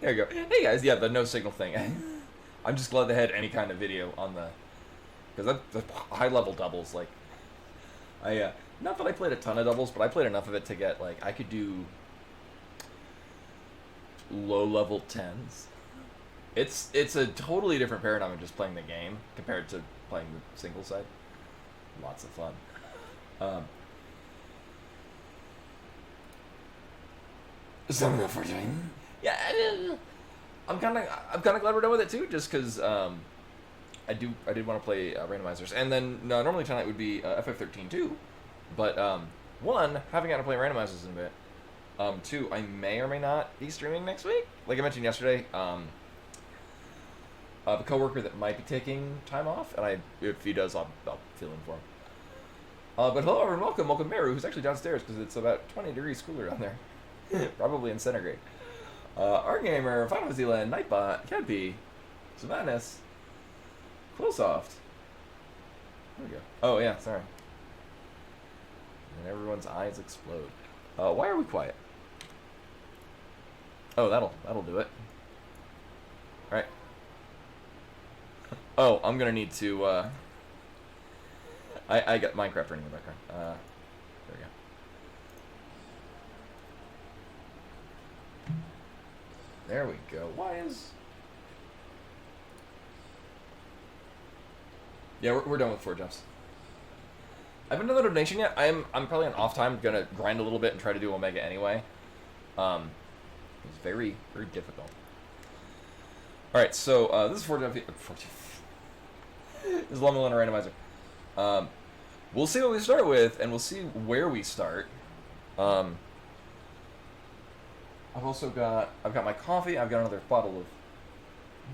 There you go. Hey guys, yeah, the no signal thing. I'm just glad they had any kind of video on the, because that's high level doubles. Like, not that I played a ton of doubles, but I played enough of it to get like I could do low level tens. It's a totally different paradigm of just playing the game compared to playing the single side. Lots of fun. Some of for doing. Yeah, I'm kind of glad we're done with it too, just because I did want to play randomizers, and then normally tonight would be FF13 too, but one, haven't got to play randomizers in a bit. Two, I may or may not be streaming next week. Like I mentioned yesterday, a coworker that might be taking time off, and if he does, I'll fill in for him. But hello everyone, welcome Meru, who's actually downstairs because it's about 20 degrees cooler down there, probably in centigrade. Art Gamer, Final Fantasy Land, Nightbot, Cadby, Savannus, Closoft. There we go. Oh yeah, sorry. And everyone's eyes explode. Why are we quiet? Oh, that'll do it. All right. Oh, I'm gonna need to. I got Minecraft running in the background. There we go. There we go. Why is? Yeah, we're done with 4 jumps. I haven't done the donation yet. I'm probably on off time. Gonna grind a little bit and try to do Omega anyway. It's very difficult. All right, so this is 4 jump. This is Mulana Randomizer. We'll see what we start with, and we'll see where we start. I've got my coffee. I've got another bottle of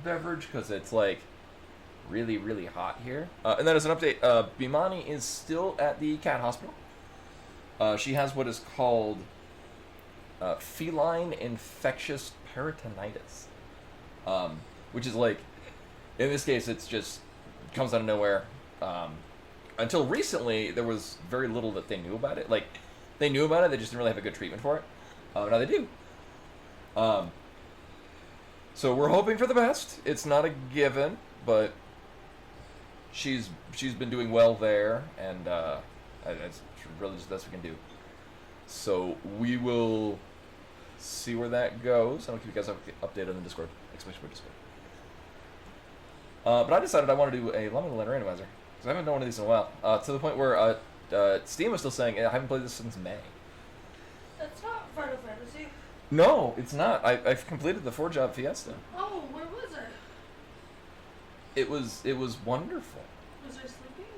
beverage because it's like really hot here. And then as an update, Bimani is still at the cat hospital. She has what is called feline infectious peritonitis, which is like, in this case, it's just comes out of nowhere. Until recently, there was very little that they knew about it. Like, they knew about it, they just didn't really have a good treatment for it. Now they do. So we're hoping for the best. It's not a given, but she's been doing well there, and it's really just the best we can do. So we will see where that goes, and I'll keep you guys updated on the Discord, especially for Discord. But I decided I want to do a Lemon Randomizer, because I haven't done one of these in a while. To the point where Steam was still saying, I haven't played this since May. That's not Final Fantasy. No, it's not. I've completed the 4-job Fiesta. Oh, where was it? It was wonderful. Was I sleeping?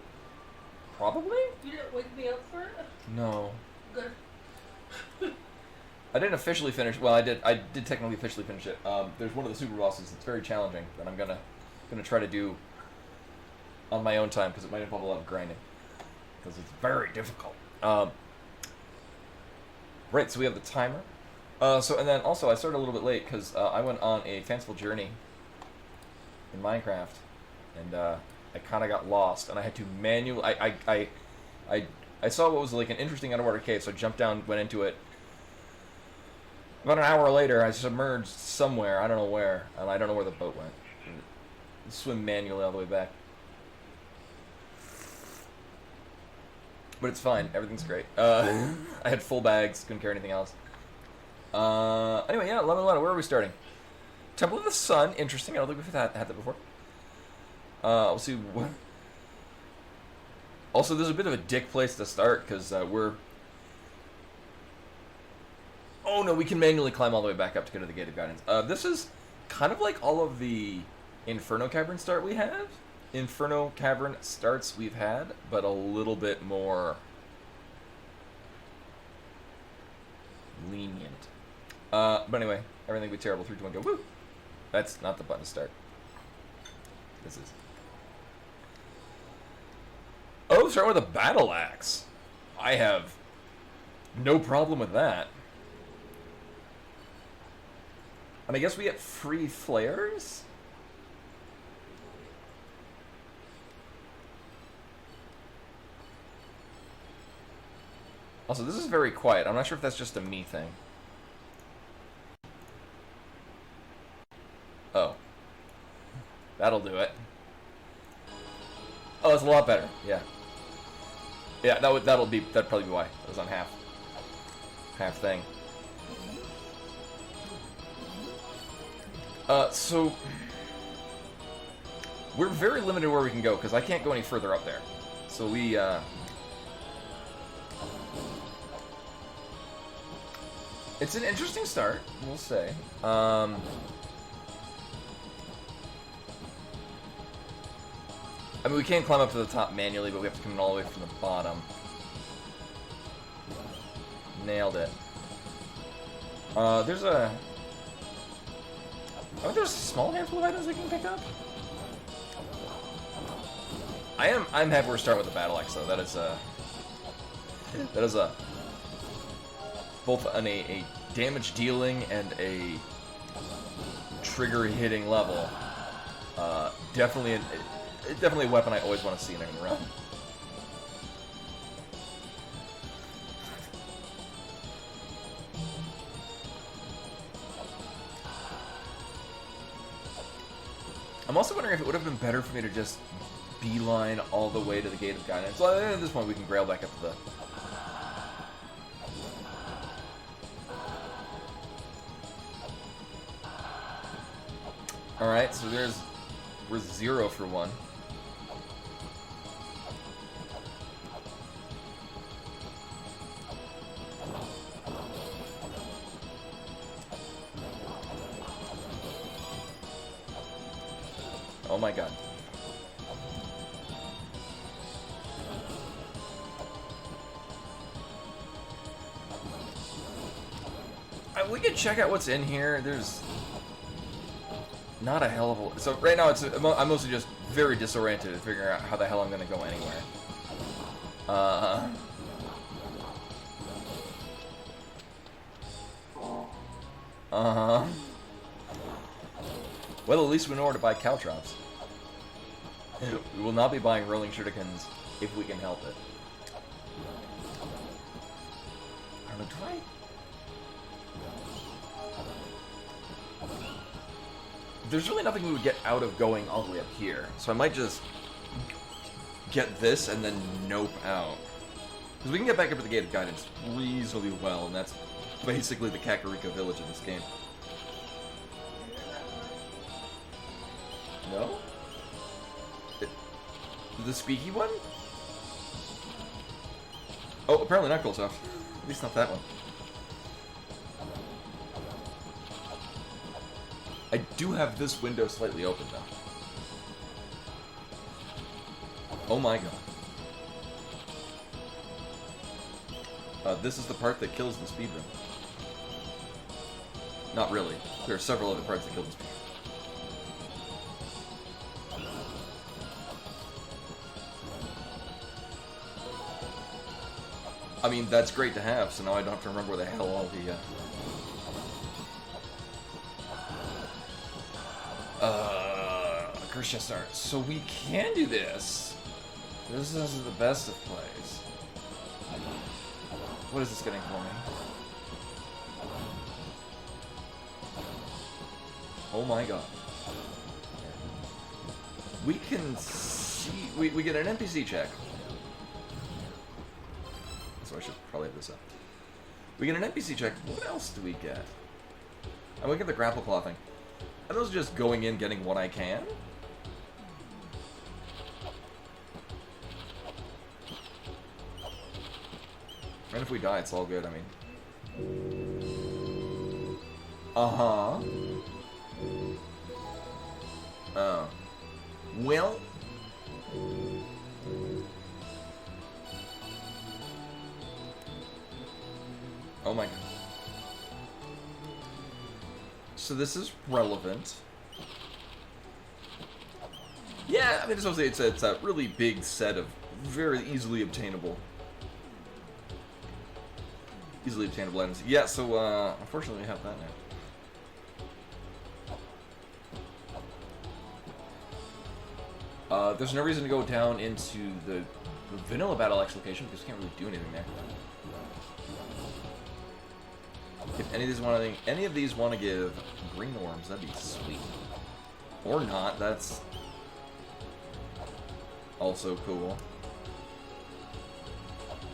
Probably? You didn't wake me up for it? No. Good. I didn't officially finish. Well, I did technically officially finish it. There's one of the super bosses that's very challenging that I'm gonna try to do on my own time because it might involve a lot of grinding because it's very difficult. Right, so we have the timer. And then also I started a little bit late because I went on a fanciful journey in Minecraft, and I kind of got lost, and I had to manually. I saw what was like an interesting underwater cave, so I jumped down, went into it. About an hour later, I submerged somewhere, I don't know where, and I don't know where the boat went. Swim manually all the way back. But it's fine, everything's great. I had full bags, couldn't carry anything else. Anyway, yeah, Lemon, where are we starting? Temple of the Sun, interesting, I don't think we've had that before. We'll see what... Also, this is a bit of a dick place to start, because we're... Oh no, we can manually climb all the way back up to go to the Gate of Guidance. This is kind of like all of the Inferno Cavern start we have. Inferno Cavern starts we've had, but a little bit more lenient. But anyway, everything will be terrible. 3, 2, 1, go. Woo! That's not the button to start. This is. Oh, start with a battle axe. I have no problem with that. And I guess we get free flares? Also, this is very quiet. I'm not sure if that's just a me thing. That'll do it. Oh, that's a lot better. Yeah. Yeah, that'd probably be why. It was on half thing. So we're very limited where we can go because I can't go any further up there. So we it's an interesting start, we'll say. I mean, we can't climb up to the top manually, but we have to come in all the way from the bottom. Nailed it. There's a... I think there's a small handful of items we can pick up. I'm happy we're starting with the battle axe, though. That is a both a damage dealing and a trigger hitting level. Definitely a weapon I always want to see in any run. I'm also wondering if it would have been better for me to just beeline all the way to the Gate of Guidance. Well, at this point, we can grail back up to the... Alright, so we're 0 for 1. Oh my god. We could check out what's in here. There's not a hell of a... So right now I'm mostly just very disoriented at figuring out how the hell I'm going to go anywhere. Well, at least we know where to buy caltrops. We will not be buying rolling shurikens if we can help it. I don't know, do I... There's really nothing we would get out of going all the way up here, so I might just get this and then nope out. Because we can get back up to the Gate of Guidance reasonably well, and that's basically the Kakariko village in this game. No? The squeaky one? Oh, apparently not Goldsoft. At least not that one. I do have this window slightly open, though. Oh my god. This is the part that kills the speedrun. Not really. There are several other parts that kill the speedrun. I mean, that's great to have, so now I don't have to remember where the hell all the, curse chests are. So we can do this. This is the best of plays. What is this getting for me? Oh my god. We can see... We get an NPC check. So I should probably have this up. We get an NPC check. What else do we get? And we get the grapple claw thing. Are those just going in, getting what I can? And if we die, it's all good, I mean. Uh-huh. Oh. Well... Oh my god. So this is relevant. Yeah, I mean, it's obviously it's a really big set of very easily obtainable items. Yeah, so unfortunately we have that now. There's no reason to go down into the vanilla battle X location because we can't really do anything there. If any of these want to give green orbs, that'd be sweet. Or not, that's also cool.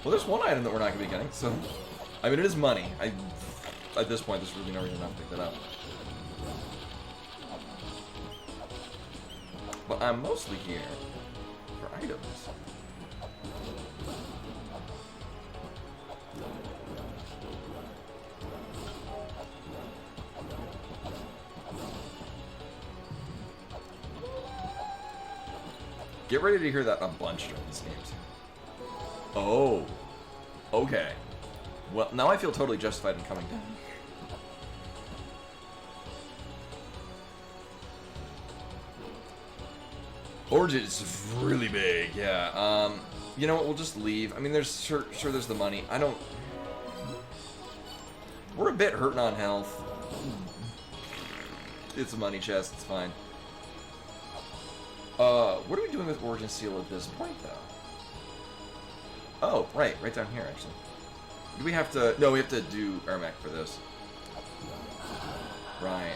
Well, there's one item that we're not going to be getting, so... I mean, it is money. At this point, there's really no reason not to pick that up. But I'm mostly here for items. Get ready to hear that a bunch during this game, too. Oh. Okay. Well, now I feel totally justified in coming down. Origin is really big, yeah. You know what, we'll just leave. I mean, there's sure there's the money. I don't... We're a bit hurting on health. It's a money chest, it's fine. What are we doing with Origin Seal at this point, though? Oh, right down here, actually. Do we have to... No, we have to do Ermac for this. Right.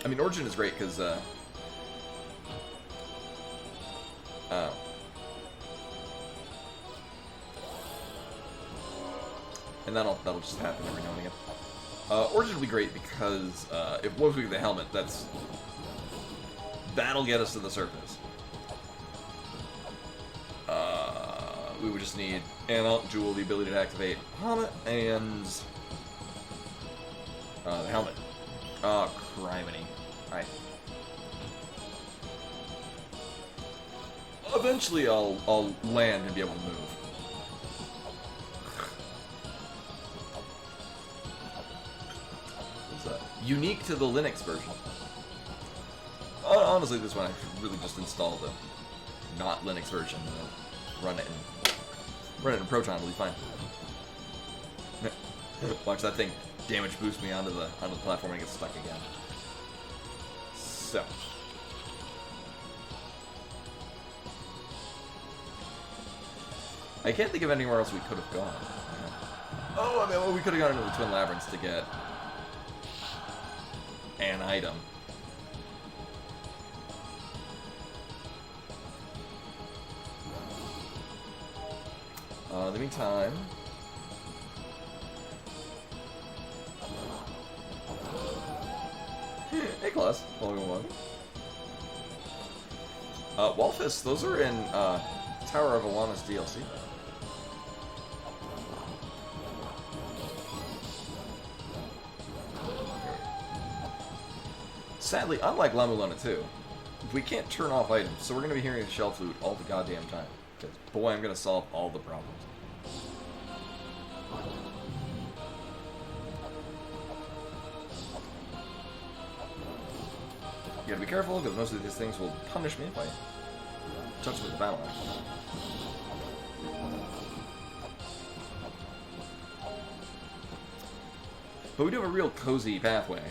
I mean, Origin is great, because, oh. And that'll just happen every now and again. Origin will be great because, if once we get the helmet, that'll get us to the surface. We would just need Anna, Jewel, the ability to activate helmet, and the helmet. Oh, criminy. Alright. Eventually I'll land and be able to move. It's unique to the Linux version. Honestly, this one I really just installed the not Linux version and run it in Proton, it'll be fine. Watch that thing damage boost me onto the platform and get stuck again. So. I can't think of anywhere else we could have gone. Oh, I mean, well, we could have gone into the Twin Labyrinths to get an item. In the meantime... Hey, Claus. Welcome along. Walfus, those are in Tower of Alana's DLC. Sadly, unlike La Mulana 2, we can't turn off items, so we're going to be hearing the shell flute all the goddamn time. Because, boy, I'm going to solve all the problems. You gotta be careful, because most of these things will punish me if I touch them with the battle axe. But we do have a real cozy pathway.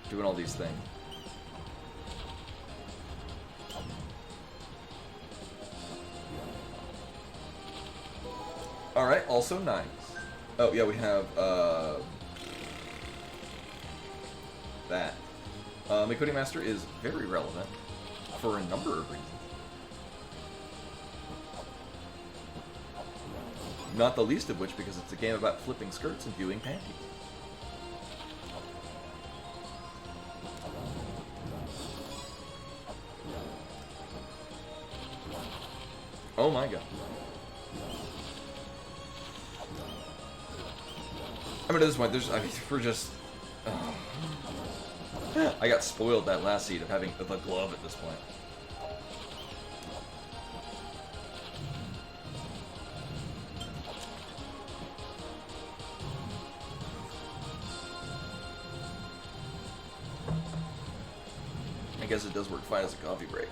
Doing all these things. Alright, also nice. Oh, yeah, we have, that. Mikuti Master is very relevant for a number of reasons. Not the least of which because it's a game about flipping skirts and viewing panties. Oh my god. I mean, at this point, we're just... Oh. I got spoiled that last seed of having the glove at this point. I guess it does work fine as a coffee break.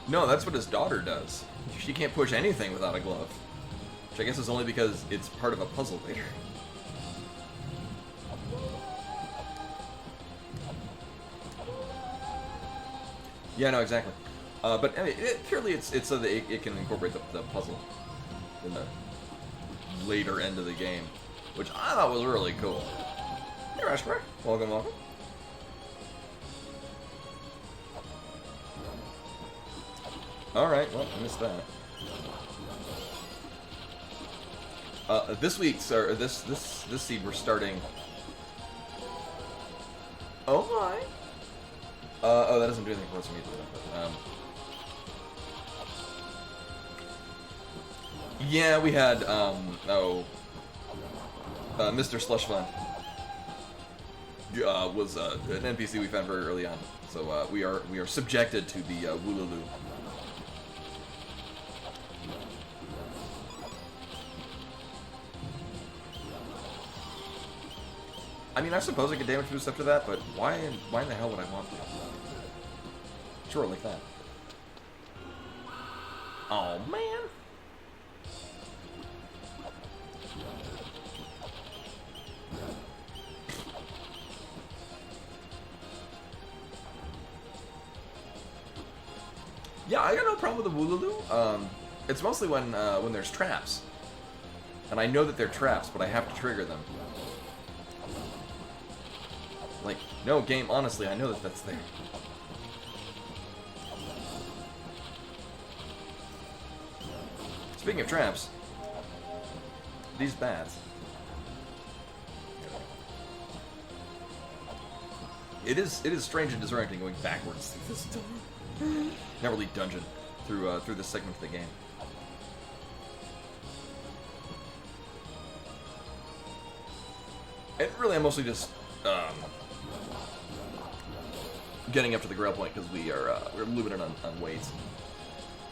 No, that's what his daughter does. She can't push anything without a glove. Which I guess is only because it's part of a puzzle later. Yeah, no, exactly. But I mean, purely it's so that it can incorporate the puzzle in the later end of the game, which I thought was really cool. Hey, Rashmar. Welcome, welcome. Alright, well, I missed that. This week's, or this seed, we're starting... Oh my! Oh, that doesn't do anything for us immediately, but, yeah, we had, Mr. Slushfun was an NPC we found very early on, so we are subjected to the Wooloo. I mean, I suppose I could damage boost after that, but why in the hell would I want to? Sure, like that. Oh man. Yeah, I got no problem with the Wooloo. It's mostly when there's traps. And I know that they're traps, but I have to trigger them. Like, no, game, honestly, I know that that's there. Speaking of traps, these bats. It is strange and disorienting going backwards through this not really dungeon through this segment of the game. And really, I'm mostly just getting up to the Grail point because we're moving it on weights.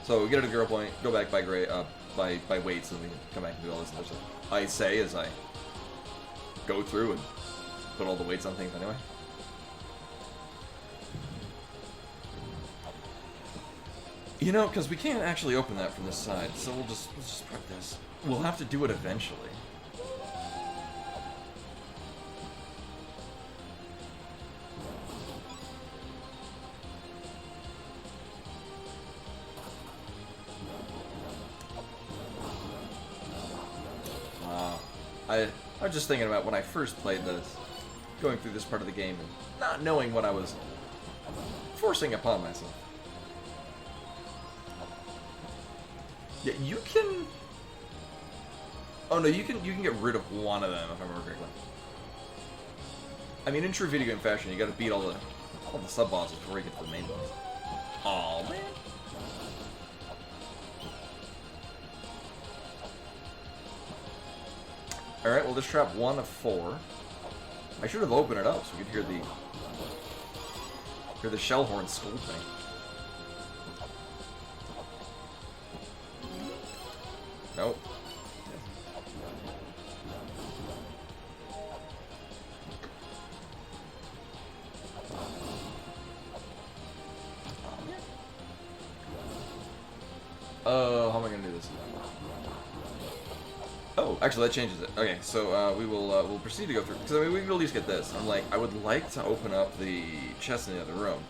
So we get to the Grail point, go back by weights, and we can come back and do all this other stuff. I say as I go through and put all the weights on things anyway. You know, because we can't actually open that from this side, so we'll just prep this. We'll have to do it eventually. I was just thinking about when I first played this, going through this part of the game and not knowing what I was forcing upon myself. Yeah, you can... Oh no, you can get rid of one of them, if I remember correctly. I mean, in true video game fashion, you gotta beat all the sub-bosses before you get to the main boss. Aw, man. Alright, well, this trap 1 of 4. I should have opened it up so we could hear the shell horn scold me. Nope. Oh, how am I gonna do this? Oh, actually, that changes it. Okay, so we'll proceed to go through, because I mean we can at least get this. I'm like, I would like to open up the chest in the other room.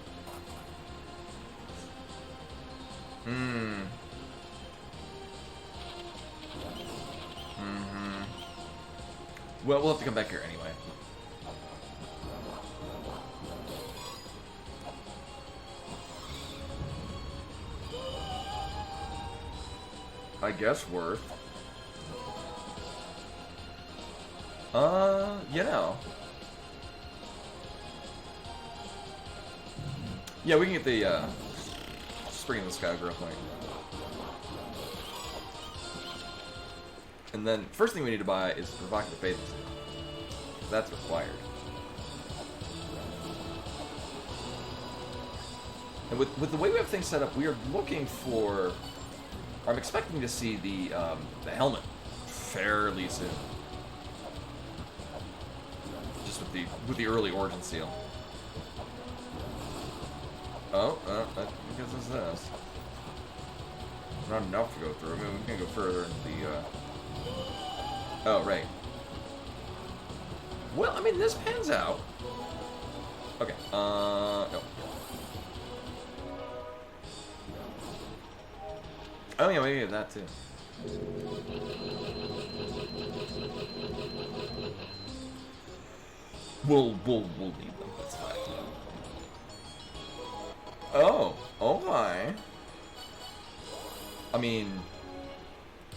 Well, we'll have to come back here anyway. I guess worth. You know. Yeah, we can get the, Spring in the Sky Girl point. And then, first thing we need to buy is Provocative Faith. That's required. And with the way we have things set up, we are looking for... I'm expecting to see the helmet fairly soon. Just with the early Origin Seal. Oh, I guess it's this. Not enough to go through. I mean, we can go further into the, Oh, right. Well, I mean, this pans out. Okay, no. Oh yeah, we get that too. We'll need them. That's fine. Oh, my. I mean,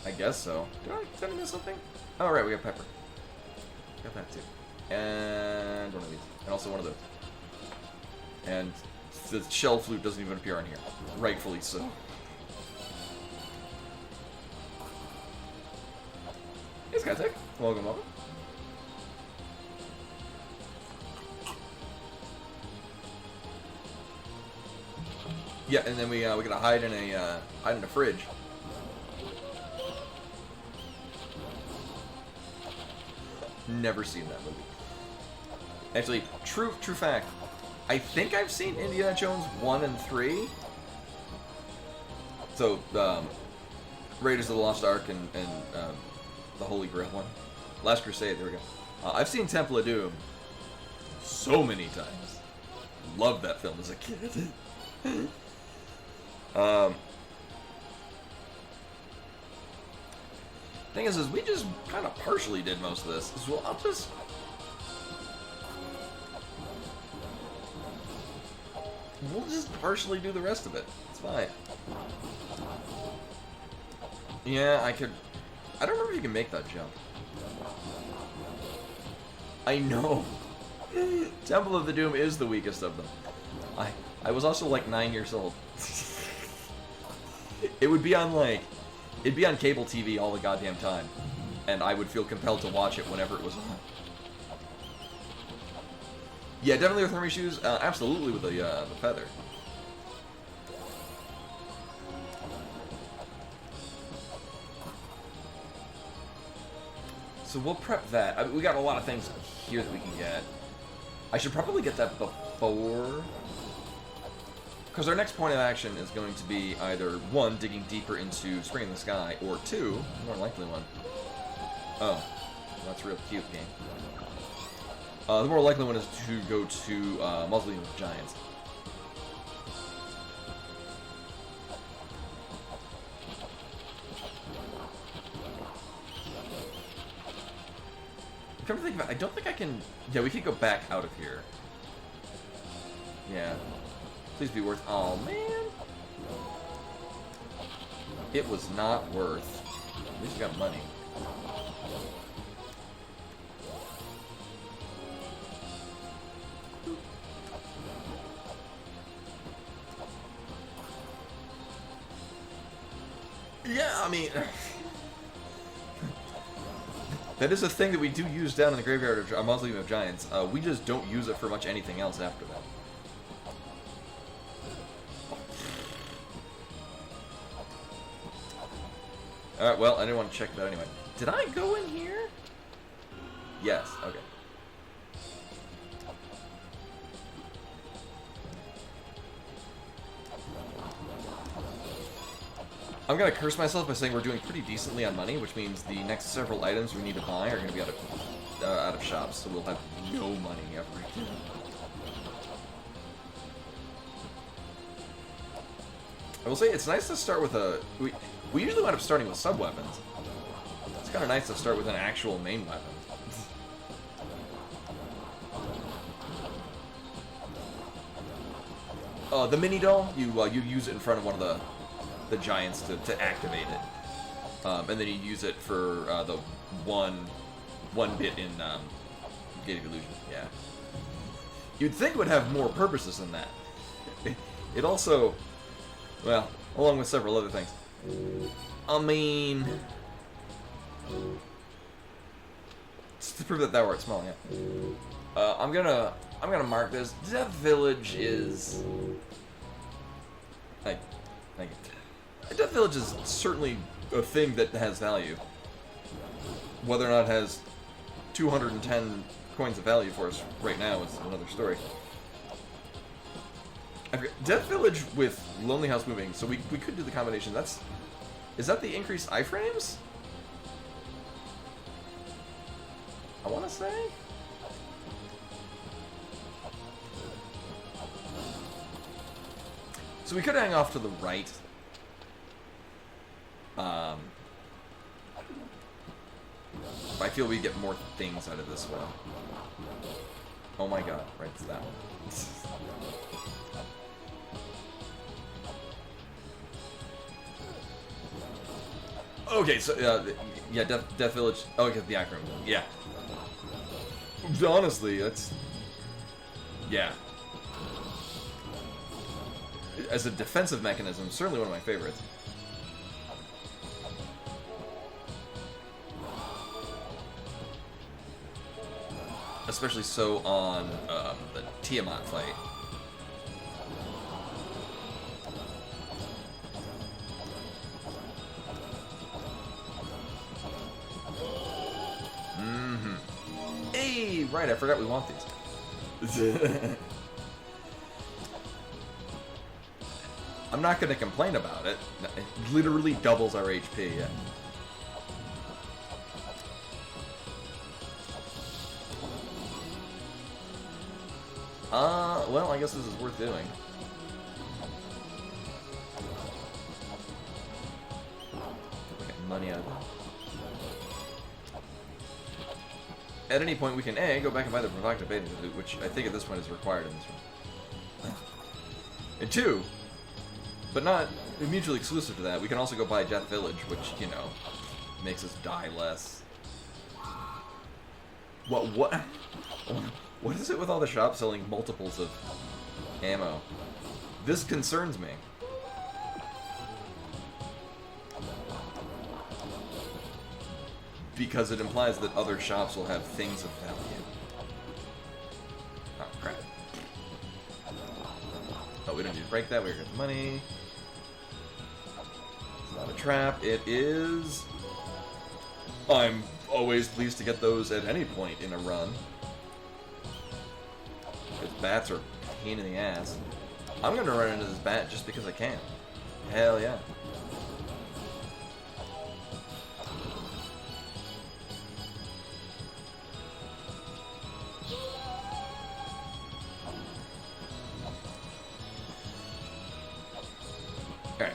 I guess so. Did I miss something? Oh right, we got pepper. Got that too. And one of these, and also one of those. And the shell flute doesn't even appear on here, rightfully so. Hey, Skytech. Welcome, welcome. Yeah, and then we gotta hide in a fridge. Never seen that movie. Actually, true fact. I think I've seen Indiana Jones 1 and 3. So, Raiders of the Lost Ark and the Holy Grail one. Last Crusade, there we go. I've seen Temple of Doom so many times. Loved that film as a kid. Thing is we just kind of partially did most of this. So we'll just partially do the rest of it. It's fine. Yeah, I don't remember if you can make that jump. I know. Temple of the Doom is the weakest of them. I was also like 9 years old. It'd be on cable TV all the goddamn time, and I would feel compelled to watch it whenever it was on. Yeah, definitely with Hermes shoes. Absolutely with the feather. So we'll prep that. I mean, we got a lot of things here that we can get. I should probably get that before, because our next point of action is going to be either 1, digging deeper into Spring in the Sky, or 2, more likely one. Oh, that's real cute, game. The more likely one is to go to Mausoleum of Giants. Come to think of it, I don't think I can... Yeah, we could go back out of here. Yeah. Please be worth... Oh, man. It was not worth. At least we got money. Yeah, I mean... That is a thing that we do use down in the graveyard of Mausoleum of Giants. We just don't use it for much anything else after that. Alright, well, I didn't want to check that anyway. Did I go in here? Yes, okay. I'm gonna curse myself by saying we're doing pretty decently on money, which means the next several items we need to buy are gonna be out of shops, so we'll have no money ever again. I will say it's nice to start with a. We usually wind up starting with sub weapons. It's kind of nice to start with an actual main weapon. The mini doll, you use it in front of one of the giants to activate it, and then you use it for the one bit in Gate of Illusion. Yeah, you'd think it would have more purposes than that. It also, well, along with several other things. I mean, to prove that thou art small, yeah. I'm gonna mark this. Death Village is Death Village is certainly a thing that has value. Whether or not it has 210 coins of value for us right now is another story. I forget. Death Village with Lonely House moving, so we could do the combination. Is that the increased iframes? I want to say? So we could hang off to the right. I feel we get more things out of this one. Oh my god, right, it's that one. Okay, so, yeah, Death Village. Oh, okay, the acronym. Yeah. Honestly, that's... Yeah. As a defensive mechanism, certainly one of my favorites. Especially so on the Tiamat fight. Hey, right, I forgot we want these. I'm not going to complain about it. It literally doubles our HP, yeah. Well, I guess this is worth doing. We get money out of that. At any point, we can A, go back and buy the provocative beta loot, which I think at this point is required in this one. And 2, but not mutually exclusive to that, we can also go buy Death Village, which, you know, makes us die less. What is it with all the shops selling multiples of ammo? This concerns me. Because it implies that other shops will have things of value. Oh, crap. Oh, we don't need to break that. We're gonna get the money. It's not a trap. It is... I'm always pleased to get those at any point in a run. Because bats are a pain in the ass. I'm gonna run into this bat just because I can. Hell yeah. Alright.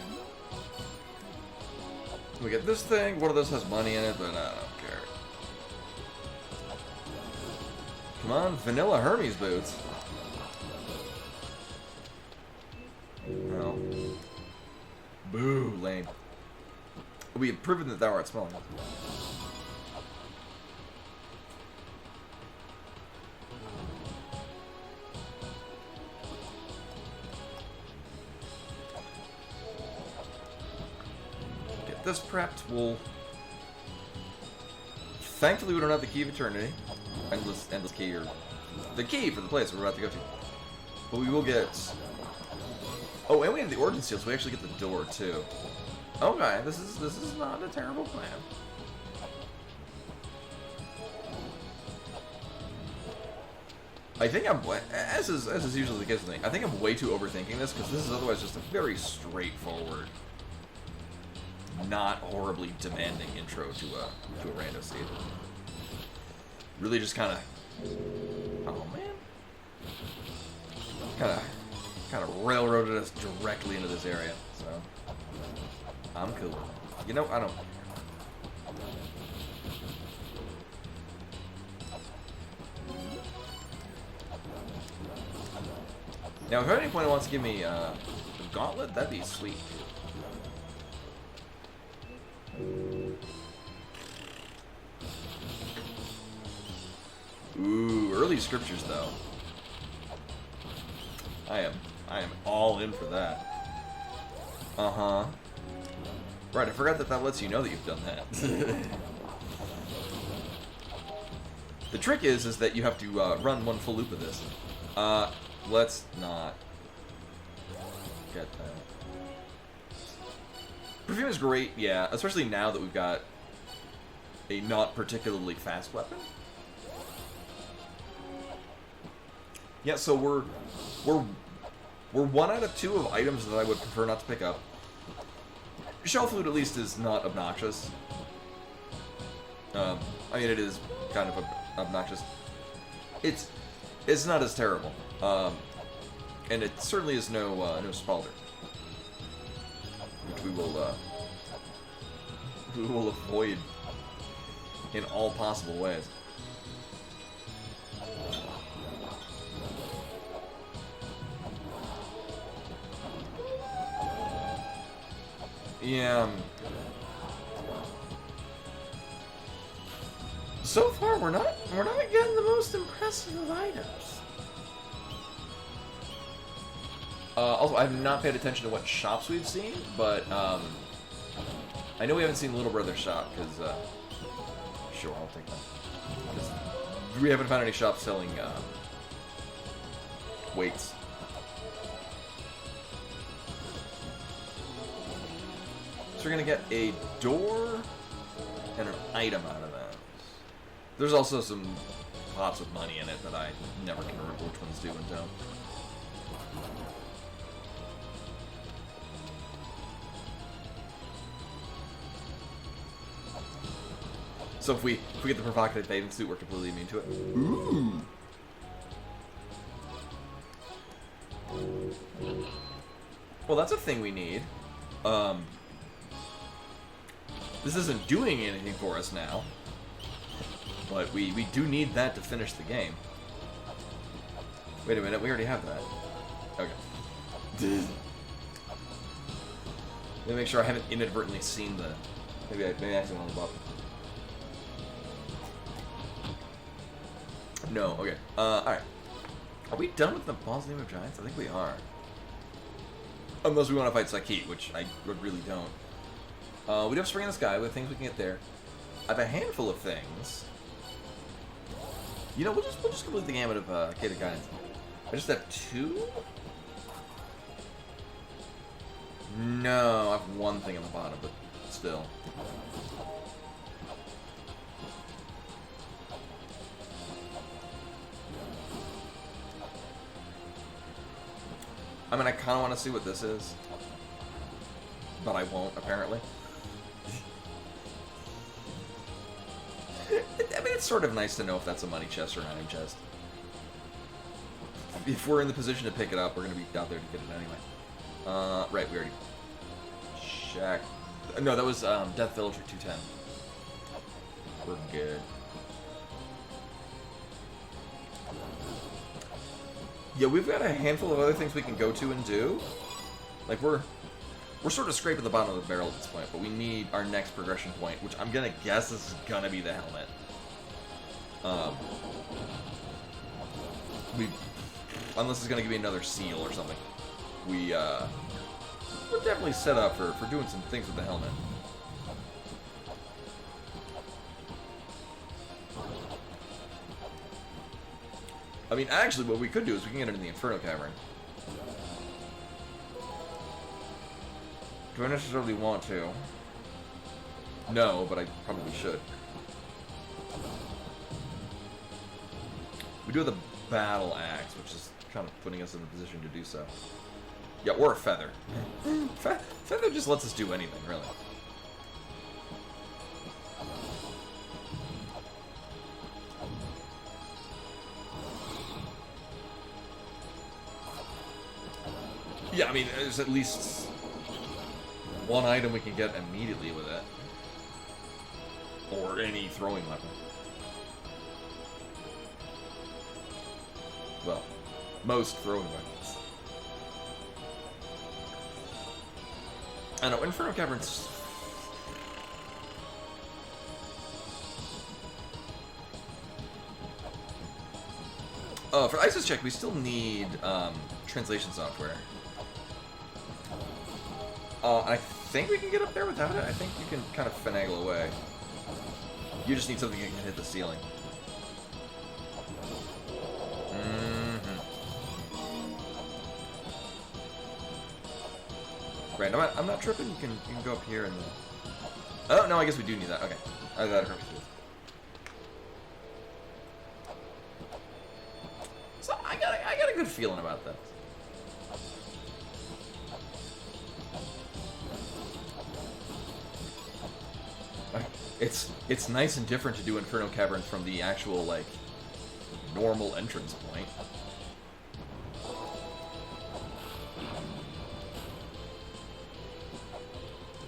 We get this thing. One of those has money in it, but I don't care. Come on, vanilla Hermes boots. No. Boo, lame. We have proven that thou art smelling. Get this prepped. We'll... Thankfully, we don't have the key of eternity. Endless key, or... The key for the place we're about to go to. But we will get... Oh, and we have the origin seal, so we actually get the door, too. Okay, this is not a terrible plan. I think I'm, as is usually the case with me, I think I'm way too overthinking this, because this is otherwise just a very straightforward, not horribly demanding intro to a rando seed. Really just kind of, oh man, kind of railroaded us directly into this area. So I'm cool. You know, I don't. Now, if at any point it wants to give me a gauntlet, that'd be sweet. Ooh, early scriptures though. I am all in for that. Uh-huh. Right, I forgot that lets you know that you've done that. The trick is that you have to run one full loop of this. Let's not get that. Perfume is great, yeah, especially now that we've got a not particularly fast weapon. Yeah, so we're 1 out of 2 of items that I would prefer not to pick up. Shell flute at least is not obnoxious. I mean, it is kind of obnoxious. It's not as terrible. And it certainly is no Spalder, which we will we will avoid in all possible ways. Yeah. So far, we're not getting the most impressive of items. Also, I've not paid attention to what shops we've seen, but I know we haven't seen Little Brother's shop because sure, I'll take that. 'Cause we haven't found any shops selling weights. So we're gonna get a door and an item out of that. There's also some pots with money in it that I never can remember which ones do and don't. So if we get the provocative bathing suit, we're completely immune to it. Ooh. Well, that's a thing we need. This isn't doing anything for us now, but we do need that to finish the game. Wait a minute, we already have that. Okay. Let me make sure I haven't inadvertently seen the. Maybe I accidentally bought. No, okay. Alright. Are we done with the Boss Name of Giants? I think we are. Unless we want to fight Sakit, which I really don't. We do have Spring in the Sky with things we can get there. I have a handful of things. You know, we'll just complete the gamut of Gate of Guidance. I just have 2? No, I have 1 thing on the bottom, but still. I mean, I kind of want to see what this is, but I won't, apparently. I mean, it's sort of nice to know if that's a money chest or an item chest. If we're in the position to pick it up, we're going to be out there to get it anyway. Right, we already checked. No, that was Death Villager 210. We're good. Yeah, we've got a handful of other things we can go to and do. Like, we're sort of scraping the bottom of the barrel at this point, but we need our next progression point, which I'm gonna guess this is gonna be the helmet. Unless it's gonna give me another seal or something. We're definitely set up for doing some things with the helmet. I mean, actually, what we could do is we can get it in the Inferno Cavern. Do I necessarily want to? No, but I probably should. We do have the Battle Axe, which is kind of putting us in a position to do so. Yeah, or a Feather. Feather just lets us do anything, really. Yeah, I mean, there's at least 1 item we can get immediately with it. Or any throwing weapon. Well, most throwing weapons. I know, Inferno Caverns. For ISIS check, we still need translation software. I think we can get up there without it. I think you can kind of finagle away. You just need something that can hit the ceiling. Right, I'm not tripping. You can go up here and. Oh no, I guess we do need that. Okay, I got it. So I got a good feeling about this. It's nice and different to do Inferno Caverns from the actual, like, normal entrance point.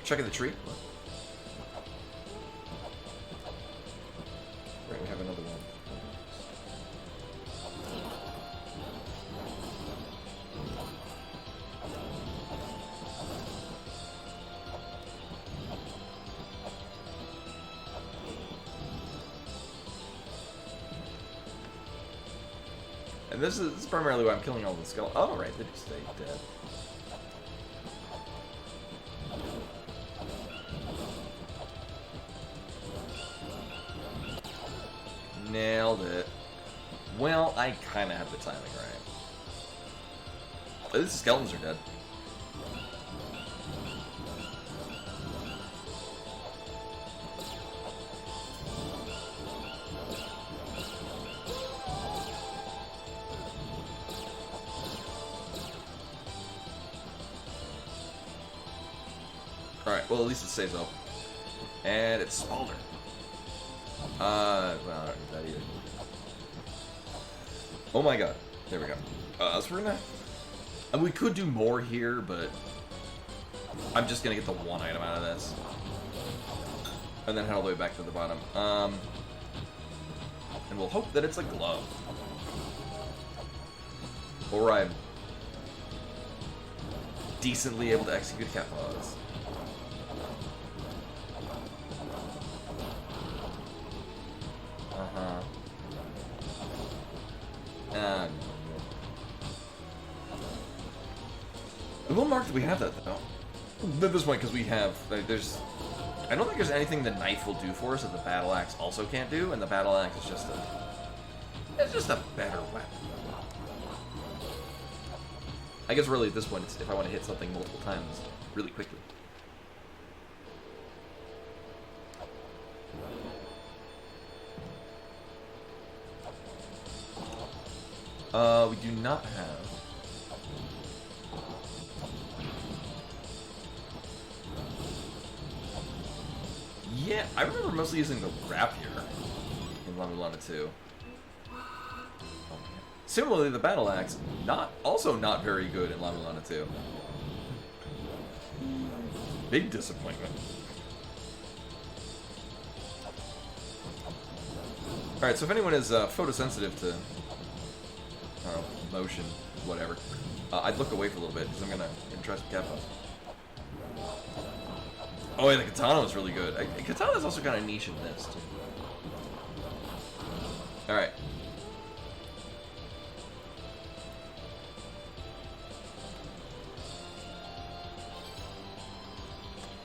Checking the tree. And this is primarily why I'm killing all the skeletons. Oh, right, they just stay dead. Nailed it. Well, I kind of have the timing right. These skeletons are dead. Alright, well, at least it stays open. And it's smaller. Well, I don't need that either. Oh my god. There we go. So we're gonna... And we could do more here, but... I'm just gonna get the one item out of this. And then head all the way back to the bottom. And we'll hope that it's a glove. Or I'm... decently able to execute cat paws. It will mark that we have that, though. At this point, because we have... there's... I don't think there's anything the knife will do for us that the battle axe also can't do, and the battle axe is just a... It's just a better weapon. I guess really at this point, it's if I want to hit something multiple times really quickly. We do not have... Yeah, I remember mostly using the rapier in Mulana 2. Similarly, the battle axe, also not very good in Mulana 2. Big disappointment. Alright, so if anyone is photosensitive to, I don't know, motion, whatever, I'd look away for a little bit, because I'm going to try some cat paws. Oh, yeah, the katana was really good. Katana's also kind of niche in this, too. Alright.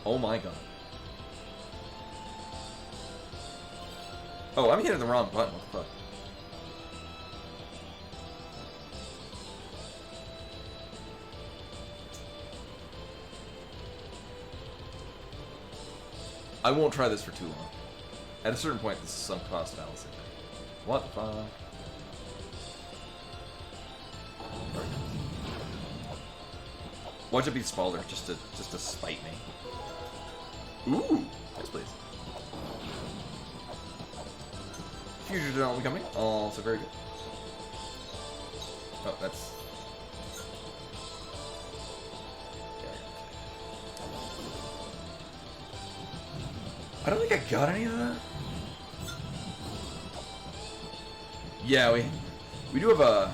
Oh my god. Oh, I'm hitting the wrong button. What the fuck? I won't try this for too long. At a certain point, this is some cost fallacy. What the fuck? Watch it be smaller, just to spite me. Ooh, yes please. Future development coming, also very good. Oh, that's... I don't think I got any of that. Yeah, we do have a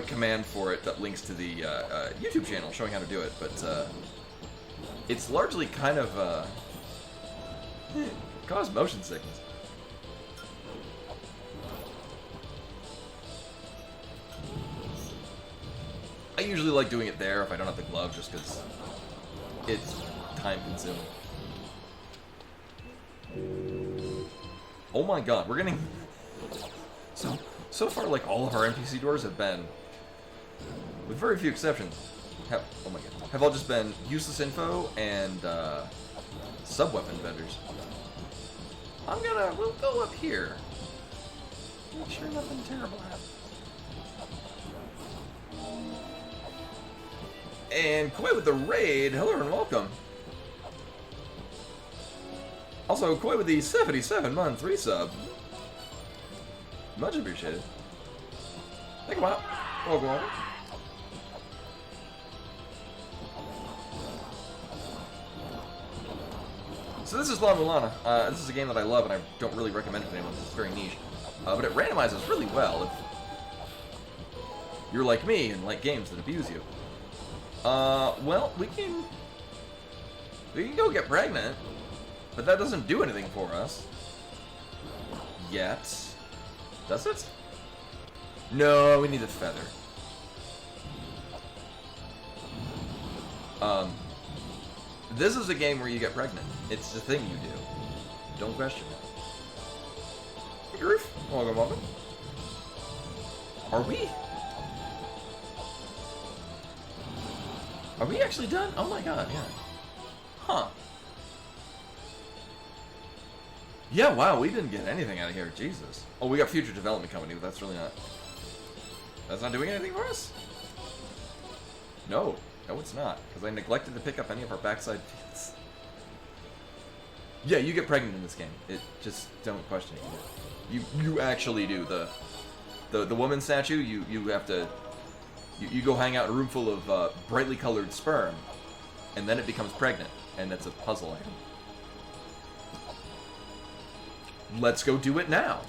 command for it that links to the YouTube channel showing how to do it, but it's largely kind of cause motion sickness. I usually like doing it there if I don't have the glove, just because it's time-consuming. Oh my god, we're getting... So far, like, all of our NPC doors have been, with very few exceptions, oh my god, have all just been useless info and sub-weapon vendors. We'll go up here. Make sure nothing terrible happens. And Koi with the raid, hello and welcome. Also, Koi with the 77-month resub. Much appreciated. Think about it. Welcome over. So this is Mulana. This is a game that I love and I don't really recommend it to anyone because it's very niche. But it randomizes really well if you're like me and like games that abuse you. Well, we can go get pregnant, but that doesn't do anything for us. Yet. Does it? No, we need the feather. This is a game where you get pregnant. It's the thing you do. Don't question it. Roof. Welcome, welcome. Are we? Are we actually done? Oh my god, yeah. Huh. Yeah, wow, we didn't get anything out of here. Jesus. Oh, we got future development coming, but that's really not... That's not doing anything for us? No. No, it's not. Because I neglected to pick up any of our backside fields. Yeah, you get pregnant in this game. It just don't question it. You actually do. The woman statue, you have to... You go hang out in a room full of brightly colored sperm, and then it becomes pregnant, and that's a puzzle item. Let's go do it now.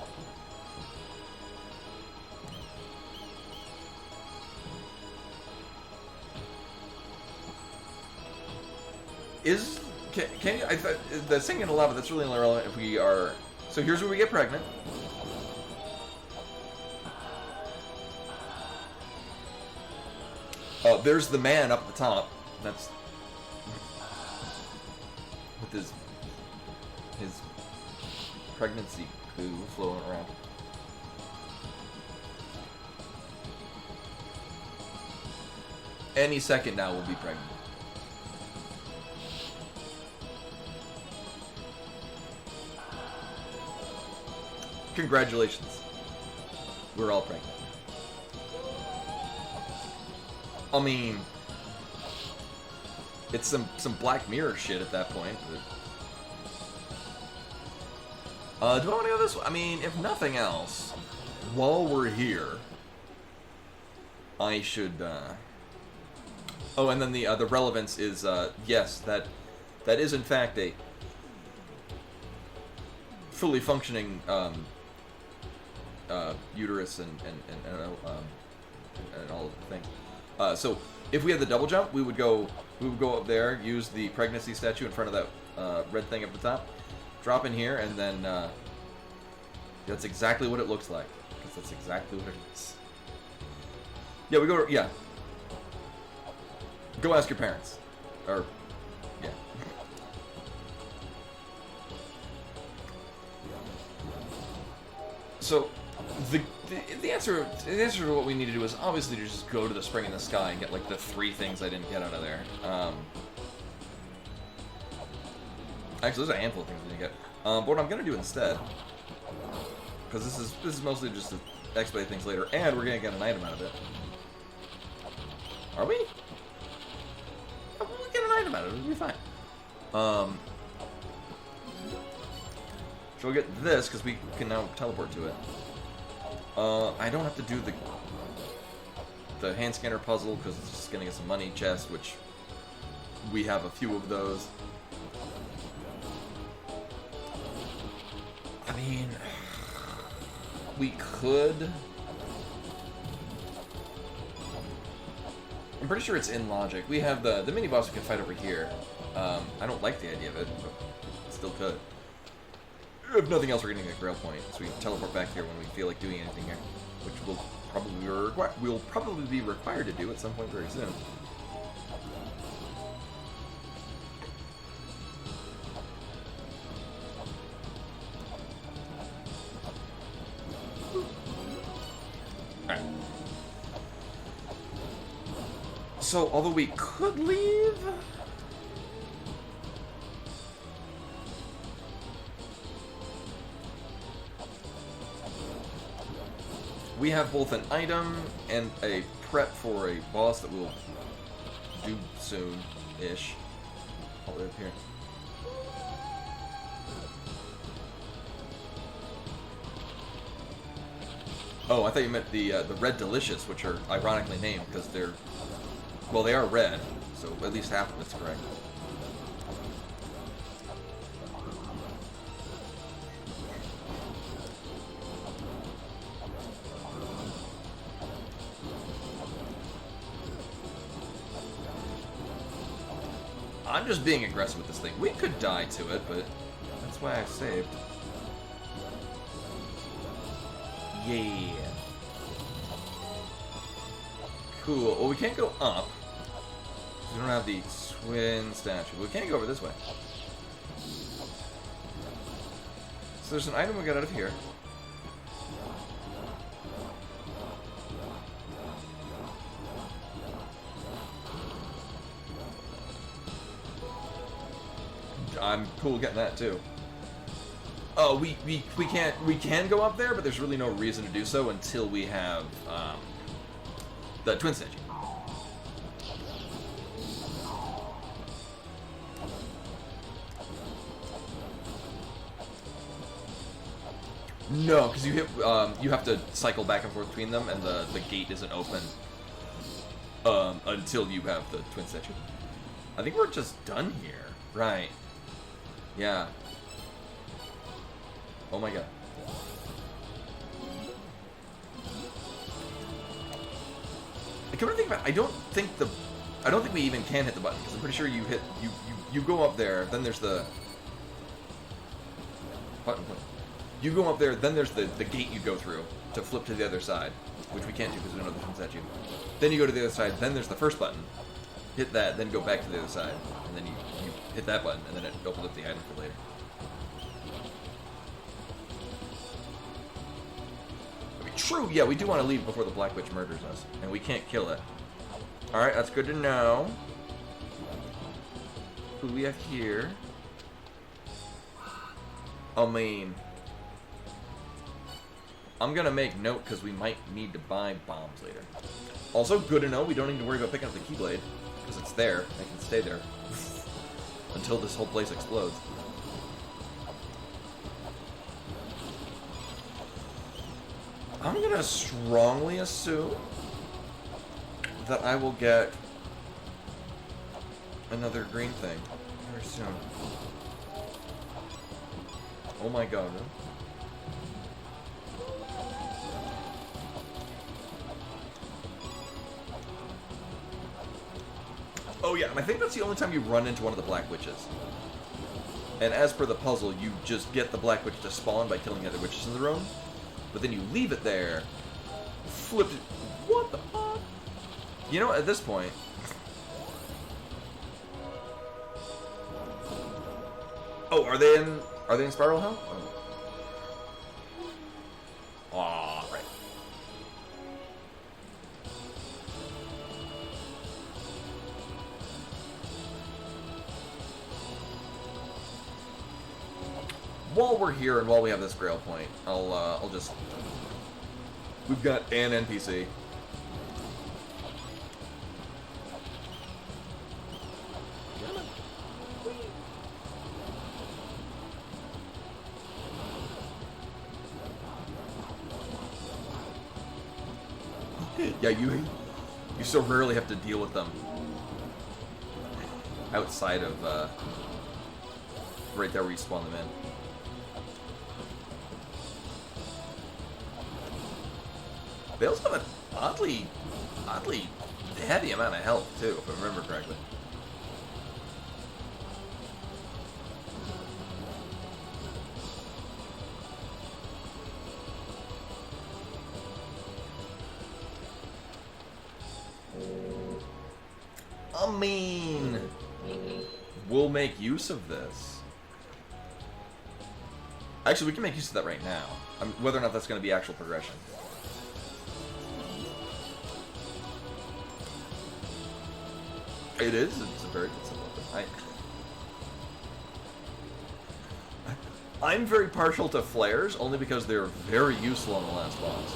Can you? I thought the singing in the lava. That's really only relevant if we are. So here's where we get pregnant. Oh, there's the man up at the top. That's with his pregnancy poo flowing around. Any second now we'll be pregnant. Congratulations. We're all pregnant. I mean, it's some Black Mirror shit at that point. But... do I want to go this way? I mean, if nothing else, while we're here, I should... Oh, and then the relevance is, yes, that is in fact a fully functioning uterus and all of the things. So if we had the double jump, we would go up there, use the pregnancy statue in front of that red thing up the top, drop in here, and then that's exactly what it looks like. Because that's exactly what it is. Yeah, we go. Yeah. Go ask your parents. Or, yeah. So, the answer to what we need to do is obviously to just go to the spring in the sky and get like the 3 things I didn't get out of there. Actually, there's a handful of things I didn't get. But what I'm gonna do instead, because this is mostly just to expedite things later, and we're gonna get an item out of it. Are we? Yeah, we'll get an item out of it. It'll be fine. So we'll get this because we can now teleport to it. I don't have to do the hand scanner puzzle because it's just gonna get some money chest, which we have a few of those. I mean, we could. I'm pretty sure it's in logic. We have the mini boss we can fight over here. I don't like the idea of it, but still could. If nothing else, we're getting a grail point, so we can teleport back here when we feel like doing anything here, which we'll probably be required to do at some point very soon. Alright. So, although we could leave... We have both an item and a prep for a boss that we'll do soon-ish. All the way up here. Oh, I thought you meant the Red Delicious, which are ironically named because they're... Well, they are red, so at least half of it's correct. I'm just being aggressive with this thing. We could die to it, but that's why I saved. Yeah. Cool. Well, we can't go up. We don't have the twin statue. We can't go over this way. So there's an item we got out of here. I'm cool getting that too. Oh, we can go up there, but there's really no reason to do so until we have the twin statue. No, because you have to cycle back and forth between them, and the gate isn't open until you have the twin statue. I think we're just done here, right? Yeah. Oh my god. I come to think about it, I don't think we even can hit the button, because I'm pretty sure you go up there, then there's the button. You go up there, then there's the gate you go through to flip to the other side, which we can't do because we don't have the twin statue. Then you go to the other side, then there's the first button. Hit that, then go back to the other side, and then you hit that button, and then it opens up the item for later. Okay, true, yeah, we do want to leave before the Black Witch murders us, and we can't kill it. Alright, that's good to know. Who do we have here? I mean, I'm gonna make note because we might need to buy bombs later. Also, good to know we don't need to worry about picking up the Keyblade, because it's there. It can stay there until this whole place explodes. I'm gonna strongly assume that I will get another green thing very soon. Oh my god, really? Oh yeah, and I think that's the only time you run into one of the Black Witches. And as per the puzzle, you just get the Black Witch to spawn by killing the other witches in the room, but then you leave it there, flip it. What the fuck? You know, at this point, oh, are they in Spiral Hell? Oh. Aw, right. While we're here and while we have this Grail point, I'll just... We've got an NPC. Yeah, you so rarely have to deal with them outside of right there where you spawn them in. They also have an oddly heavy amount of health too, if I remember correctly. I mean, we'll make use of this. Actually, we can make use of that right now. Whether or not that's going to be actual progression. It is. It's a very good weapon. I'm very partial to flares, only because they're very useful on the last boss.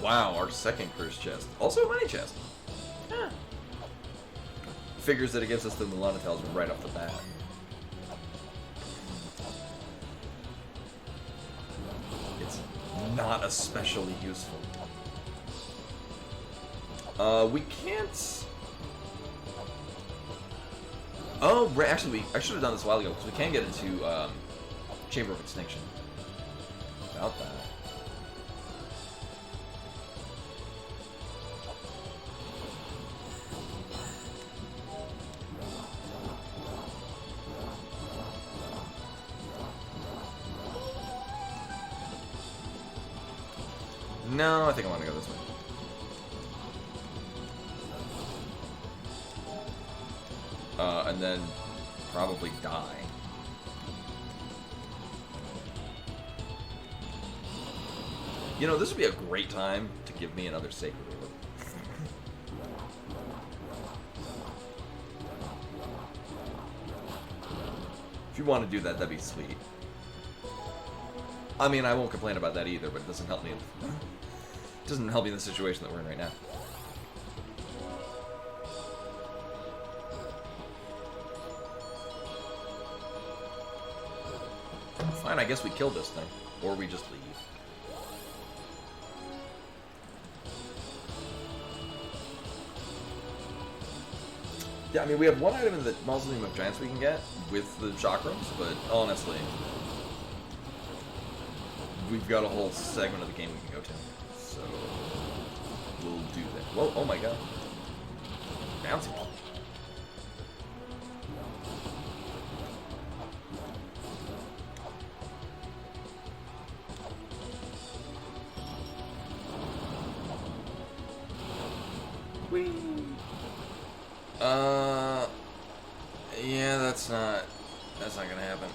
Wow, our second curse chest. Also a money chest. Huh. Figures that it gives us the Mulana talisman right off the bat. It's not especially useful. We can't... Oh, right, actually, I should have done this a while ago, because we can get into Chamber of Extinction. About that. No, I think I want to go this way. And then probably die. You know, this would be a great time to give me another Sacred Orb. If you want to do that, that'd be sweet. I mean, I won't complain about that either, but it doesn't help me. It doesn't help me in the situation that we're in right now. Fine, I guess we kill this thing. Or we just leave. Yeah, I mean, we have one item in the Mausoleum of Giants we can get with the chakrams, but honestly, we've got a whole segment of the game we can go to. So, we'll do that. Whoa, oh my god. Bouncy ball. Whee! Yeah, that's not gonna happen.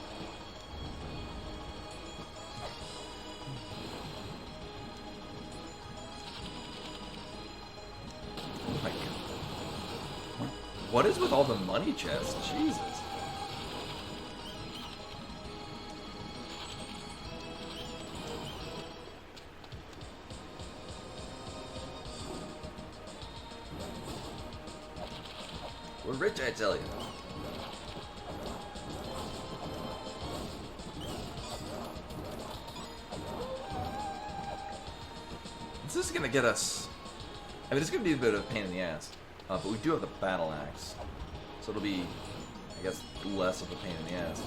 Oh my god. What is with all the money chests? Jesus. We're rich, I tell you. This is gonna get us. I mean, it's gonna be a bit of a pain in the ass, but we do have the battle axe, so it'll be, I guess, less of a pain in the ass.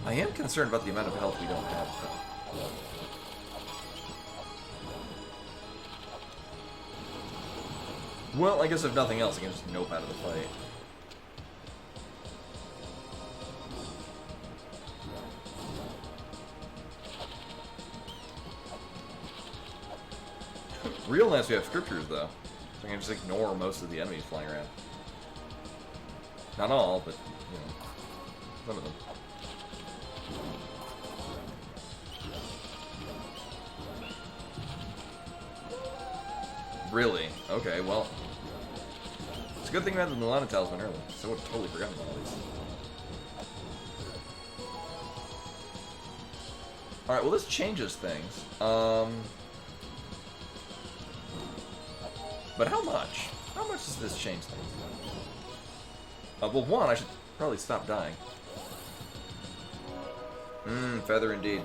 I am concerned about the amount of health we don't have, though. Well, I guess if nothing else, I can just nope out of the fight. Real nice we have scriptures, though. So I can just ignore most of the enemies flying around. Not all, but, you know, some of them. Really? Okay, well. It's a good thing we had the Mulana talisman earlier, so I would have totally forgotten about all these. Alright, well this changes things. But how much? How much does this change things? Well, one, I should probably stop dying. Feather indeed.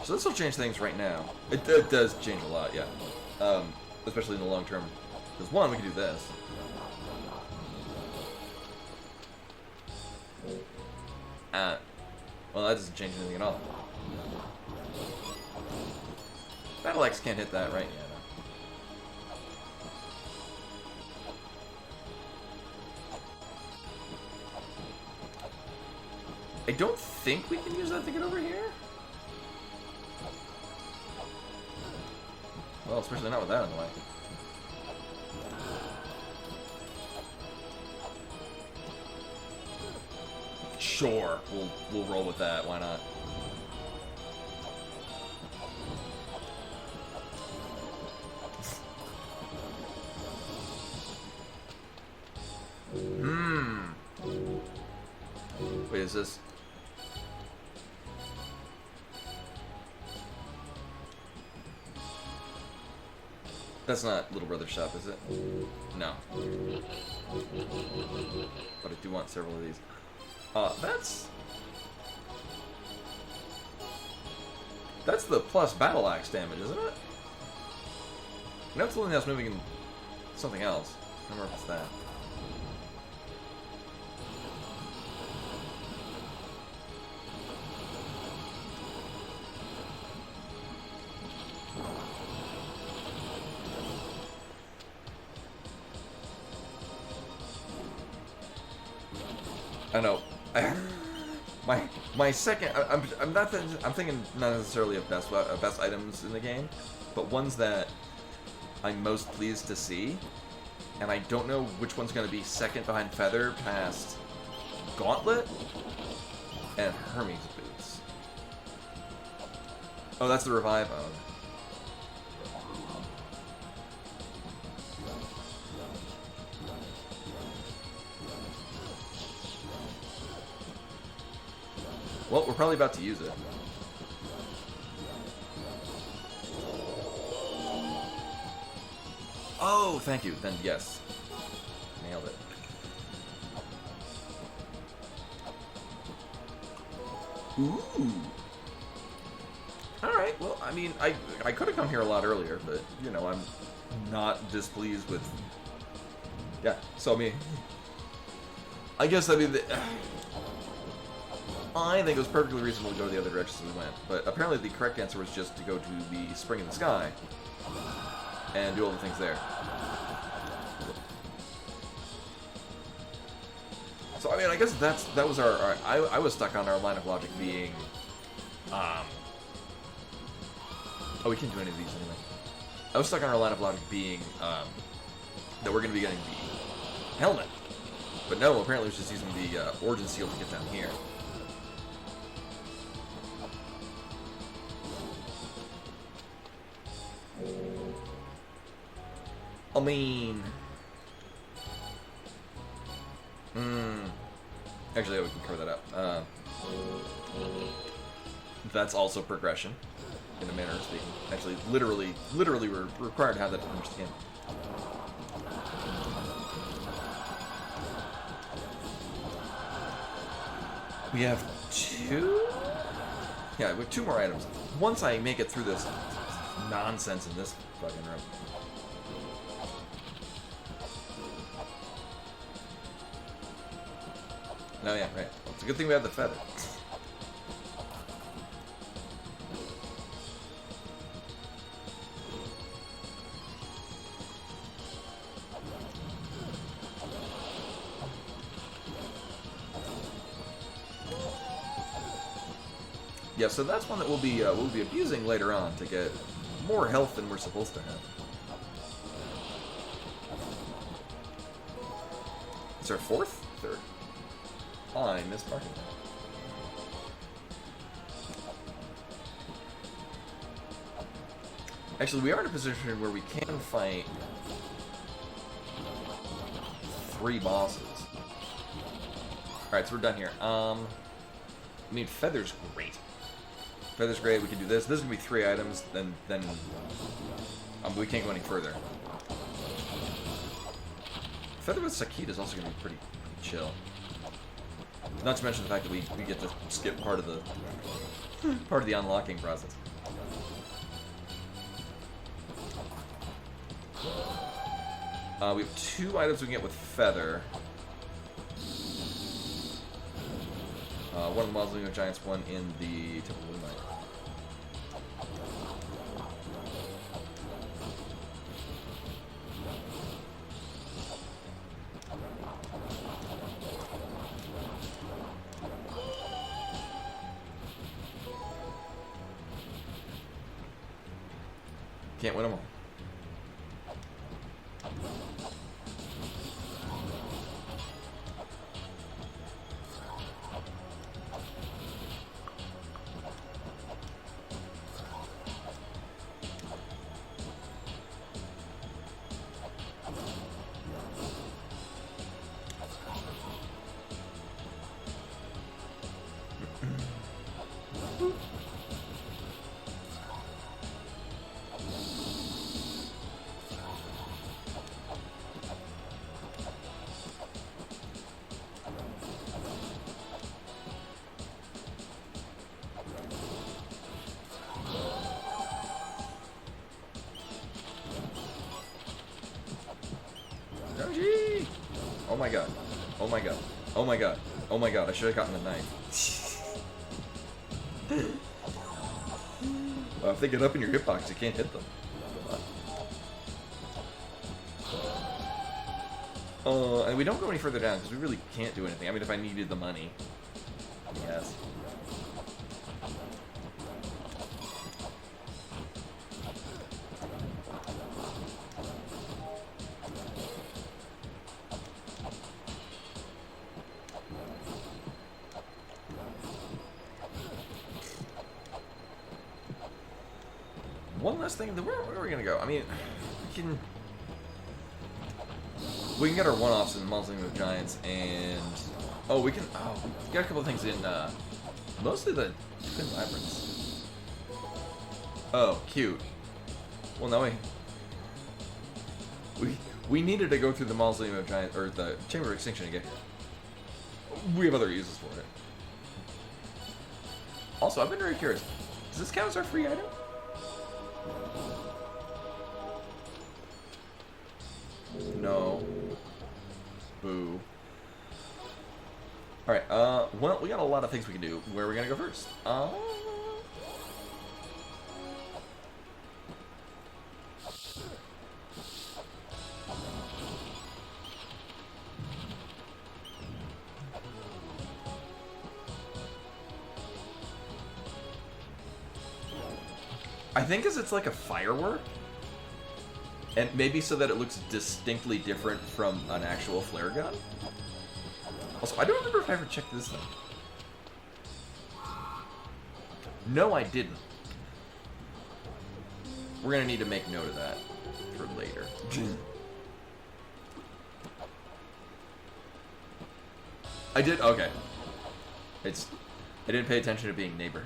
So this will change things right now. It does change a lot, yeah. Especially in the long term. Because one, we can do this. Well, that doesn't change anything at all. Battle Axe can't hit that, right? Yeah, no. I don't think we can use that to get over here. Well, especially not with that in the way. Sure, we'll roll with that. Why not? Wait, is this? That's not Little Brother's shop, is it? No. But I do want several of these. That's the plus battle axe damage, isn't it? No, it's the only thing that's moving in something else. I don't remember if it's that. I know. My second. I'm not. I'm thinking not necessarily of best items in the game, but ones that I'm most pleased to see, and I don't know which one's going to be second behind Feather past Gauntlet and Hermes Boots. Oh, that's the Revive Ode. Well, we're probably about to use it. Oh, thank you. Then yes. Nailed it. Ooh. Alright, well, I mean, I could have come here a lot earlier, but, you know, I'm not displeased with... Yeah, so, I mean... I guess, I mean... I think it was perfectly reasonable to go the other direction as we went, but apparently the correct answer was just to go to the Spring in the Sky and do all the things there. So I mean, I guess that was our I was stuck on our line of logic being, oh, we can't do any of these anyway. I was stuck on our line of logic being that we're going to be getting the helmet, but no, apparently it was just using the origin seal to get down here. I mean... Actually, we can cover that up. That's also progression, in a manner of speaking. Actually, literally, we're required to have that to finish the game. We have two? Yeah, we have two more items. Once I make it through this nonsense in this fucking room. No, yeah, right. Well, it's a good thing we have the feather. Yeah, so that's one that we'll be abusing later on to get more health than we're supposed to have. Is there a fourth? Third? I missed parking. Actually, we are in a position where we can fight 3 bosses. Alright, so we're done here. I mean, Feather's great. Feather's great, we can do this. This is going to be 3 items, then we can't go any further. Feather with Sakita is also going to be pretty chill. Not to mention the fact that we get to skip part of the unlocking process. We have 2 items we can get with Feather. One of the Mausoleum of Giants, one in the Temple of Moonlight. Can't win them all. Oh my god. Oh my god. Oh my god. Oh my god, I should have gotten the knife. If they get up in your hitbox, you can't hit them. And we don't go any further down because we really can't do anything. I mean, if I needed the money. Yes. One last thing. Where are we gonna go? I mean, we can get our one-offs in Mausoleum of Giants, and we can get a couple of things in mostly the Twin Labyrinths. Oh, cute. Well, no, we needed to go through the Mausoleum of Giants or the Chamber of Extinction to get here. We have other uses for it. Also, I've been very curious. Does this count as our free item? No. Boo. Alright, well, we got a lot of things we can do. Where are we gonna go first? I think it's like a firework. And maybe so that it looks distinctly different from an actual flare gun. Also, I don't remember if I ever checked this thing. No, I didn't. We're gonna need to make note of that for later. I did, okay. I didn't pay attention to being neighbor.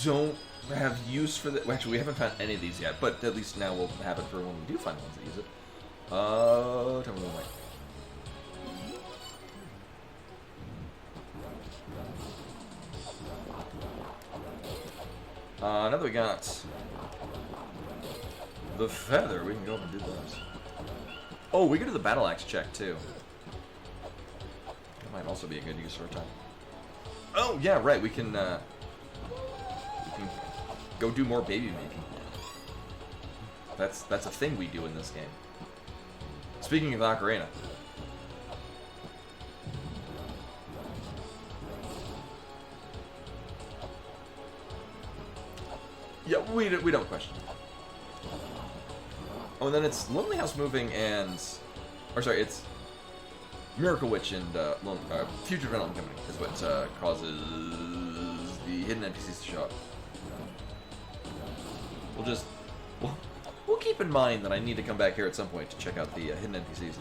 Don't have use for the. Well, actually, we haven't found any of these yet, but at least now we'll have it for when we do find ones that use it. Tell me what. Now that we got the feather, we can go up and do those. Oh, we can do the battle axe check too. That might also be a good use for a time. Oh yeah, right. We can go do more baby making. That's a thing we do in this game. Speaking of Ocarina. Yeah, we don't question. Oh, and then it's Lonely House Moving and... Or sorry, it's Miracle Witch and Future Venom Company is what causes the hidden NPCs to show up. We'll keep in mind that I need to come back here at some point to check out the hidden NPCs.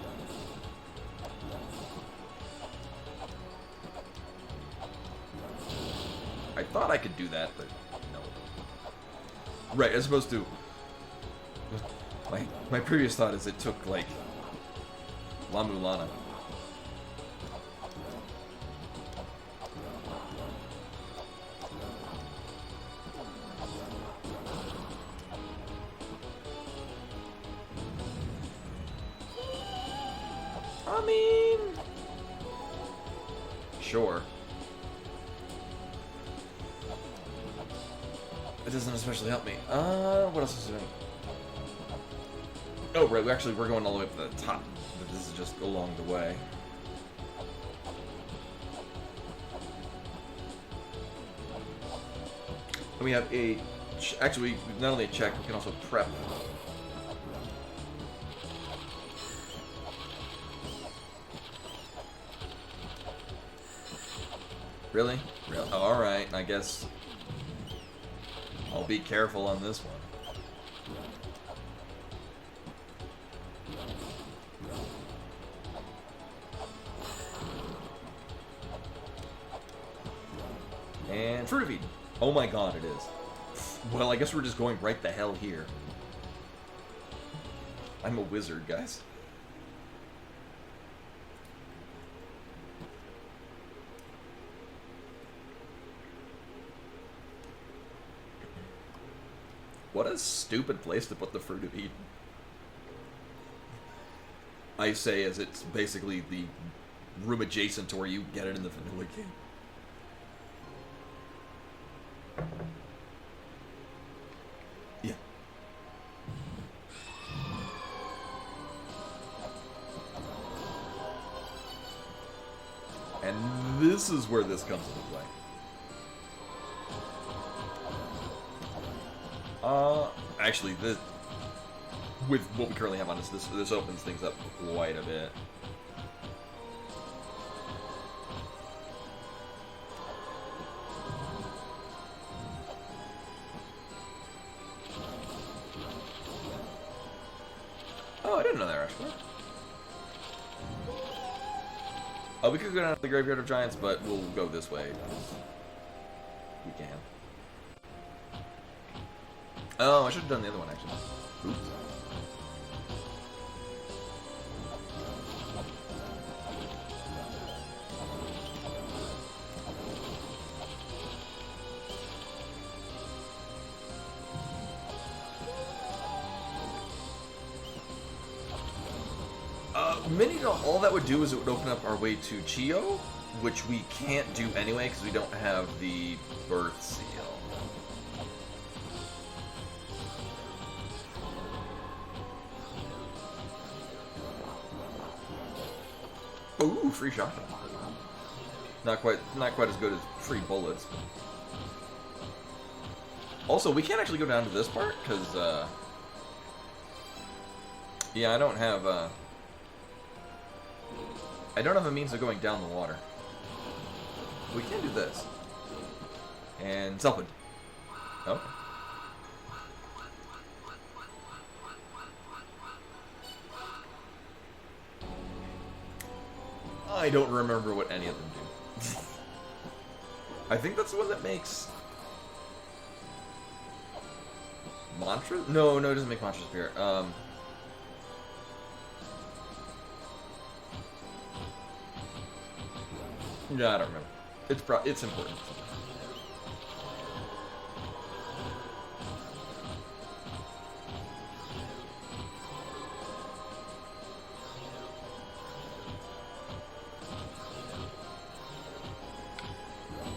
I thought I could do that, but no. Right, as opposed to... My previous thought is it took, like, La Mulana. I mean... Sure. It doesn't especially help me. What else is doing? Oh, right, we're going all the way up to the top. But this is just along the way. And we have a... Actually, not only a check, we can also prep. Really? Really? Oh, alright, I guess I'll be careful on this one. And Fruit of Eden. Oh my god, it is. Well, I guess we're just going right the hell here. I'm a wizard, guys. What a stupid place to put the Fruit of Eden. I say as it's basically the room adjacent to where you get it in the vanilla game. Yeah. And this is where this comes into play. Actually, with what we currently have on this opens things up quite a bit. Oh, I didn't know that, actually. We could go down to the Graveyard of Giants, but we'll go this way. We can. Oh, I should have done the other one, actually. Oops. Mini, all that would do is it would open up our way to Chio, which we can't do anyway because we don't have the birth seal. Ooh, free shotgun. Not quite as good as free bullets. But... Also, we can't actually go down to this part because, yeah, I don't have a means of going down the water. We can do this. And it's open. Okay. I don't remember what any of them do. I think that's the one that makes... Mantra? No, it doesn't make Mantra Spirit. Yeah, I don't remember. It's important.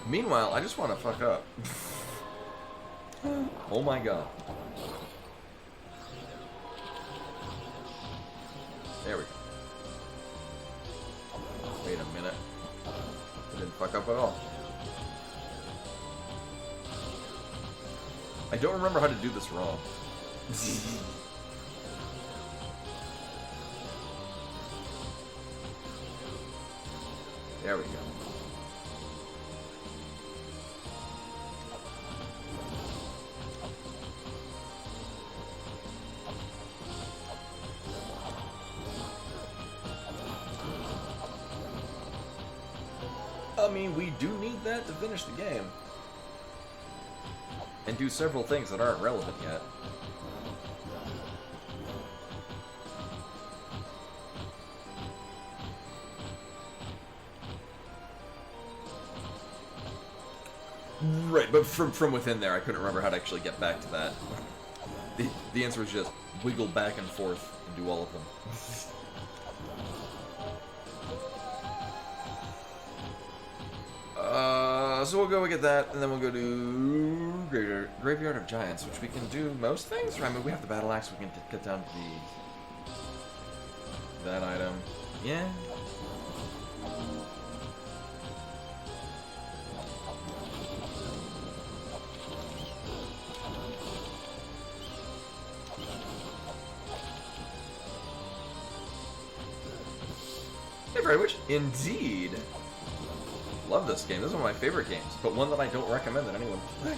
Meanwhile, I just want to fuck up. Oh my god. There we go. Wait a minute. I didn't fuck up at all. I don't remember how to do this wrong. There we go. I mean, we do need that to finish the game. And do several things that aren't relevant yet. Right, but from within there, I couldn't remember how to actually get back to that. The answer was just wiggle back and forth and do all of them. So we'll go get that, and then we'll go to Graveyard of Giants, which we can do most things. I mean, we have the battle axe. We can get down to that item. Yeah. Hey, very much. Indeed. Love this game. This is one of my favorite games, but one that I don't recommend that anyone play.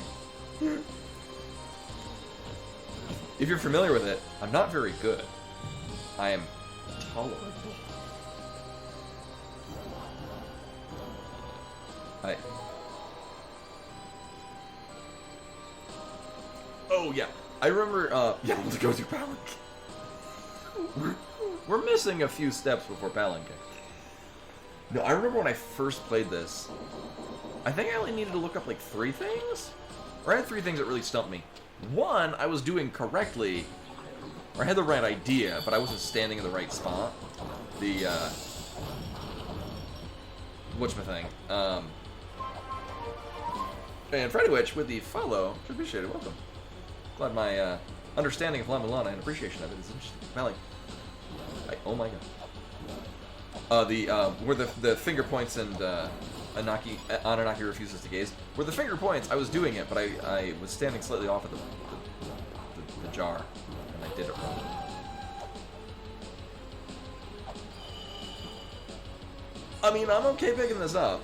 If you're familiar with it, I'm not very good. I am tolerable. Oh yeah, I remember. Yeah, let's go through power. We're missing a few steps before Palanque. No, I remember when I first played this, I think I only needed to look up like 3 things? Or I had 3 things that really stumped me. One, I was doing correctly, or I had the right idea, but I wasn't standing in the right spot. The, whatchamathing. And Freddy Witch with the follow, much appreciated, welcome. Glad my, understanding of La Mulana and appreciation of it is interesting. Compelling. Oh my god. Where the finger points and, Anunnaki refuses to gaze. Where the finger points, I was doing it, but I was standing slightly off of the jar, and I did it wrong. I mean, I'm okay picking this up.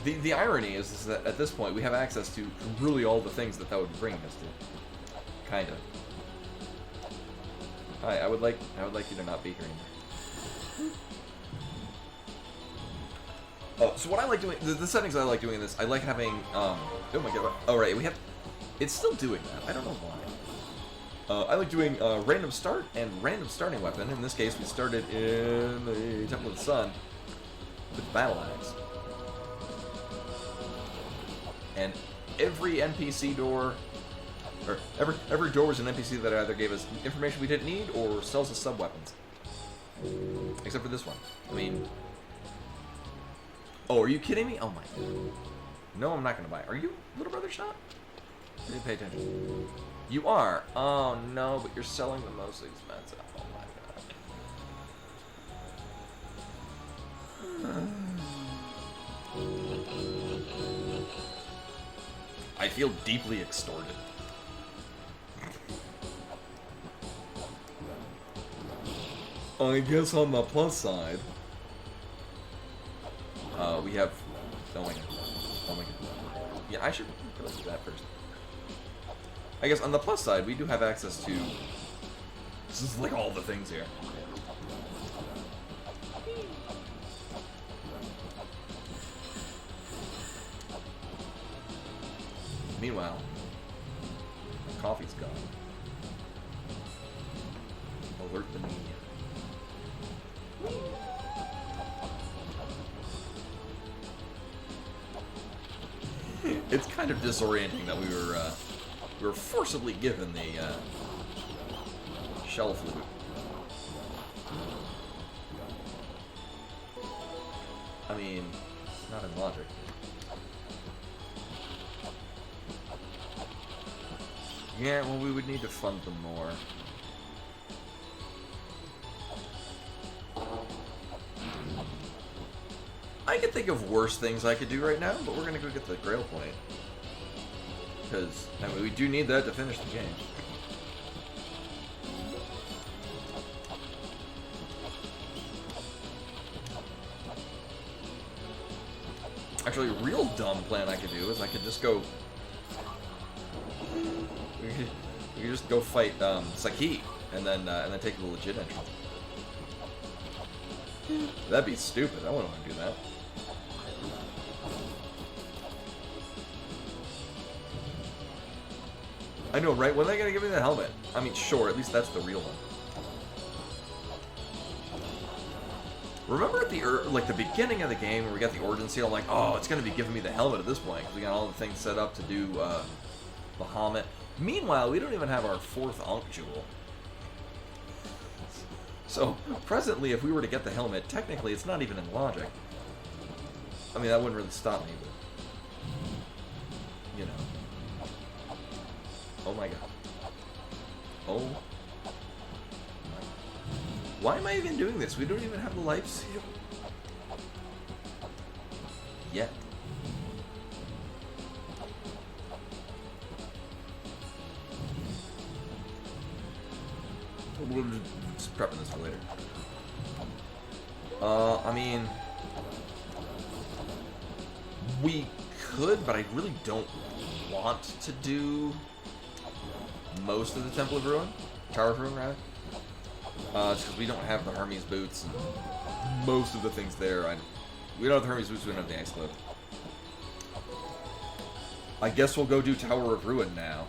The irony is that at this point we have access to really all the things that would bring us to. Kinda. Hi, I would like you to not be here anymore. Oh, so what I like doing, the settings I like doing in this, I like having, oh my god, oh right, we have, it's still doing that, I don't know why. I like doing random start and random starting weapon. In this case, we started in the Temple of the Sun with the battle axe. And every NPC door, or every door was an NPC that either gave us information we didn't need or sells us sub-weapons. Except for this one. I mean... Oh, are you kidding me? Oh my god. No, I'm not gonna buy it. Are you Little Brother Shot? I didn't pay attention. You are? Oh no, but you're selling the most expensive. Oh my god. I feel deeply extorted. I guess on the plus side, we have. Oh my god. Oh my god. Yeah, I should go do that first. I guess on the plus side, we do have access to. This is like all the things here. Meanwhile, the coffee's gone. Alert the media. It's kind of disorienting that we were forcibly given the shell flute. I mean, not in logic. Yeah, well, we would need to fund them more. I could think of worse things I could do right now, but we're gonna go get the Grail Point. Because, I mean, we do need that to finish the game. Actually, a real dumb plan I could do is I could just go... We could just go fight Saki, and then take the legit entrance. That'd be stupid. I wouldn't want to do that. I know, right? When are they gonna give me the helmet? I mean, sure, at least that's the real one. Remember at the beginning of the game where we got the Origin Seal? I'm like, oh, it's gonna be giving me the helmet at this point because we got all the things set up to do Bahamut. Meanwhile, we don't even have our 4th Ankh Jewel. So, presently, if we were to get the helmet, technically it's not even in logic. I mean, that wouldn't really stop me, but... You know. Oh my god. Oh. My. Why am I even doing this? We don't even have the life seal. Yet. We're just prepping this for later. I mean... We could, but I really don't want to do most of the Temple of Ruin. Tower of Ruin, rather. Just because we don't have the Hermes boots and most of the things there. We don't have the Hermes boots, we don't have the Exclave. I guess we'll go do Tower of Ruin now.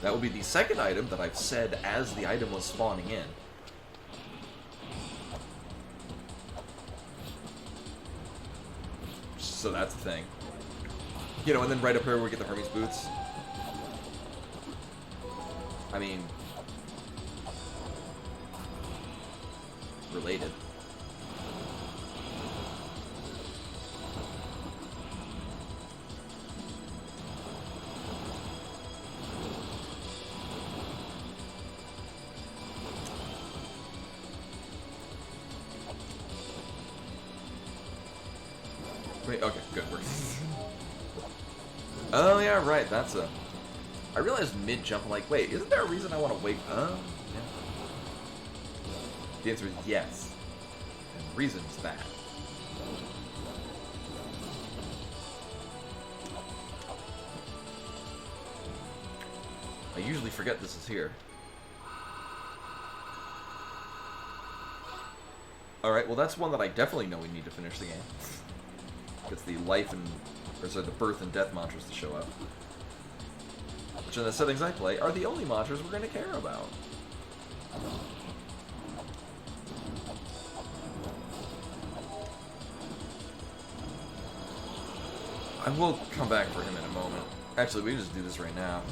That will be the second item that I've said as the item was spawning in. So that's the thing. You know, and then right up here we get the Hermes boots. I mean... related. Wait, okay, good. Oh, yeah, right, that's a... I realized mid-jump, I'm like, wait, isn't there a reason I want to wait? Yeah. The answer is yes. And the reason is that. I usually forget this is here. Alright, well that's one that I definitely know we need to finish the game. Gets the life and... or sorry, the birth and death mantras to show up. Which in the settings I play are the only mantras we're going to care about. I will come back for him in a moment. Actually, we can just do this right now.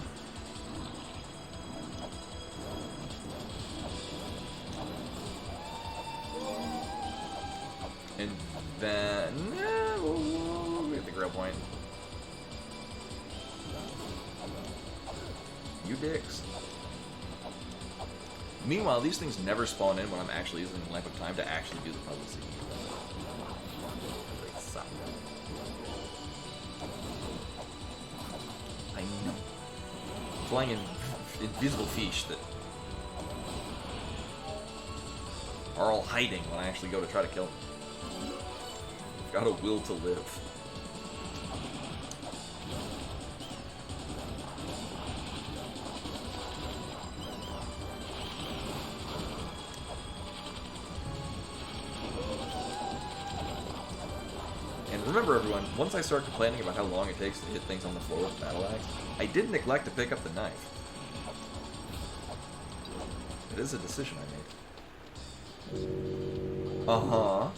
And then... we'll get the grail point. You dicks. Meanwhile, these things never spawn in when I'm actually using the length of time to actually do the puzzle scene. They suck. I know. Flying in invisible fish that are all hiding when I actually go to try to kill them. I've got a will to live. And remember everyone, once I start complaining about how long it takes to hit things on the floor with the battle axe, I did neglect to pick up the knife. It is a decision I made. Uh-huh.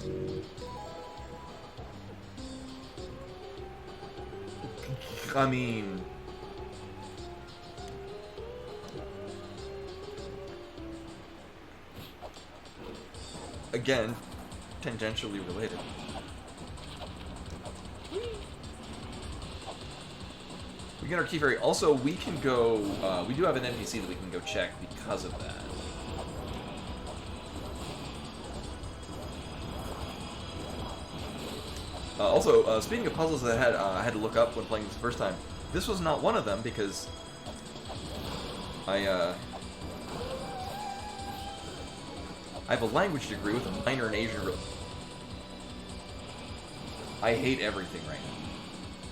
I mean... again, tangentially related. We get our key fairy. Also, we can go... we do have an NPC that we can go check because of that. Also, speaking of puzzles that I had to look up when playing this the first time, this was not one of them because I have a language degree with a minor in Asian. I hate everything right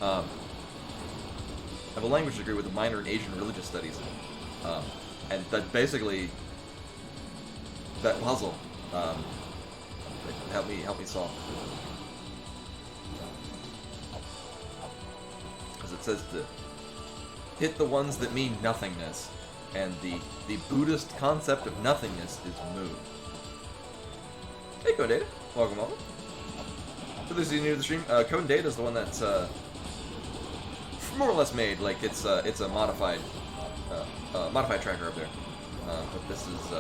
now. I have a language degree with a minor in Asian religious studies, and that basically that puzzle help me solve. Because it says to hit the ones that mean nothingness, and the Buddhist concept of nothingness is moo. Hey, Code Data, welcome. For those of you new to the stream, Code Data is the one that's more or less made like it's a modified tracker up there, but this is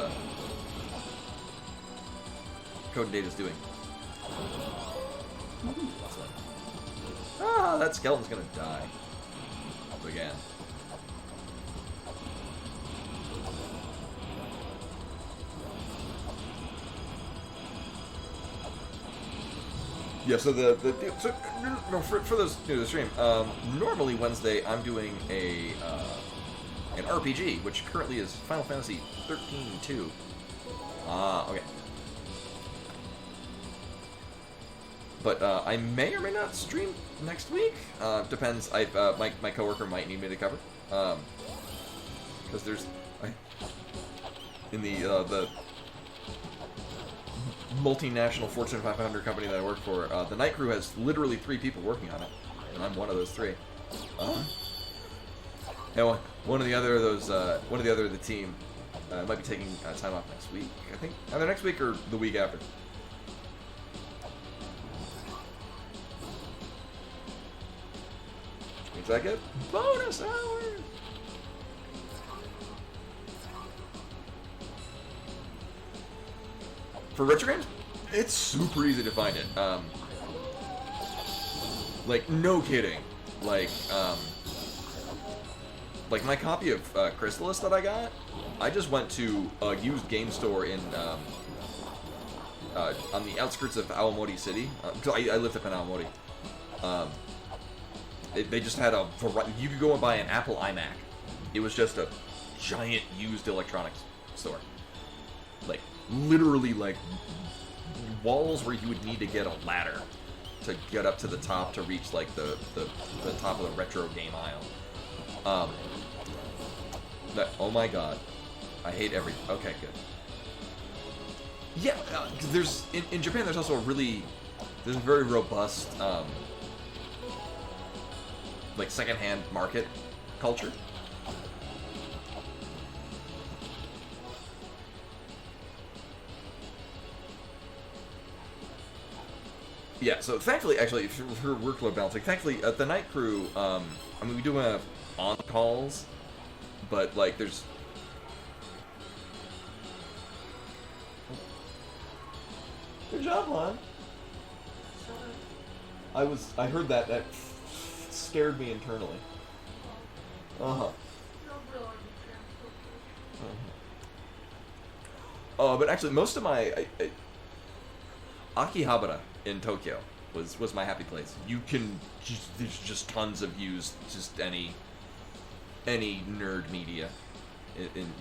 Code Data's doing. Ah, that skeleton's gonna die again. Yeah, so for those new to the stream, normally Wednesday I'm doing an RPG, which currently is Final Fantasy 13-2. Okay. But I may or may not stream next week. Depends. My coworker might need me to cover, because there's in the multinational Fortune 500 company that I work for, the night crew has literally 3 people working on it, and I'm one of those 3. And one of the other of those, one of the other of the team, might be taking time off next week. I think either next week or the week after. Means I get bonus hours. For retro games, it's super easy to find it. Like, no kidding. Like my copy of Chrysalis that I got, I just went to a used game store in on the outskirts of Aomori City. Cause I lived up in Aomori. They just had a variety. You could go and buy an Apple iMac. It was just a giant used electronics store. Like, literally, like, walls where you would need to get a ladder to get up to the top to reach, like, the top of the retro game aisle. Oh my god. I hate every... Okay, good. Yeah, there's... In Japan, there's also a really... There's a very robust, like, secondhand market culture. Yeah, so thankfully, actually, for workload balancing, thankfully, at the night crew, I mean, we do have on-calls, but, like, there's... Good job, Lon. I heard that scared me internally. Uh-huh. But actually, most of my... Akihabara in Tokyo was my happy place. You can... There's just tons of used, just any nerd media.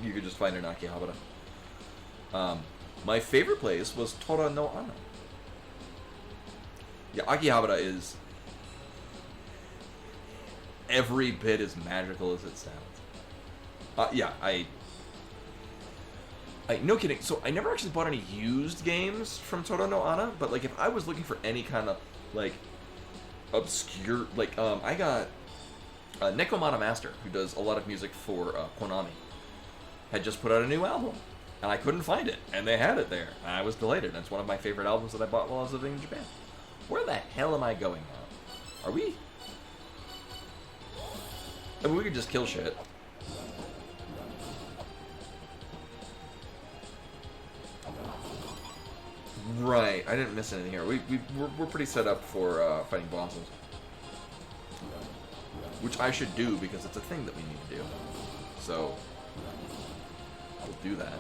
You could just find it in Akihabara. My favorite place was Tora no Ana. Yeah, Akihabara is every bit as magical as it sounds. Yeah, no kidding. So I never actually bought any used games from Tora no Ana, but like if I was looking for any kind of like obscure, like I got Nekomata Master, who does a lot of music for Konami, had just put out a new album, and I couldn't find it, and they had it there. And I was delighted. It's one of my favorite albums that I bought while I was living in Japan. Where the hell am I going now? Are we? I mean, we could just kill shit. Right, I didn't miss anything here. We're pretty set up for fighting bosses. Which I should do because it's a thing that we need to do. So, we'll do that.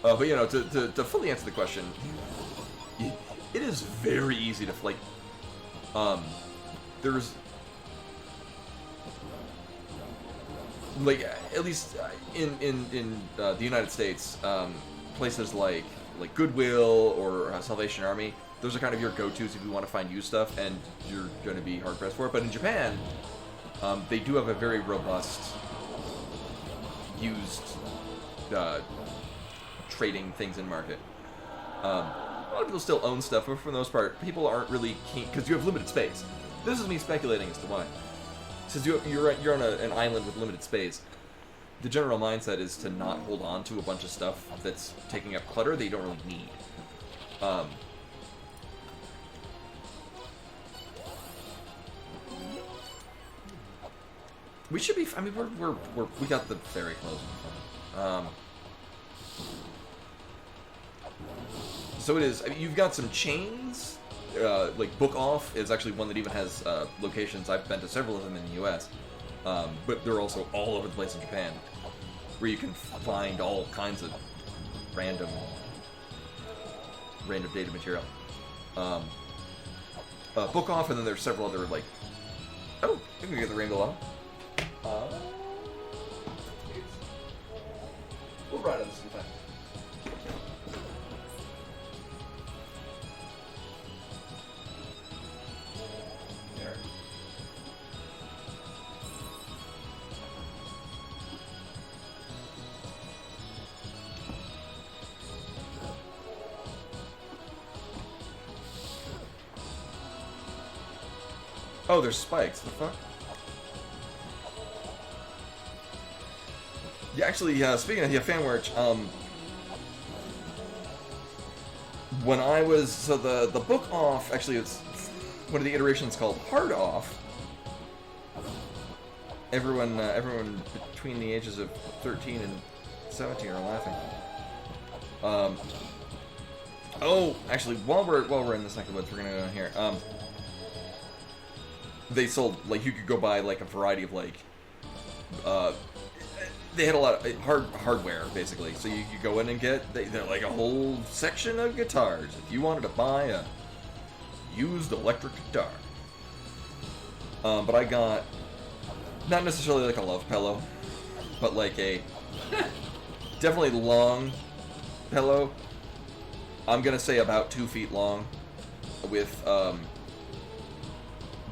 But you know, to fully answer the question, it is very easy to like. There's like at least in the United States, places like Goodwill or Salvation Army. Those are kind of your go-tos if you want to find used stuff, and you're going to be hard-pressed for it. But in Japan, they do have a very robust used trading things in market. A lot of people still own stuff, but for the most part, people aren't really keen because you have limited space. This is me speculating as to why. Since you're on an island with limited space, the general mindset is to not hold on to a bunch of stuff that's taking up clutter that you don't really need. We should be. I mean, we got the ferry closing. So it is. I mean, you've got some chains. Like Book Off is actually one that even has locations. I've been to several of them in the U.S., but they're also all over the place in Japan, where you can find all kinds of random data material. Book Off, and then there's several other like. Oh, you can get the Rainbow Law. We'll ride on this sometime. There. Oh, there's spikes. The fuck? actually, speaking of fan merch, when I was the book off, actually, it's one of the iterations called hard off. Everyone between the ages of 13 and 17 are laughing. Oh, actually, while we're in this neck of the woods, we're gonna go in here. They sold, like, you could go buy like a variety of like, they had a lot of hardware basically. So you could go in and get they're like a whole section of guitars if you wanted to buy a used electric guitar. But I got not necessarily like a love pillow, but like a definitely long pillow. I'm gonna say about 2 feet long, with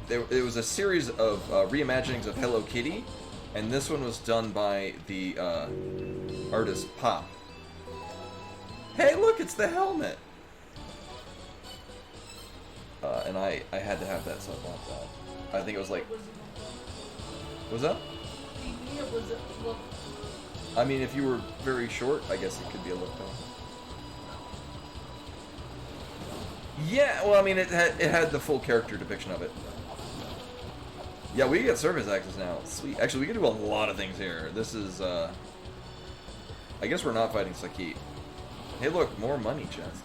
there was a series of reimaginings of Hello Kitty, and this one was done by the artist Pop. Hey, look, it's the helmet. And I had to have that, so I bought that. I think it was like. Was that? I mean, if you were very short, I guess it could be a look down. Yeah, well, I mean, it had the full character depiction of it. Yeah, we get service access now. Sweet. Actually, we can do a lot of things here. This is, I guess we're not fighting Sakit. Hey, look, more money chests.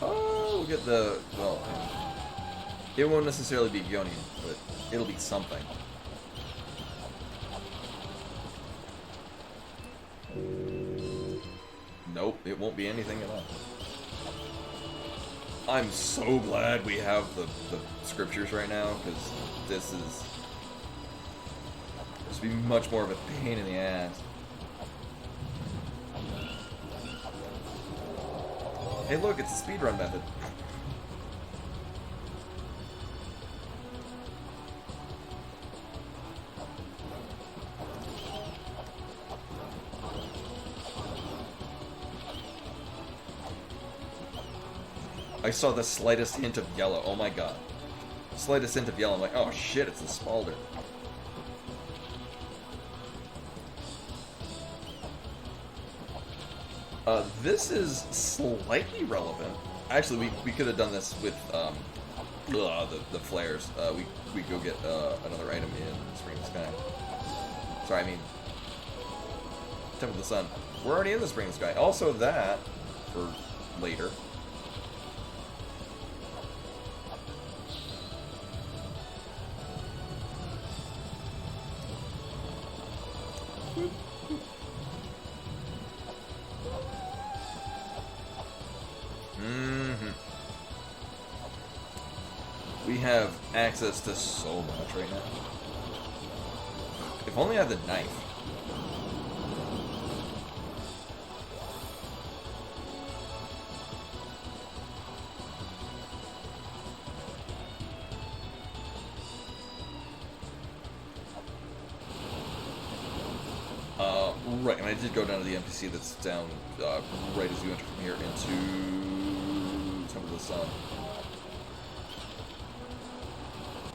Oh, we'll get the, well, it won't necessarily be Gyonian, but it'll be something. Nope, it won't be anything at all. I'm so glad we have the scriptures right now, because this will be much more of a pain in the ass. Hey look, it's the speedrun method. I saw the slightest hint of yellow. Oh my god. Slightest hint of yellow. I'm like, oh shit, it's a Spalder. This is slightly relevant. Actually, we could have done this with the flares. We go get another item in Spring of the Sky. Sorry, I mean Temple of the Sun. We're already in the Spring of the Sky. Also that for later. We have access to so much right now. If only I had the knife. Right, and I did go down to the NPC that's down right as you enter from here into Temple of the Sun.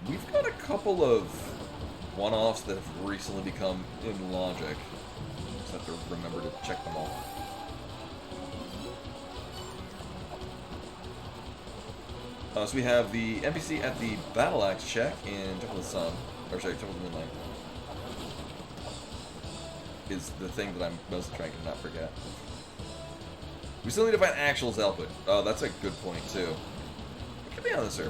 We've got a couple of one-offs that have recently become in logic. Just have to remember to check them all. So we have the NPC at the Battle Axe check in Temple of the Sun, or sorry, Temple of the Moonlight. Is the thing that I'm mostly trying to not forget. We still need to find actual Zelput. Oh, that's a good point too. It could be on the server.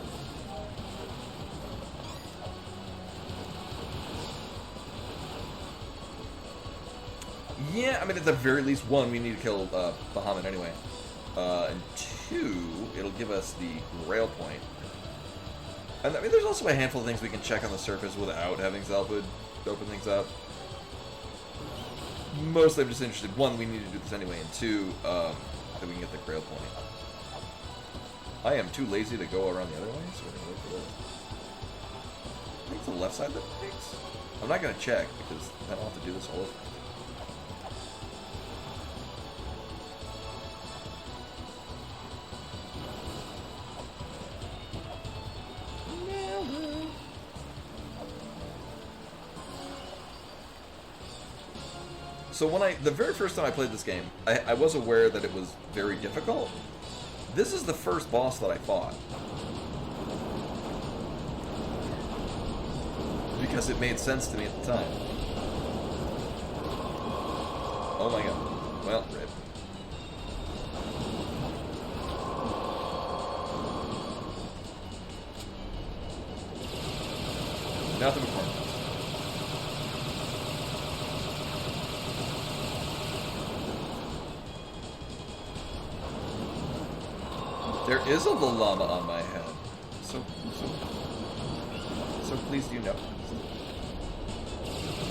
Yeah, I mean, at the very least, one, we need to kill Bahamut anyway. And two, it'll give us the Grail point. And I mean, there's also a handful of things we can check on the surface without having Zelput open things up. Mostly I'm just interested, one, we need to do this anyway, and two, that we can get the Grail point. I am too lazy to go around the other way, so we're going to wait for this. I think the left side that pings? I'm not gonna check because then I'll have to do this all over. So the very first time I played this game, I was aware that it was very difficult. This is the first boss that I fought. Because it made sense to me at the time. Oh my god. Well, rip. Nothing before. There is a llama on my head. So please do know.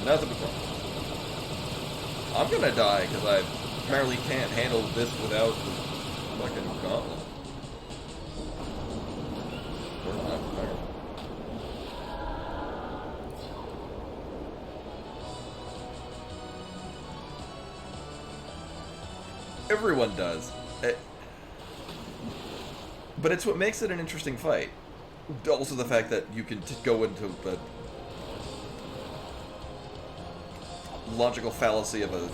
Nothing before. I'm gonna die because I apparently can't handle this without the fucking gauntlet. Or not, apparently. Everyone does. But it's what makes it an interesting fight. Also the fact that you can go into the logical fallacy of a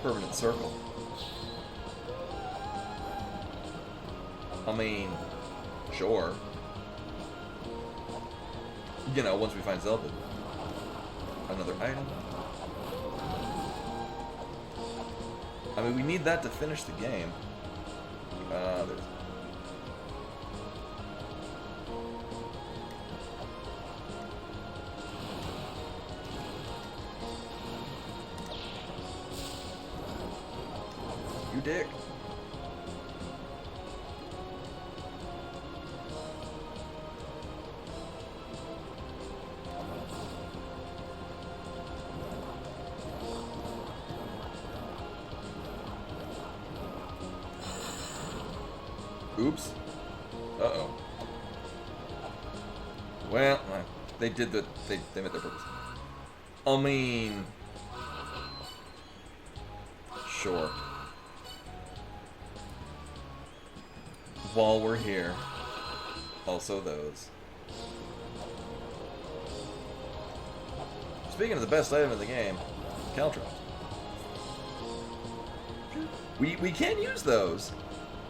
permanent circle. I mean, sure. You know, once we find Zelda. Another item. I mean, we need that to finish the game. There's... You dick. Oops. Uh-oh. Well, they did the... They met their purpose. I mean... Sure. While we're here. Also those. Speaking of the best item in the game, Caltrops. We can use those.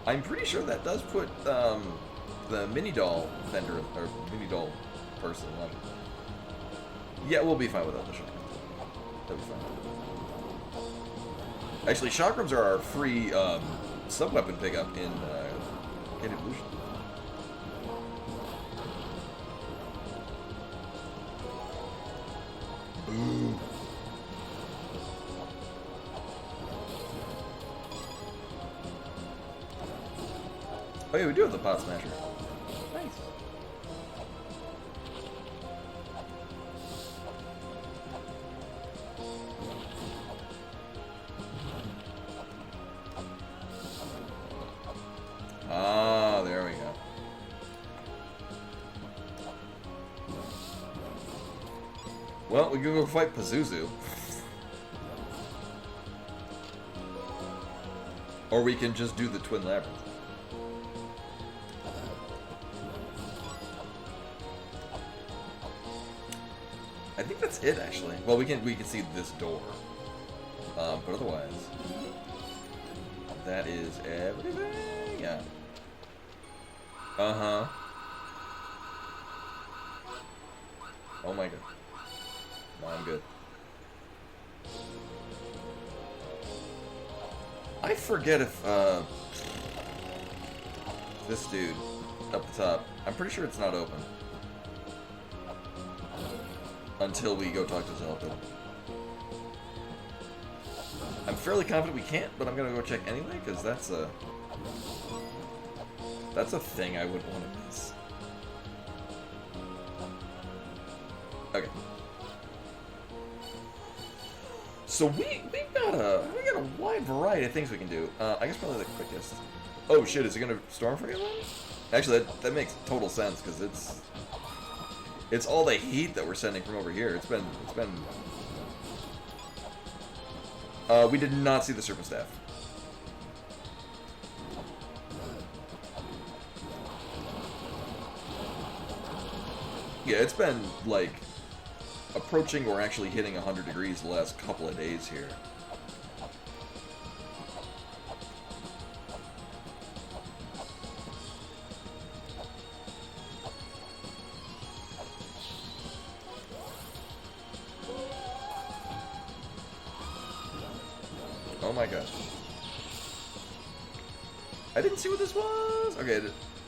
I'm pretty sure that does put the mini doll vendor or mini doll person on. Yeah, we'll be fine without the shotgun. That'll be fine. Actually, chakrams are our free sub-weapon pickup in Evolution. Ooh. Oh yeah, we do have the pot smasher. Nice. Ah, there we go. Well, we can go fight Pazuzu. Or we can just do the Twin Labyrinth. I think that's it, actually. Well, we can see this door, but otherwise, that is everything. Yeah. Uh-huh. Oh my god. No, I'm good. I forget if this dude up the top. I'm pretty sure it's not open. Until we go talk to Zelda. I'm fairly confident we can't, but I'm gonna go check anyway, because that's a thing I wouldn't want to miss. Okay. So we got a wide variety of things we can do. I guess probably the quickest. Oh shit, is it gonna storm for you then? Actually, that makes total sense, because it's It's all the heat that we're sending from over here. It's been. We did not see the serpent staff. Yeah, it's been like approaching or actually hitting 100 degrees the last couple of days here. Oh my god. I didn't see what this was! Okay,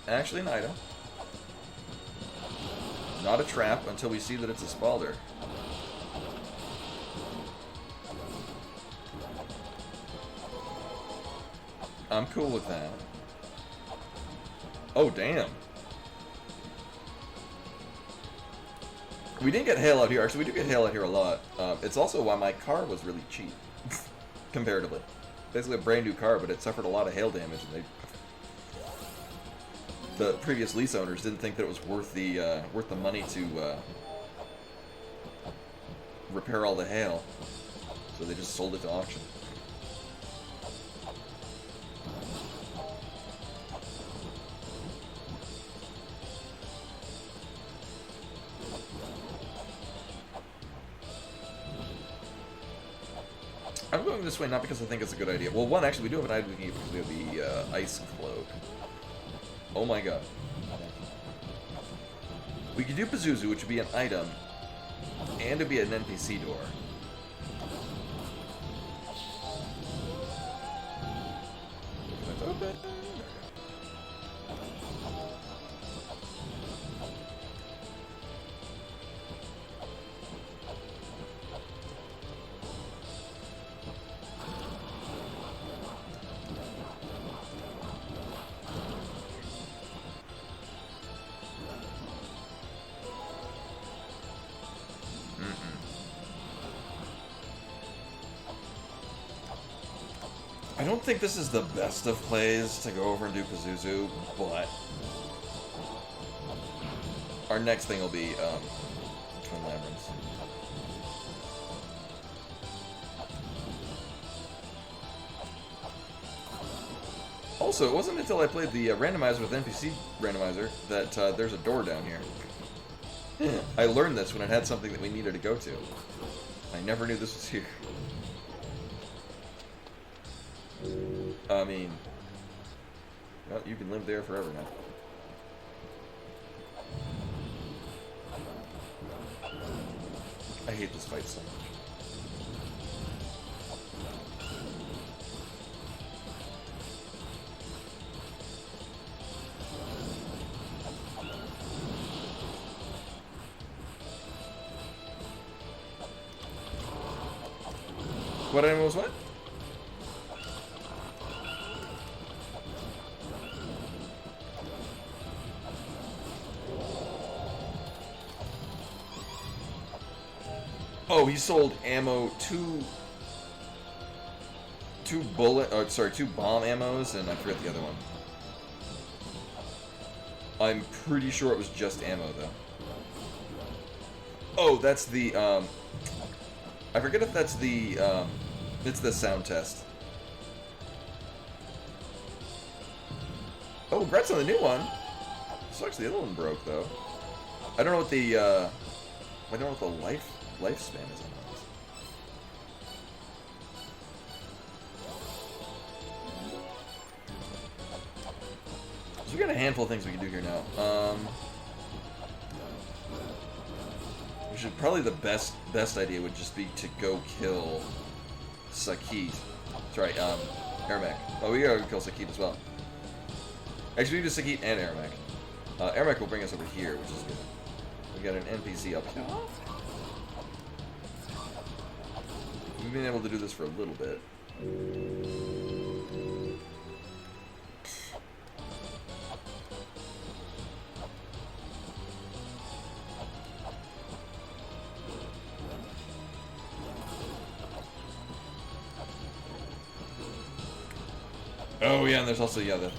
actually an item. Not a trap until we see that it's a spalder. I'm cool with that. Oh, damn. We didn't get hail out here. Actually, we do get hail out here a lot. It's also why my car was really cheap. Comparatively. Basically a brand new car, but it suffered a lot of hail damage, and the previous lease owners didn't think that it was worth the money to repair all the hail, so they just sold it to auction. I'm going this way not because I think it's a good idea. Well, one, actually, we do have an item we can use because we have the ice cloak. Oh my god. We could do Pazuzu, which would be an item, and it'd be an NPC door. That's open. I don't think this is the best of plays to go over and do Pazuzu, but our next thing will be Twin Labyrinths. Also, it wasn't until I played the Randomizer with NPC Randomizer that there's a door down here. I learned this when it had something that we needed to go to. I never knew this was here. I mean, well, you can live there forever now. I hate this fight so much. What animal was what? Oh, he sold ammo, two bomb ammos, and I forget the other one. I'm pretty sure it was just ammo, though. Oh, that's the, I forget if that's the, it's the sound test. Oh, Brett's on the new one. So actually the other one broke, though. I don't know what the, I don't know what the lifespan is on those. So we got a handful of things we can do here now. We should probably the best idea would just be to go kill Sakit. That's right, Ermac. Oh, we gotta kill Sakit as well. Actually, we do Sakit and Ermac. Ermac will bring us over here, which is good. We got an NPC up here. We've been able to do this for a little bit. Oh yeah, and there's also the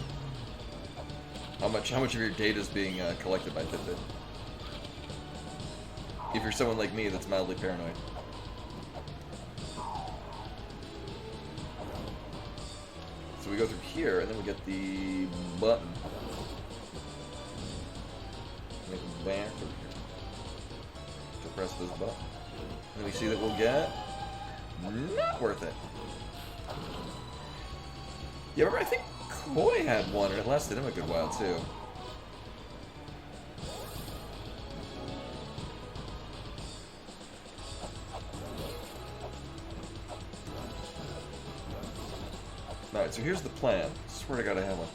how much of your data is being collected by Fitbit. If you're someone like me that's mildly paranoid. So we go through here, and then we get the button. Make it back through here. To press this button. And then we see that we'll get... Not worth it. Yeah, remember, I think Koi had one, and it lasted him a good while, too. Alright, so here's the plan. Swear to God I have one.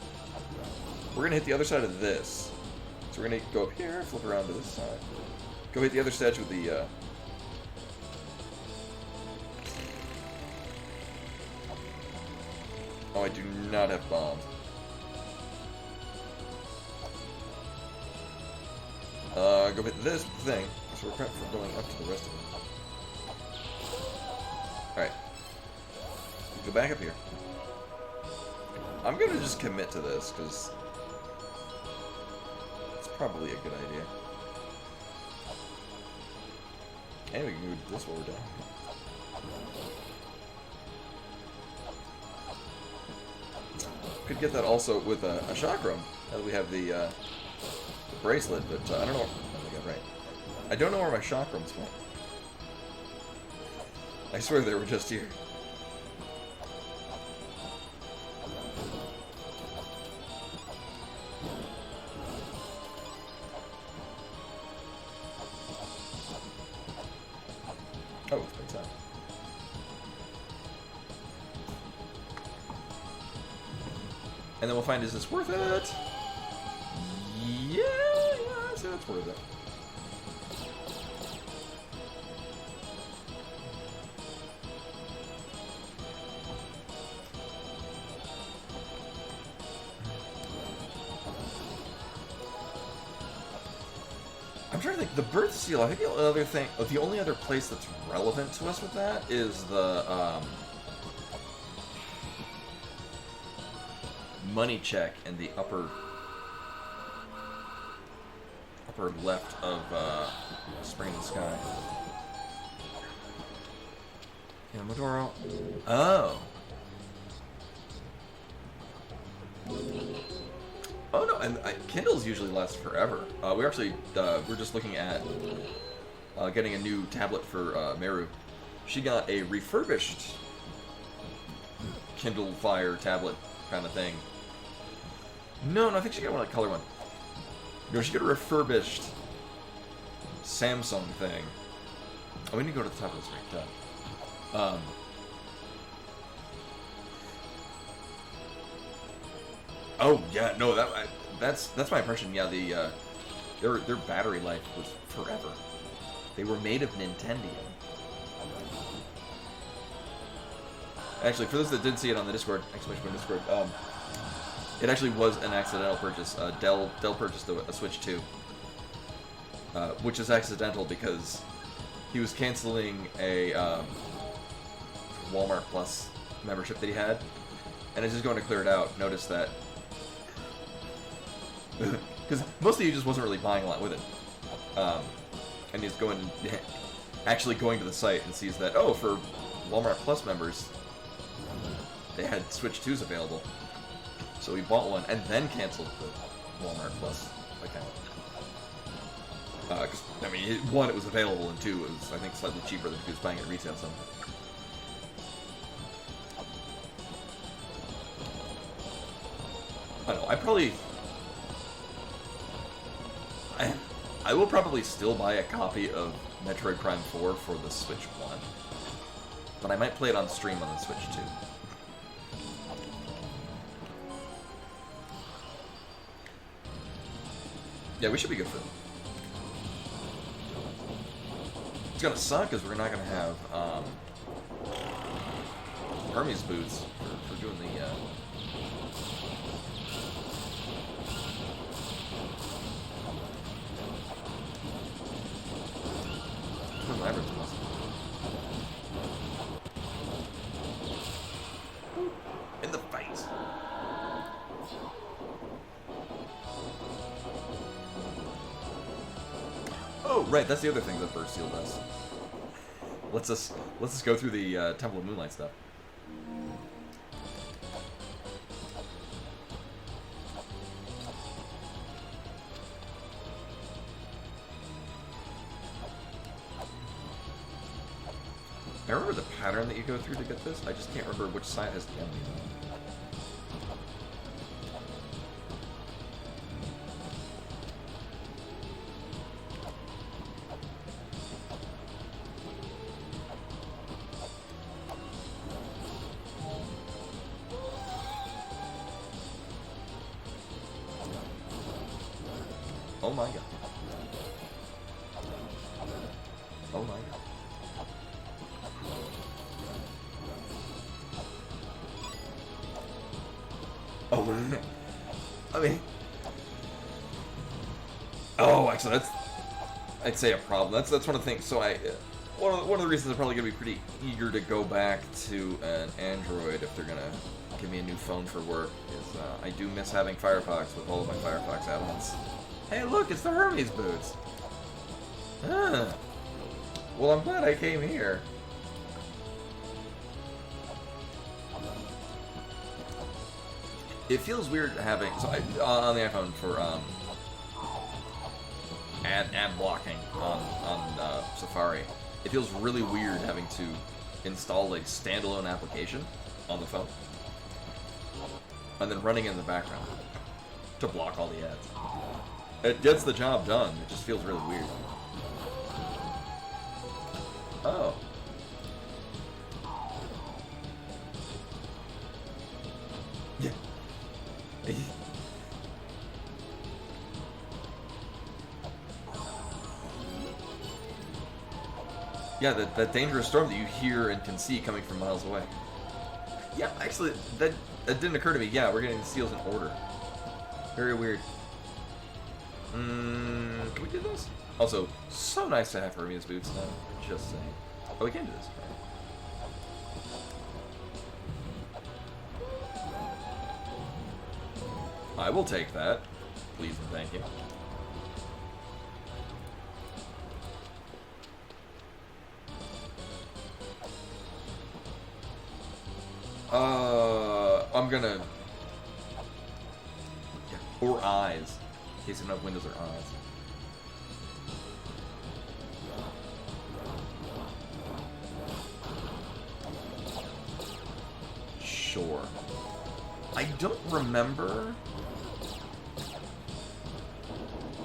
We're gonna hit the other side of this. So we're gonna go up here, flip around to this side. Go hit the other statue with the, Oh, I do not have bombs. Go hit this thing. So we're prepped for going up to the rest of it. Alright. Go back up here. I'm gonna just commit to this, because it's probably a good idea. And we can do this while we're done. Could get that also with a chakram, now that we have the bracelet, but I don't know. I think I'm right. I don't know where my chakrams went. I swear they were just here. Oh, it's been time. And then we'll find, is this worth it? Yeah, I'd say that's worth it. I'm trying to think, the birth seal, I think the only other place that's relevant to us with that is the, money check in the upper left of Spring in the Sky. Yeah, Medoro. Oh. Oh no, and Kindles usually last forever. We're just looking at getting a new tablet for Meru. She got a refurbished Kindle Fire tablet kind of thing. No, I think she got a color one. No, she got a refurbished Samsung thing. Oh, we need to go to the top of this right. Oh yeah, no, that's my impression. Yeah, their battery life was forever. They were made of Nintendium. Actually, for those that didn't see it on the Discord, Discord, it actually was an accidental purchase. Dell purchased a Switch 2, which is accidental because he was canceling a Walmart Plus membership that he had, and as he's going to clear it out, noticed that because mostly he just wasn't really buying a lot with it, and he's actually going to the site and sees that, oh, for Walmart Plus members, they had Switch 2s available. So he bought one and then canceled the Walmart Plus account. Because, I mean, one, it was available, and two, it was, I think, slightly cheaper than if he was buying it at retail somewhere. I don't know, I will probably still buy a copy of Metroid Prime 4 for the Switch 1. But I might play it on stream on the Switch 2. Yeah, we should be good for it. It's gonna suck because we're not gonna have Hermes boots for doing the Labyrinth was. In the face. Oh! right, that's the other thing that Bird Seal does. Let's us go through the Temple of Moonlight stuff. I remember the pattern that you go through to get this. I just can't remember which side has the enemies on it. Oh my god. Oh my god. Oh, I mean, oh, actually, that's, I'd say a problem. That's one of the things. So one of the reasons I'm probably gonna be pretty eager to go back to an Android if they're gonna give me a new phone for work is I do miss having Firefox with all of my Firefox add-ons. Hey, look, it's the Hermes boots. Ah. Well, I'm glad I came here. It feels weird having on the iPhone for ad blocking on Safari. It feels really weird having to install a standalone application on the phone and then running in the background to block all the ads. It gets the job done. It just feels really weird. Oh. Yeah. Yeah, that dangerous storm that you hear and can see coming from miles away. Yeah, actually, that didn't occur to me. Yeah, we're getting the seals in order. Very weird. Can we do this? Also, so nice to have Hermes boots now. Just saying. Oh, we can do this. I will take that. Please and thank you. I'm gonna... Yeah. Or eyes. In case you don't have windows or eyes. Sure. I don't remember...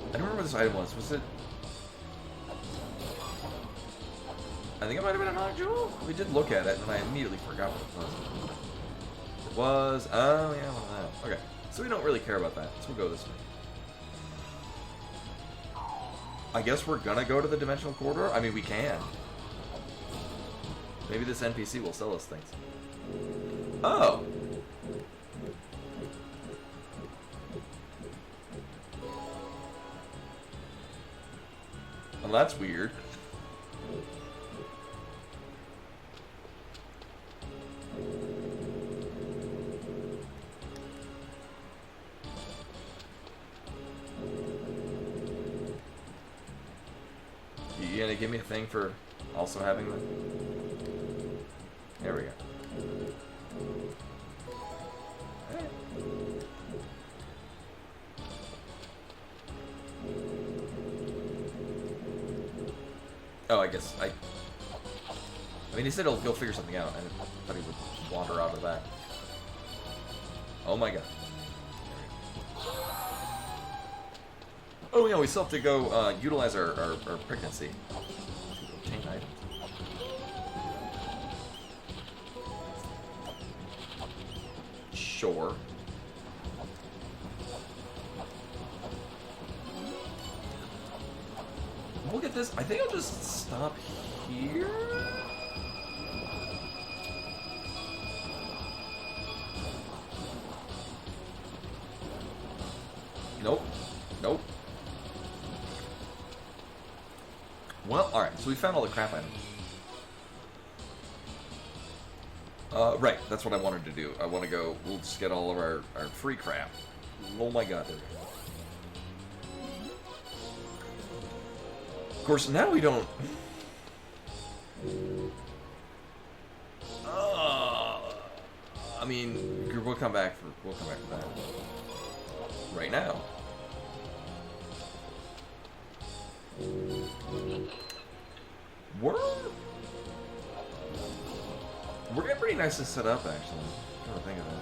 I don't remember what this item was. Was it... I think it might have been a nodule? We did look at it, and I immediately forgot what it was. It was... Oh, yeah, one of those. Okay. So we don't really care about that. So we'll go this way. I guess we're gonna go to the Dimensional Corridor? I mean, we can. Maybe this NPC will sell us things. Oh! Well, that's weird. You gonna give me a thing for also having them? There we go. Alright. Oh, I guess I mean, he said he'll figure something out. I thought he would wander out of that. Oh my god. Oh yeah, we still have to go utilize our pregnancy. Obtain items. Sure. Look at this. I think I'll just stop here. Nope. Nope. Well, alright, so we found all the crap items. Right, that's what I wanted to do. I want to go, we'll just get all of our free crap. Oh my god, there we go. Of course, now we don't... I mean, we'll come back for that. Right now. We're getting pretty nicely set up, actually. Come to think of it.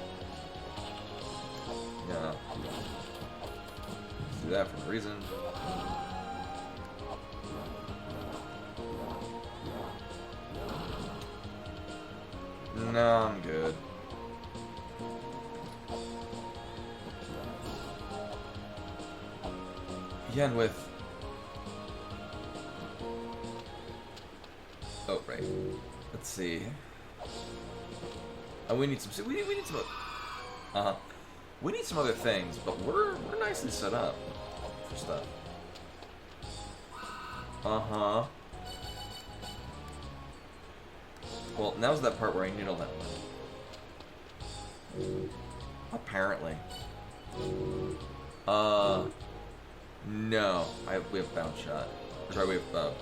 Yeah. Let's do that for a reason. No, I'm good. Again with... Oh, right. Let's see. Oh, we need some... We need some... Uh-huh. We need some other things, but we're nicely set up for stuff. Uh-huh. Well, now's that part where I need all that money. Apparently. No. We have bounce shot. Or sorry, we have,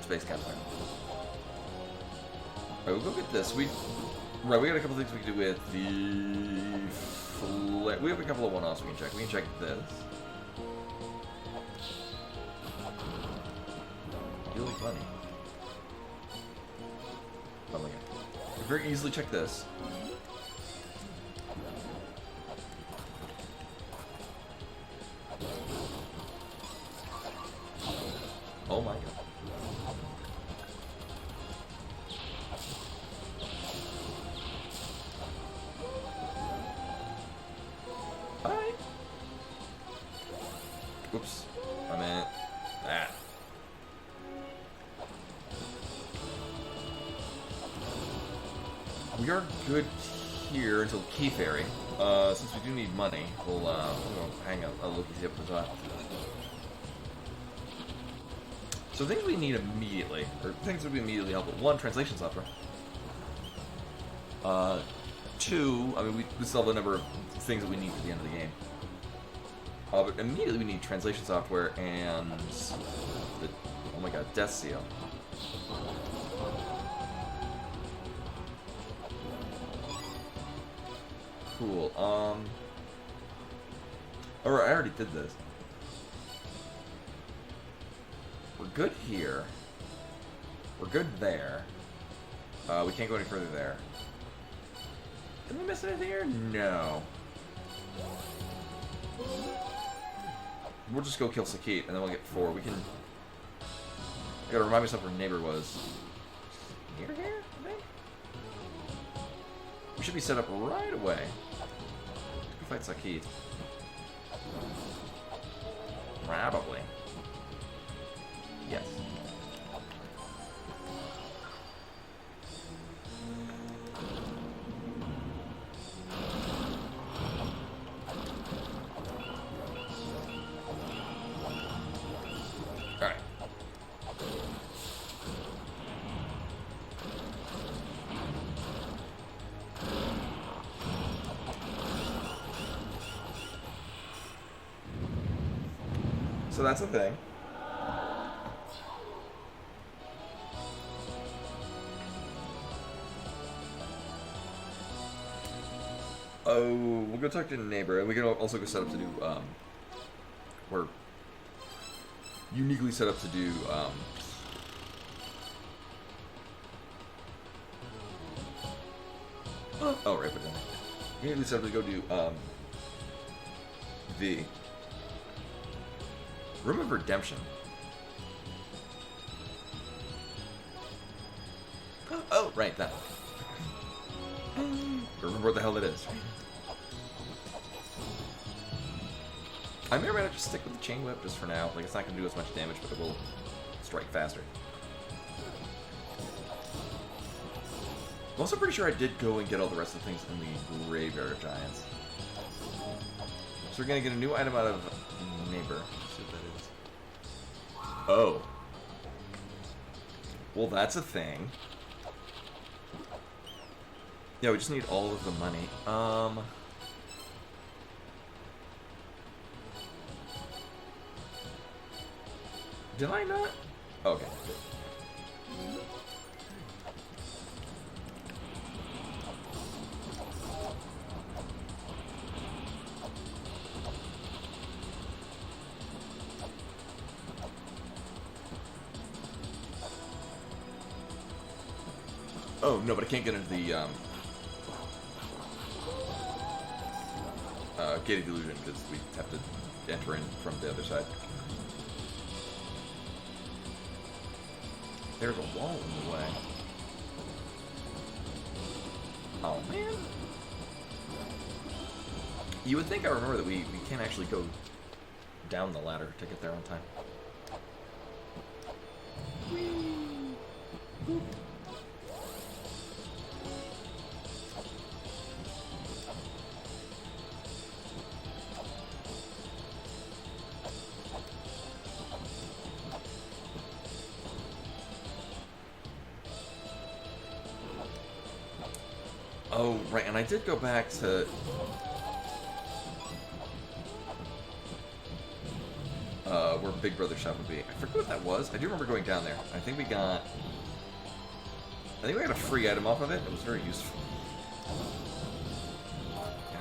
space capsule. Alright, we'll go get this. Right, we got a couple things we can do with the... We have a couple of one-offs we can check. We can check this. Really funny. Oh my god. We can very easily check this. Oh my god. Alright. Oops. I meant that. We are good here until Key Fairy. Since we do need money, we'll hang a looky-see up at the top. So things we need immediately, or things that would be immediately helpful. One, translation software. Two, I mean, we still have a number of things that we need for the end of the game. But immediately we need translation software and the, oh my god, Death Seal. Cool. Alright, I already did this. We're good here. We're good there. We can't go any further there. Did we miss anything here? No. We'll just go kill Sakit, and then we'll get 4. We can... I gotta remind myself where neighbor was. Near here, I think? We should be set up right away. Let's go fight Sakit. Probably. Yes. Alright. So that's the thing. Oh, we'll go talk to the neighbor, and we can also go set up to do, we're uniquely set up to do, oh, right, but then, uniquely set up to go do, the Room of Redemption. Oh, right, that one. Remember what the hell it is. I may or may not just stick with the chain whip just for now. Like, it's not going to do as much damage, but it will strike faster. I'm also pretty sure I did go and get all the rest of the things in the Graveyard of Giants. So we're going to get a new item out of Neighbor. Let's see what that is. Oh. Well, that's a thing. Yeah, we just need all of the money. Did I not? Okay. Oh, no, but I can't get into the gated illusion because we have to enter in from the other side. There's a wall in the way. Oh, man. You would think I remember that we can't actually go down the ladder to get there on time. Whee! Oh, right, and I did go back to... where Big Brother shop would be. I forget what that was. I do remember going down there. I think we got a free item off of it. It was very useful.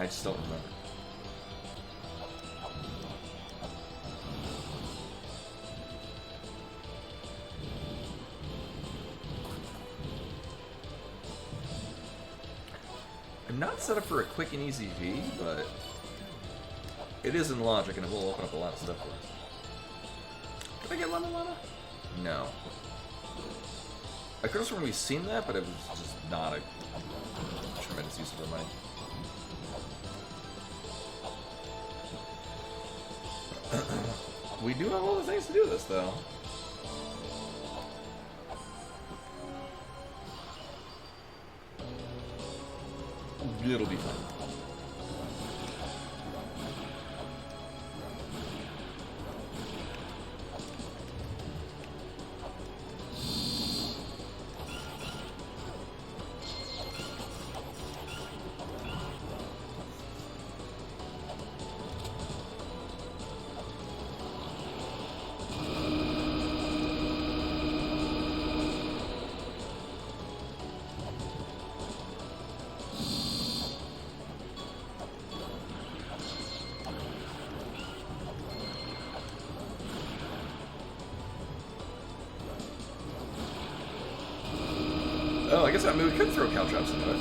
I just don't remember. I'm not set up for a quick and easy V, but it is in logic and it will open up a lot of stuff for us. Did I get Mulana? No. I could have sworn we've seen that, but it was just not a tremendous use of our money. We do have all the things to do this, though. It'll be fun. Oh, I guess I mean, we could throw caltrops into it.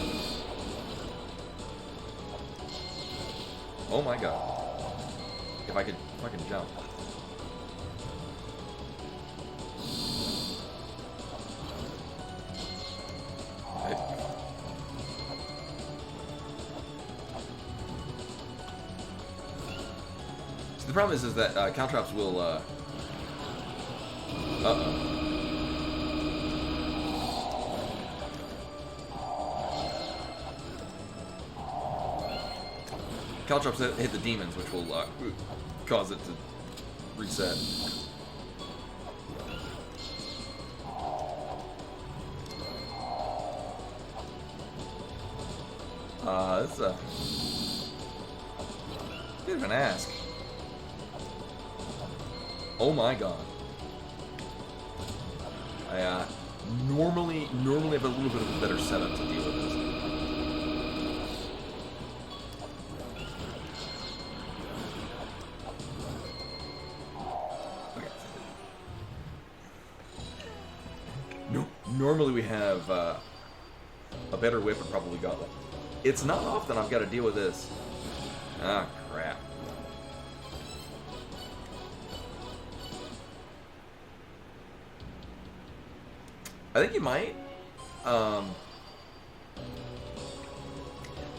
Oh my god. If I could fucking jump. Okay. So the problem is that caltrops will, uh-oh. Caltrops hit the demons, which will cause it to reset. That's a bit of an ask. Oh my god. I normally have a little bit of a better setup to deal with this. Normally we have a better whip and probably gauntlet. It's not often I've got to deal with this. Ah, crap. I think you might. I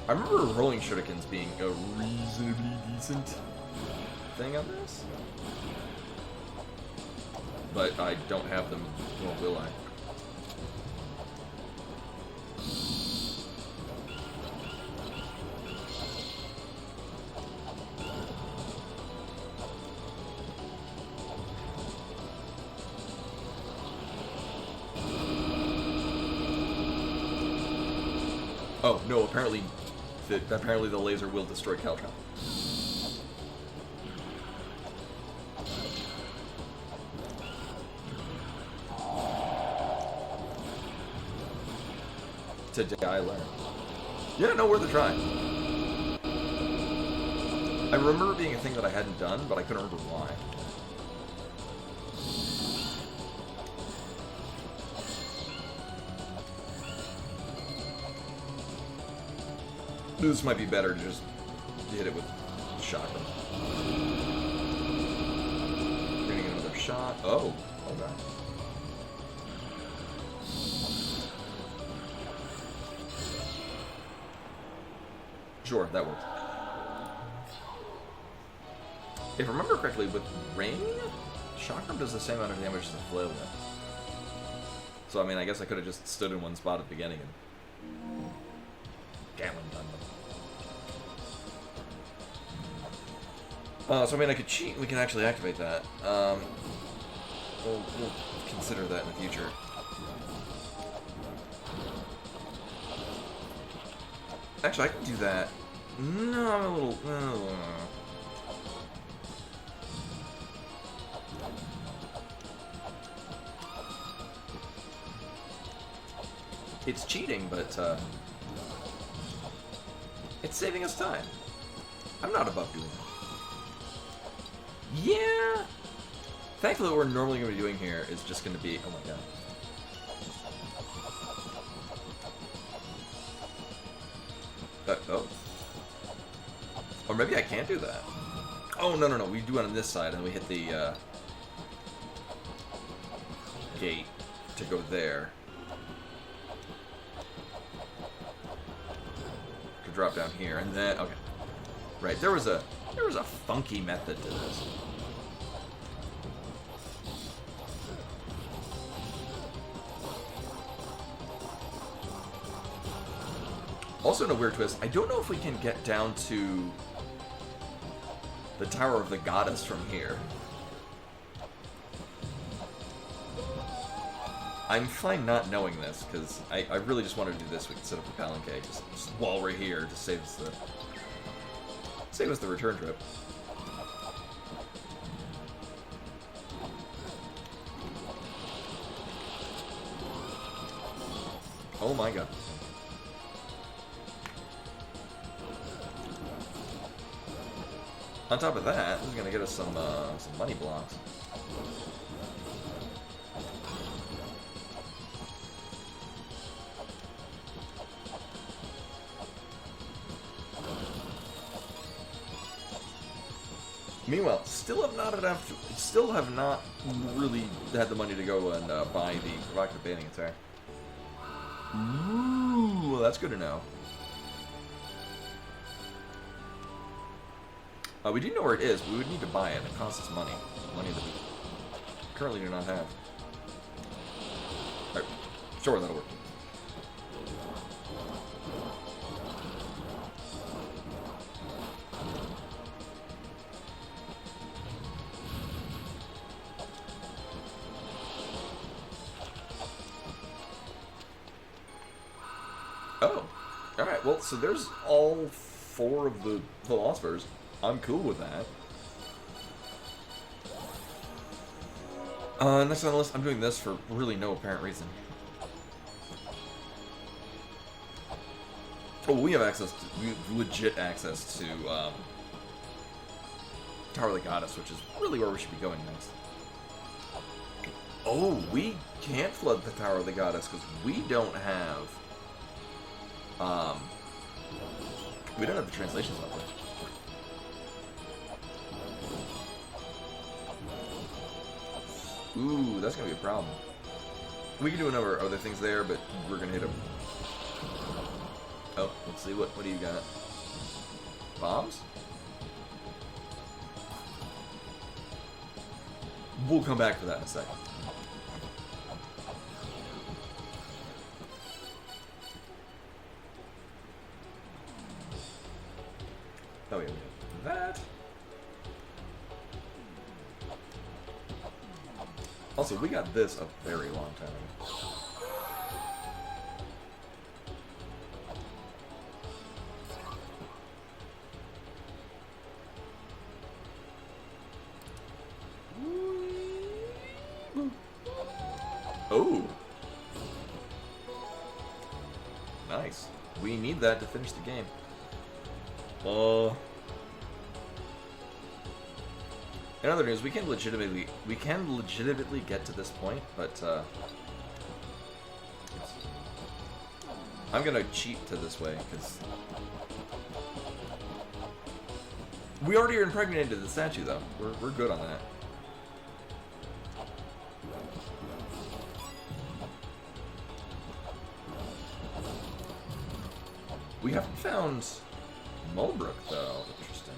remember rolling shurikens being a reasonably decent thing on this. But I don't have them, nor will I. Oh, no, apparently the laser will destroy Caltrop. Today I learned. Yeah, no, worth a try. I remember it being a thing that I hadn't done, but I couldn't remember why. This might be better to just hit it with shotgun. We're gonna get another shot. Oh, okay. Sure, that works. If I remember correctly, with Ring, Chakram does the same amount of damage as a Flail Whip. So, I mean, I guess I could have just stood in one spot at the beginning and... Damn, I'm done. So, I mean, I could cheat and we can actually activate that. We'll consider that in the future. Actually, I can do that. No, I'm a little... It's cheating, but it's saving us time. I'm not above doing that. Yeah! Thankfully, what we're normally going to be doing here is just going to be... Oh my god. Oh. Or maybe I can't do that. Oh, no, no, no. We do it on this side, and we hit the gate to go there. To drop down here, and then... Okay. Right, there was a funky method to this. Also, in a weird twist, I don't know if we can get down to the Tower of the Goddess from here. I'm fine not knowing this, because I really just wanted to do this. We can set up the Palanque just while we're here to save us the return trip. Oh my god. On top of that, this is gonna get us some money blocks. Meanwhile, still have not really had the money to go and buy the provocative banning attack. Ooh, that's good to know. We do know where it is, but we would need to buy it. It costs us money. Money that we currently do not have. Alright, sure, that'll work. Oh, alright, well, so there's all 4 of the philosophers. I'm cool with that. Next on the list, I'm doing this for really no apparent reason. Oh, we have legit access to, Tower of the Goddess, which is really where we should be going next. Oh, we can't flood the Tower of the Goddess, because we don't have, we don't have the translation software. Ooh, that's gonna be a problem. We can do a number of other things there, but we're gonna hit them. Oh, let's see, what do you got? Bombs? We'll come back for that in a second. Oh yeah, we have that. Also, we got this a very long time ago. Oh! Nice. We need that to finish the game. In other news, we can legitimately get to this point, but I'm gonna cheat to this way because we already are impregnated the statue, though. We're good on that. We haven't found Mulbrook, though. Interesting.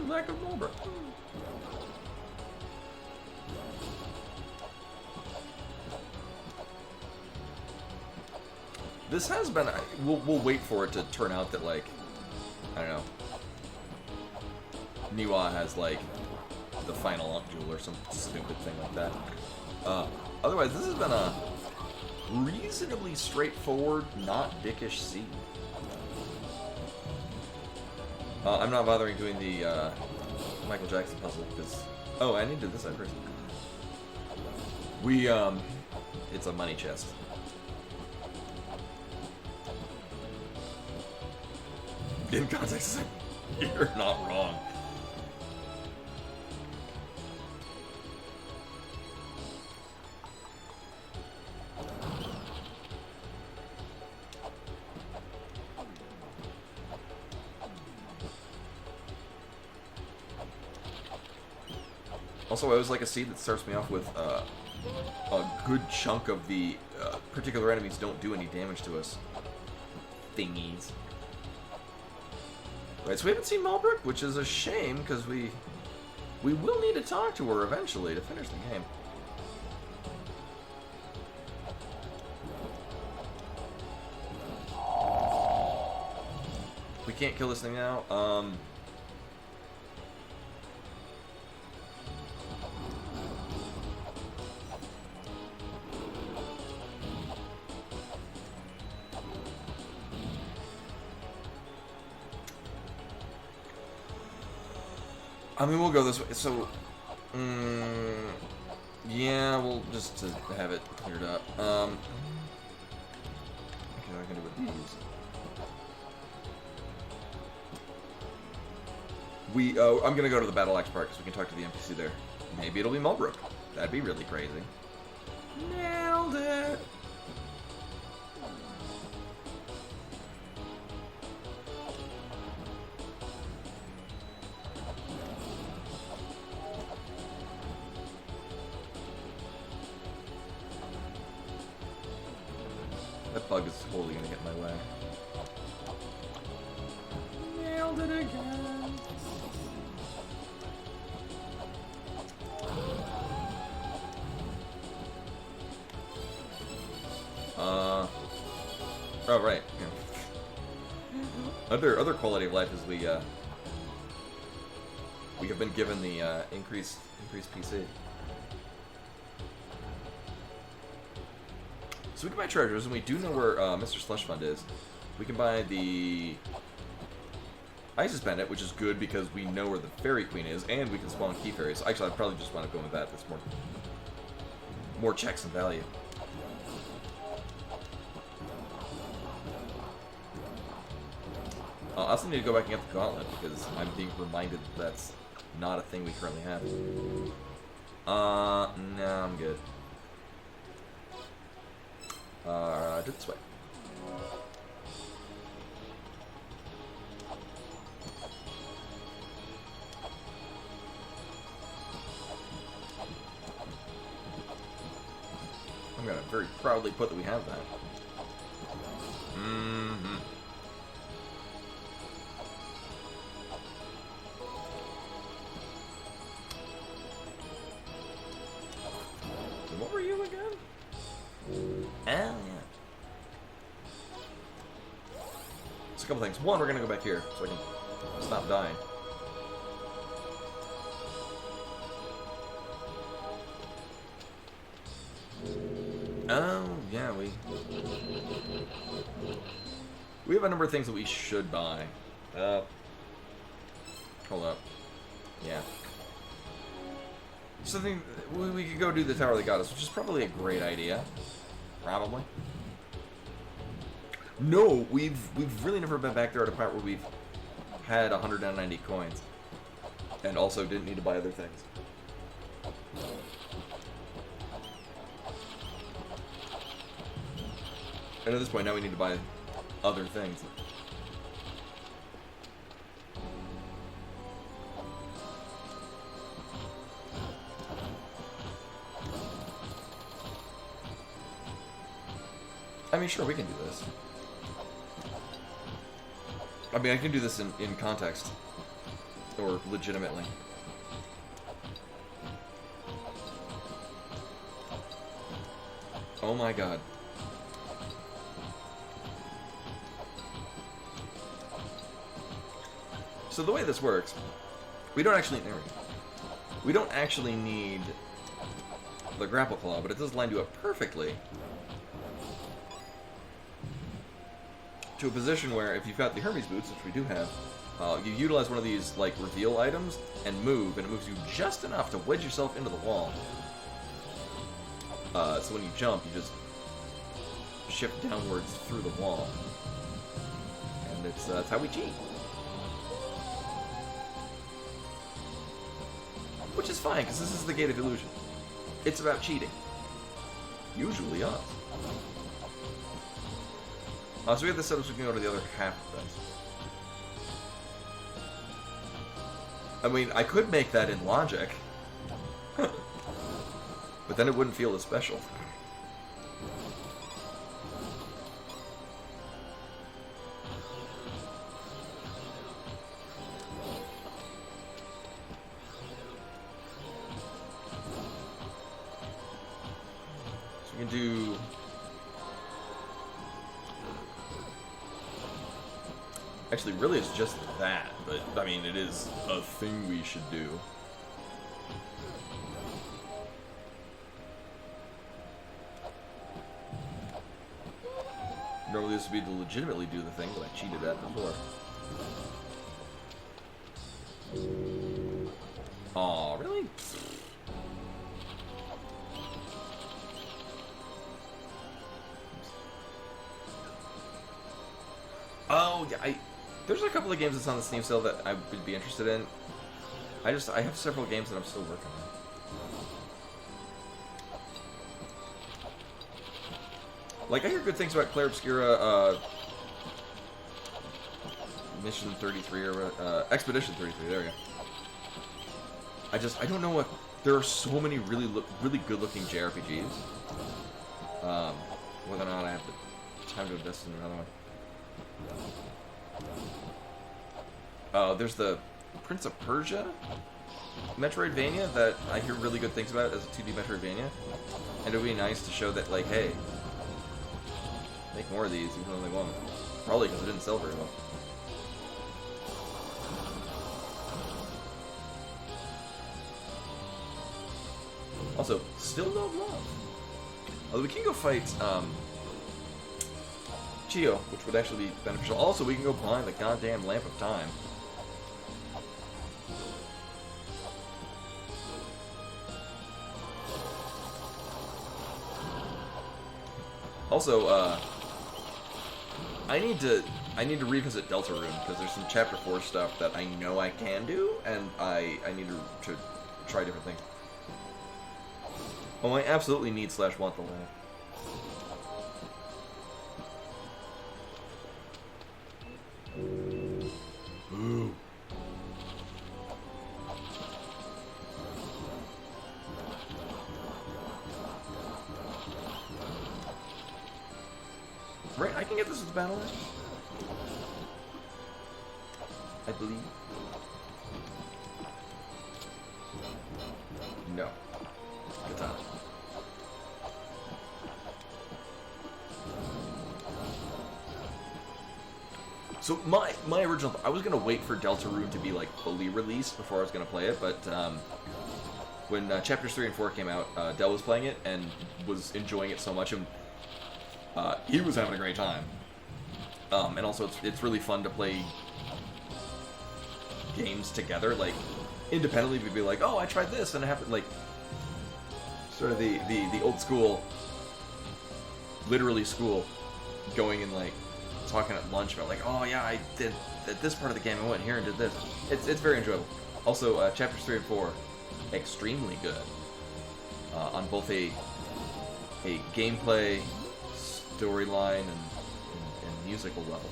Lack of Mulbrook. This has been... We'll wait for it to turn out that, like... I don't know. Niwa has, like, the final jewel or some stupid thing like that. Otherwise, this has been a reasonably straightforward, not dickish seed. I'm not bothering doing the Michael Jackson puzzle because... Oh, I need to do this side first. We, it's a money chest. In context, you're not wrong. Also, I always like a seed that starts me off with a good chunk of the particular enemies don't do any damage to us. Thingies. Right, so we haven't seen Mulbrook, which is a shame, because we will need to talk to her eventually to finish the game. We can't kill this thing now. I mean, we'll go this way. So, yeah, we'll just to have it cleared up. Okay, I can do with these. I'm gonna go to the Battle Axe part because we can talk to the NPC there. Maybe it'll be Mulbrook. That'd be really crazy. Nailed it. That bug is totally gonna get in my way. Nailed it again. Oh right. Yeah. Other quality of life is we have been given the increased PC. So we can buy treasures, and we do know where Mr. Slush Fund is. We can buy the Isis Bandit, which is good because we know where the Fairy Queen is, and we can spawn key fairies. So actually, I'd probably just want to go with that. That's more checks and value. I also need to go back and get the gauntlet because I'm being reminded that's not a thing we currently have. No, I'm good. Do it this way. I'm gonna very proudly put that we have that. Mm-hmm. So what were you again? Oh, yeah. So a couple things. One, we're gonna go back here so I can stop dying. Oh, yeah, we have a number of things that we should buy. Hold up. Yeah. Something we could go do the Tower of the Goddess, which is probably a great idea. Probably. No, we've really never been back there at a part where we've had 190 coins. And also didn't need to buy other things. And at this point, now we need to buy other things. I mean, sure, we can do this. I mean, I can do this in context. Or legitimately. Oh my god. So the way this works, we don't actually need the grapple claw, but it does line you up perfectly to a position where if you've got the Hermes boots, which we do have, you utilize one of these like reveal items and move, and it moves you just enough to wedge yourself into the wall. So when you jump, you just shift downwards through the wall, and that's how we cheat. Which is fine, because this is the Gate of Illusion. It's about cheating. Usually us. So we have this set up so we can go to the other half of this. I mean, I could make that in logic. But then it wouldn't feel as special. Do actually really it's just that, but I mean it is a thing we should do. Normally this would be to legitimately do the thing that I cheated at before. Aw, really? Oh, yeah, there's a couple of games that's on the Steam sale that I would be interested in. I have several games that I'm still working on. Like, I hear good things about Claire Obscura, Mission 33, or, Expedition 33, there we go. I don't know what, there are so many really good-looking JRPGs. Whether or not I have the time to invest in another one. There's the Prince of Persia Metroidvania that I hear really good things about as a 2D Metroidvania. And it would be nice to show that, like, hey, make more of these, even though they won't. Probably because it didn't sell very well. Also, still no love. Although we can go fight, Chio, which would actually be beneficial. Also, we can go blind the goddamn Lamp of Time. Also, I need to revisit Deltarune because there's some Chapter 4 stuff that I know I can do, and I need to try different things. Oh, I absolutely need / want the lamp. Ooh. Right, I can get this as battle axe. I believe. No. Katana. So my original, I was gonna wait for Deltarune to be like fully released before I was gonna play it, but when chapters 3 and 4 came out, Del was playing it and was enjoying it so much, and he was having a great time. And also, it's really fun to play games together, like independently. We'd be like, oh, I tried this, and I have to like sort of the old school literally school, going and like talking at lunch about like, oh yeah, I did at this part of the game, I went here and did this. It's very enjoyable. Also, chapters 3 and 4, extremely good on both a gameplay, storyline, and musical level.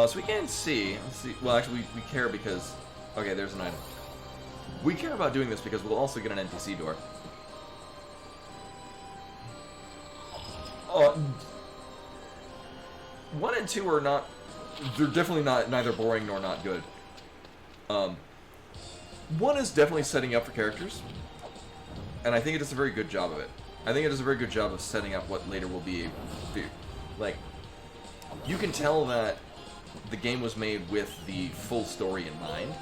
So we can see. Let's see. Well, actually, we care because okay, there's an item. We care about doing this because we'll also get an NPC door. 1 and 2 are not. They're definitely neither boring nor not good. 1 is definitely setting up for characters, and I think it does a very good job of it. I think it does a very good job of setting up what later will be like. You can tell that the game was made with the full story in mind.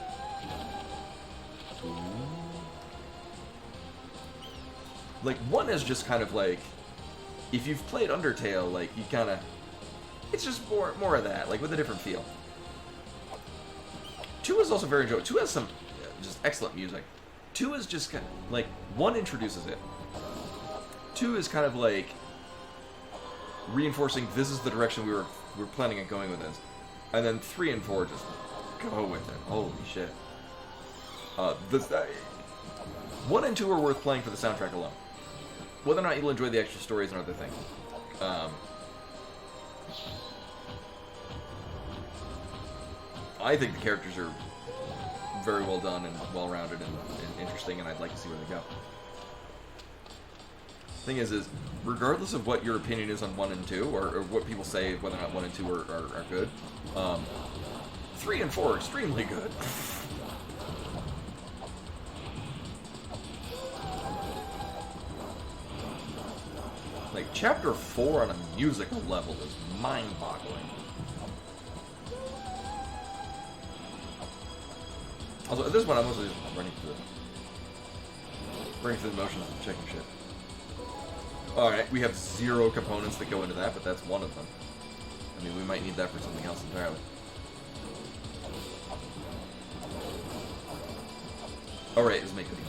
Like 1 is just kind of like, if you've played Undertale, like you kind of, it's just more of that, like with a different feel. 2 is also very enjoyable. 2 has some just excellent music. 2 is just kind of like 1 introduces it. 2 is kind of like reinforcing this is the direction we were planning on going with this, and then 3 and 4 just go with it. Holy shit! 1 and 2 are worth playing for the soundtrack alone. Whether or not you'll enjoy the extra story is another thing. I think the characters are very well done and well-rounded and interesting, and I'd like to see where they go. Thing is regardless of what your opinion is on 1 and 2, or what people say whether or not 1 and 2 are good, 3 and 4 are extremely good. Like, Chapter 4 on a musical level is mind-boggling. Also, at this point, I'm mostly just running through the motions and checking shit. Alright, we have 0 components that go into that, but that's one of them. I mean, we might need that for something else entirely. Alright, let's make cookies.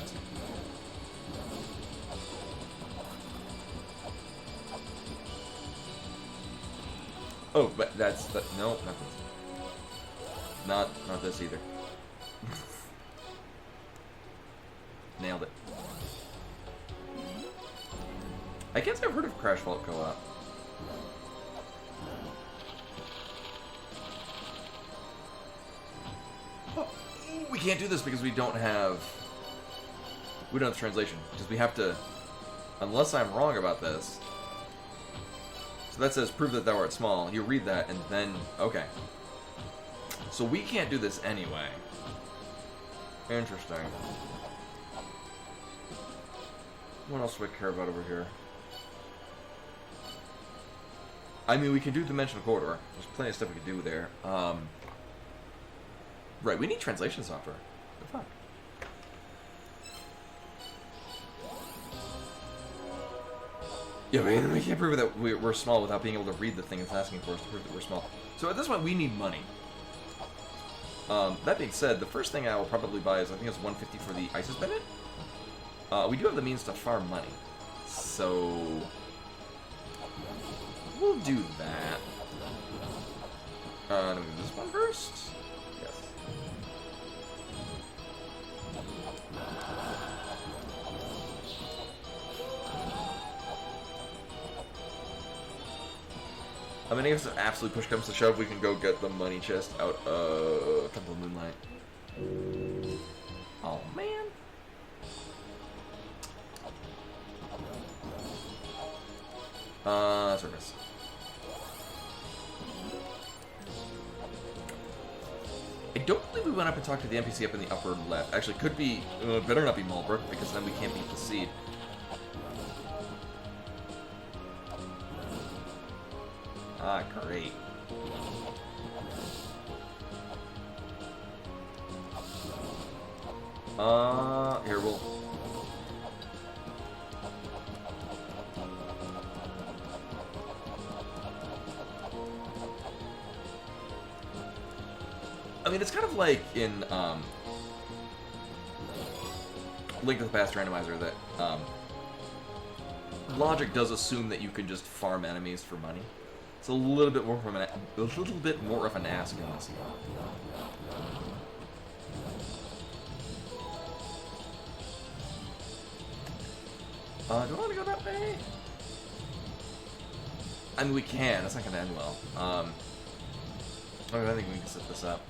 Oh, but that's the... No, not this. Not this either. Nailed it. I can't say I've heard of Crash Vault Co-op. Oh, we can't do this because we don't have translation. Because we have to, unless I'm wrong about this. So that says, prove that thou art small. You read that and then, okay. So we can't do this anyway. Interesting. What else do I care about over here? I mean, we can do Dimensional Corridor. There's plenty of stuff we can do there. Right, we need translation software. What the fuck? Yeah, man, we can't prove that we're small without being able to read the thing it's asking for us to prove that we're small. So at this point, we need money. That being said, the first thing I will probably buy is, I think it's 150 for the Isis Bennett. We do have the means to farm money. So we'll do that. Do we do this one first? Yes. I mean, if absolute push comes to shove, we can go get the money chest out of Temple of Moonlight. Oh, man. Service. I don't believe we went up and talked to the NPC up in the upper left. Actually, could be, better not be Mulbrook, because then we can't beat the seed. Ah, great. Here, we'll... I mean, it's kind of like in, Link to the Past Randomizer that, logic does assume that you can just farm enemies for money. It's a little bit more of an ask in this. Do I want to go that way? I mean, we can. That's not going to end well. I think we can set this up.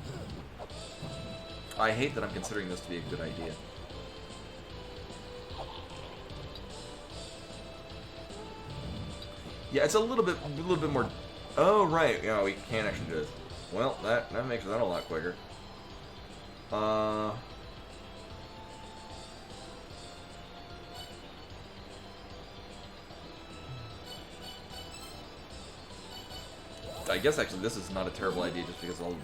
I hate that I'm considering this to be a good idea. Yeah, it's a little bit more. Oh right, yeah, we can actually do this. Well, that makes that a lot quicker. I guess actually this is not a terrible idea, just because all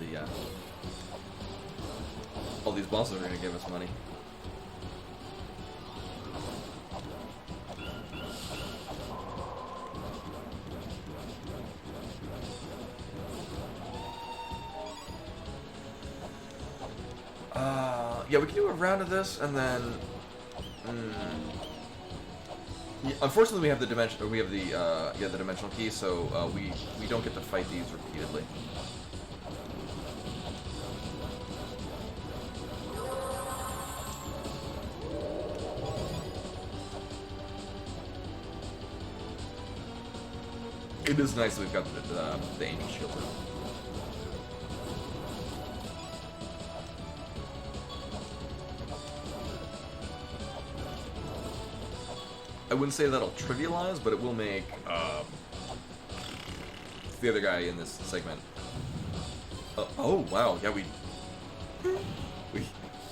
these bosses are going to give us money. Yeah, we can do a round of this, and then. Yeah, unfortunately, we have the dimension. We have the dimensional key, so we don't get to fight these repeatedly. It is nice that we've got the angel shield. I wouldn't say that'll trivialize, but it will make the other guy in this segment. Oh wow, yeah,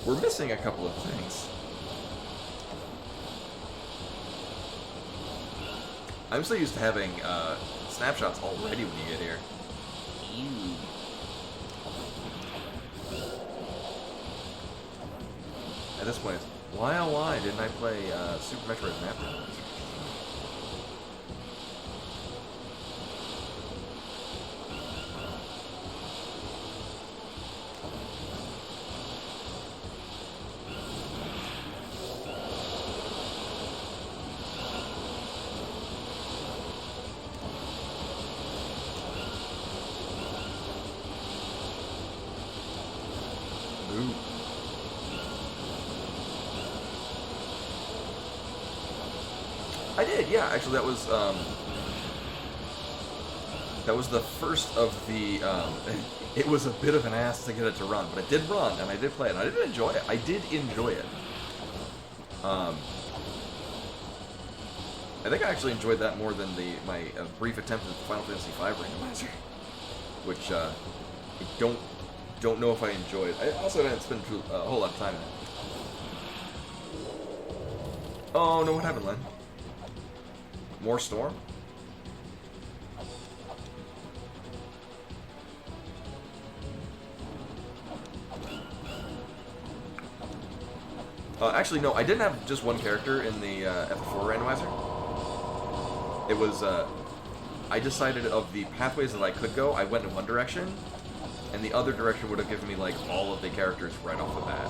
we're missing a couple of things. I'm so used to having snapshots already when you get here. Ew. At this point, why oh why didn't I play Super Metroid Randomizer? Ooh. I did, yeah. Actually, that was the first of the. It was a bit of an ass to get it to run, but it did run, and I did play it, and I did enjoy it. I think I actually enjoyed that more than my brief attempt at the Final Fantasy V randomizer, which I don't know if I enjoyed. I also didn't spend a whole lot of time in it. Oh no! What happened, Len? More storm? Actually, no, I didn't have just one character in the FF4 randomizer. It was, I decided of the pathways that I could go, I went in one direction, and the other direction would have given me, like, all of the characters right off the bat.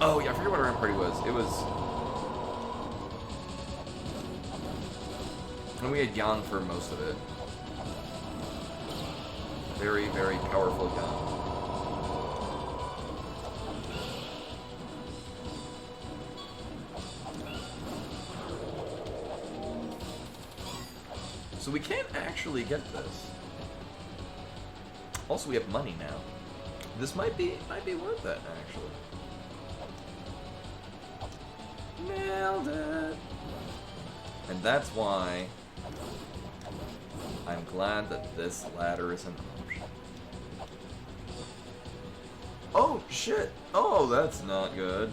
Oh, yeah, I forget what our end party was. It was... And we had Yang for most of it. Very, very powerful Yang. So we can't actually get this. Also, we have money now. This might be worth it, actually. Nailed it. And that's why I'm glad that this ladder is an option. Oh shit! Oh, that's not good.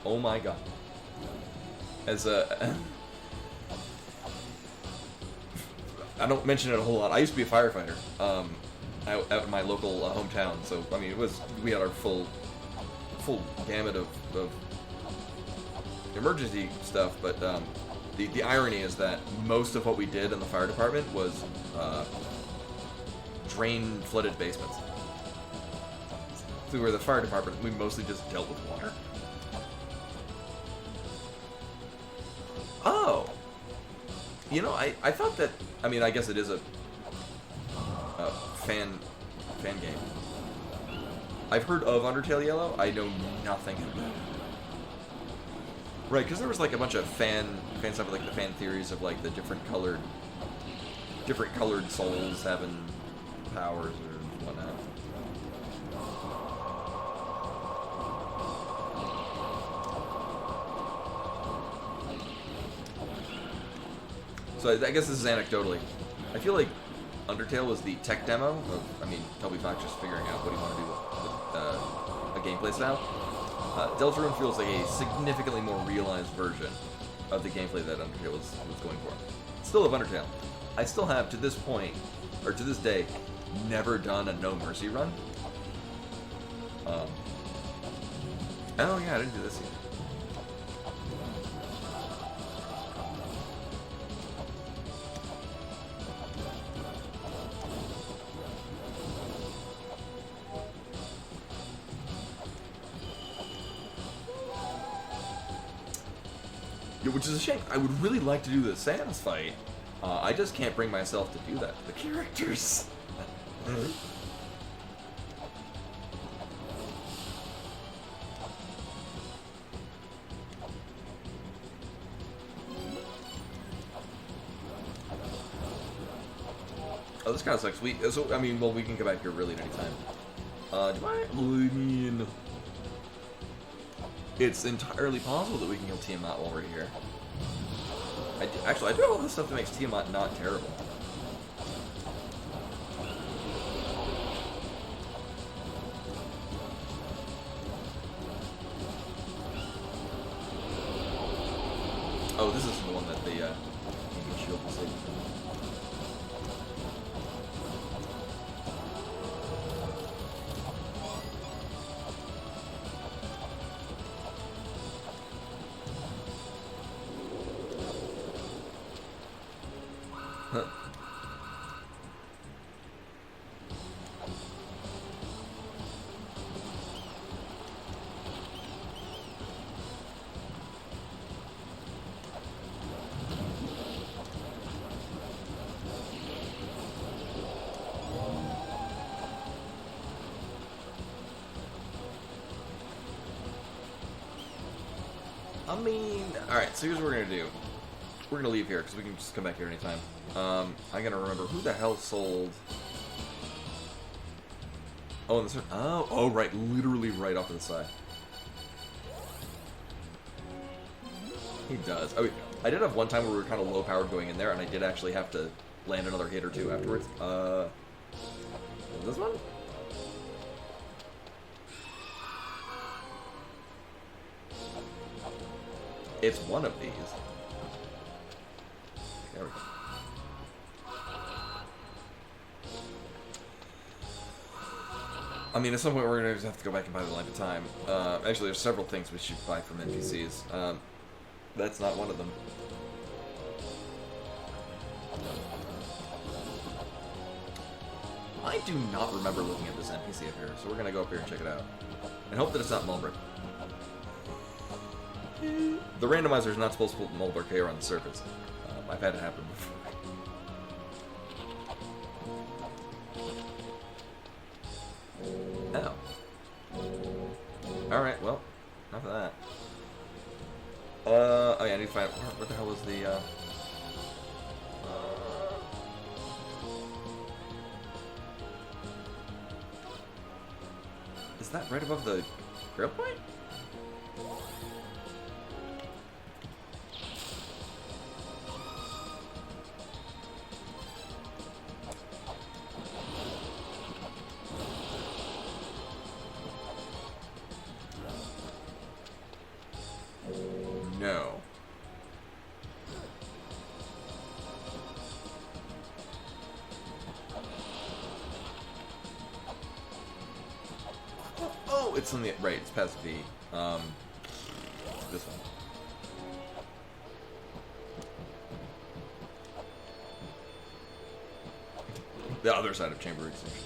Oh my god. As a... I don't mention it a whole lot. I used to be a firefighter out in my local hometown, so I mean, we had our full gamut of emergency stuff. But the irony is that most of what we did in the fire department was drain flooded basements. So we were the fire department. We mostly just dealt with water. Oh. You know, I thought that. I mean, I guess it is a fan game. I've heard of Undertale Yellow. I know nothing about it. Right, because there was like a bunch of fan stuff, like the fan theories of like the different colored souls having powers or whatnot. So I guess this is anecdotally. I feel like Undertale was the tech demo of, I mean, Toby Fox just figuring out what he wanted to do with a gameplay style. Deltarune feels like a significantly more realized version of the gameplay that Undertale was going for. Still of Undertale. I still have, to this point, or to this day, never done a No Mercy run. Oh yeah, I didn't do this either. Which is a shame. I would really like to do the Sans fight. I just can't bring myself to do that to the characters. Oh, this kind of sucks. So, I mean, well, we can come back here really at any time. Do I? I mean, it's entirely possible that we can kill Tiamat while we're here. Actually, I do all this stuff that makes Tiamat not terrible. Oh, this is the one that the Ancient Shield will save. I mean, alright, so here's what we're going to do. We're going to leave here, because we can just come back here anytime. I'm going to remember who the hell sold... Oh, and this... Oh, right, literally right off to the side. He does. Oh, wait, I did have one time where we were kind of low-powered going in there, and I did actually have to land another hit or two afterwards. This one? It's one of these. There we go. I mean, at some point we're going to just have to go back and buy the Life of Time. Actually, there's several things we should buy from NPCs. That's not one of them. I do not remember looking at this NPC up here, so we're going to go up here and check it out. And hope that it's not Mulbrook. The randomizer is not supposed to put Mulbrook hair on the surface. I've had it happen before. Oh. Alright, well, enough of that. Oh yeah, I need to find out what the hell is the, is that right above the grill point? No. Oh, it's on the right. It's past V. This one. The other side of chamber extinction.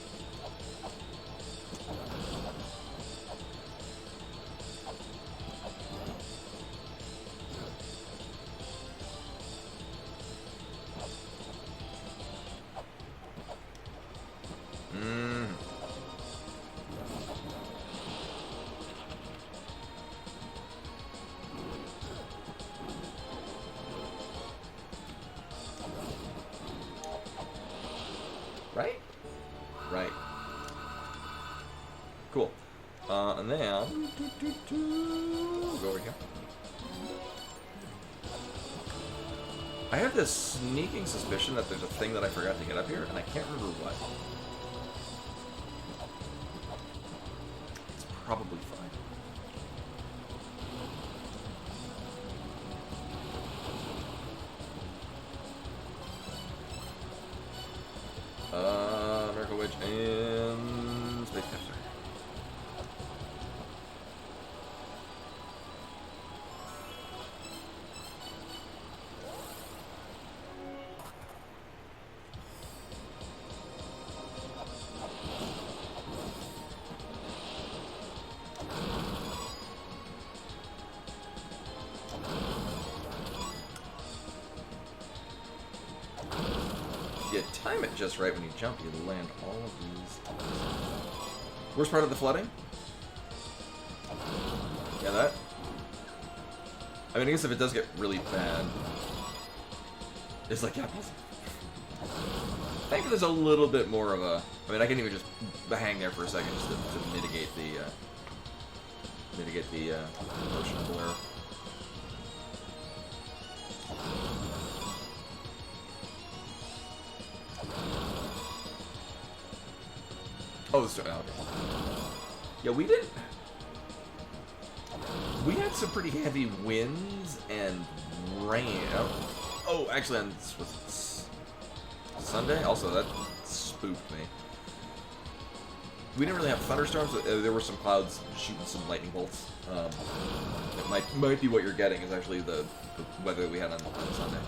Go over here. I have this sneaking suspicion that there's a thing that I forgot to get up here, and I can't remember what. It's probably fine. Miracle Witch and Space Caster. You time it just right when you jump, you land all of these. Worst part of the flooding? Yeah, that? I mean, I guess if it does get really bad, it's like, yeah, I think there's a little bit more of a... I mean, I can even just hang there for a second just to mitigate the motion blur. Oh, okay. Yeah, we didn't... We had some pretty heavy winds and rain. Oh, actually, on was Sunday? Also, that spooked me. We didn't really have thunderstorms. There were some clouds shooting some lightning bolts. It might be what you're getting is actually the weather that we had on Sunday.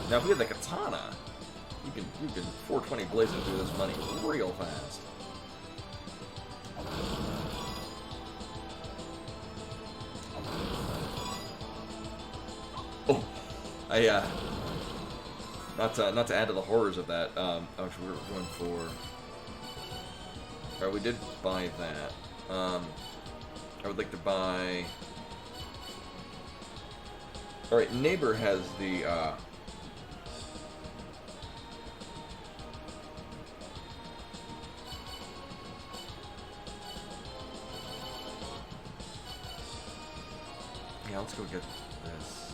Now, if we had the katana, you can 420 blazing through this money real fast. Oh, not to add to the horrors of that. Actually, we were going for. Alright, we did buy that. I would like to buy. All right, neighbor has the. Yeah, let's go get this.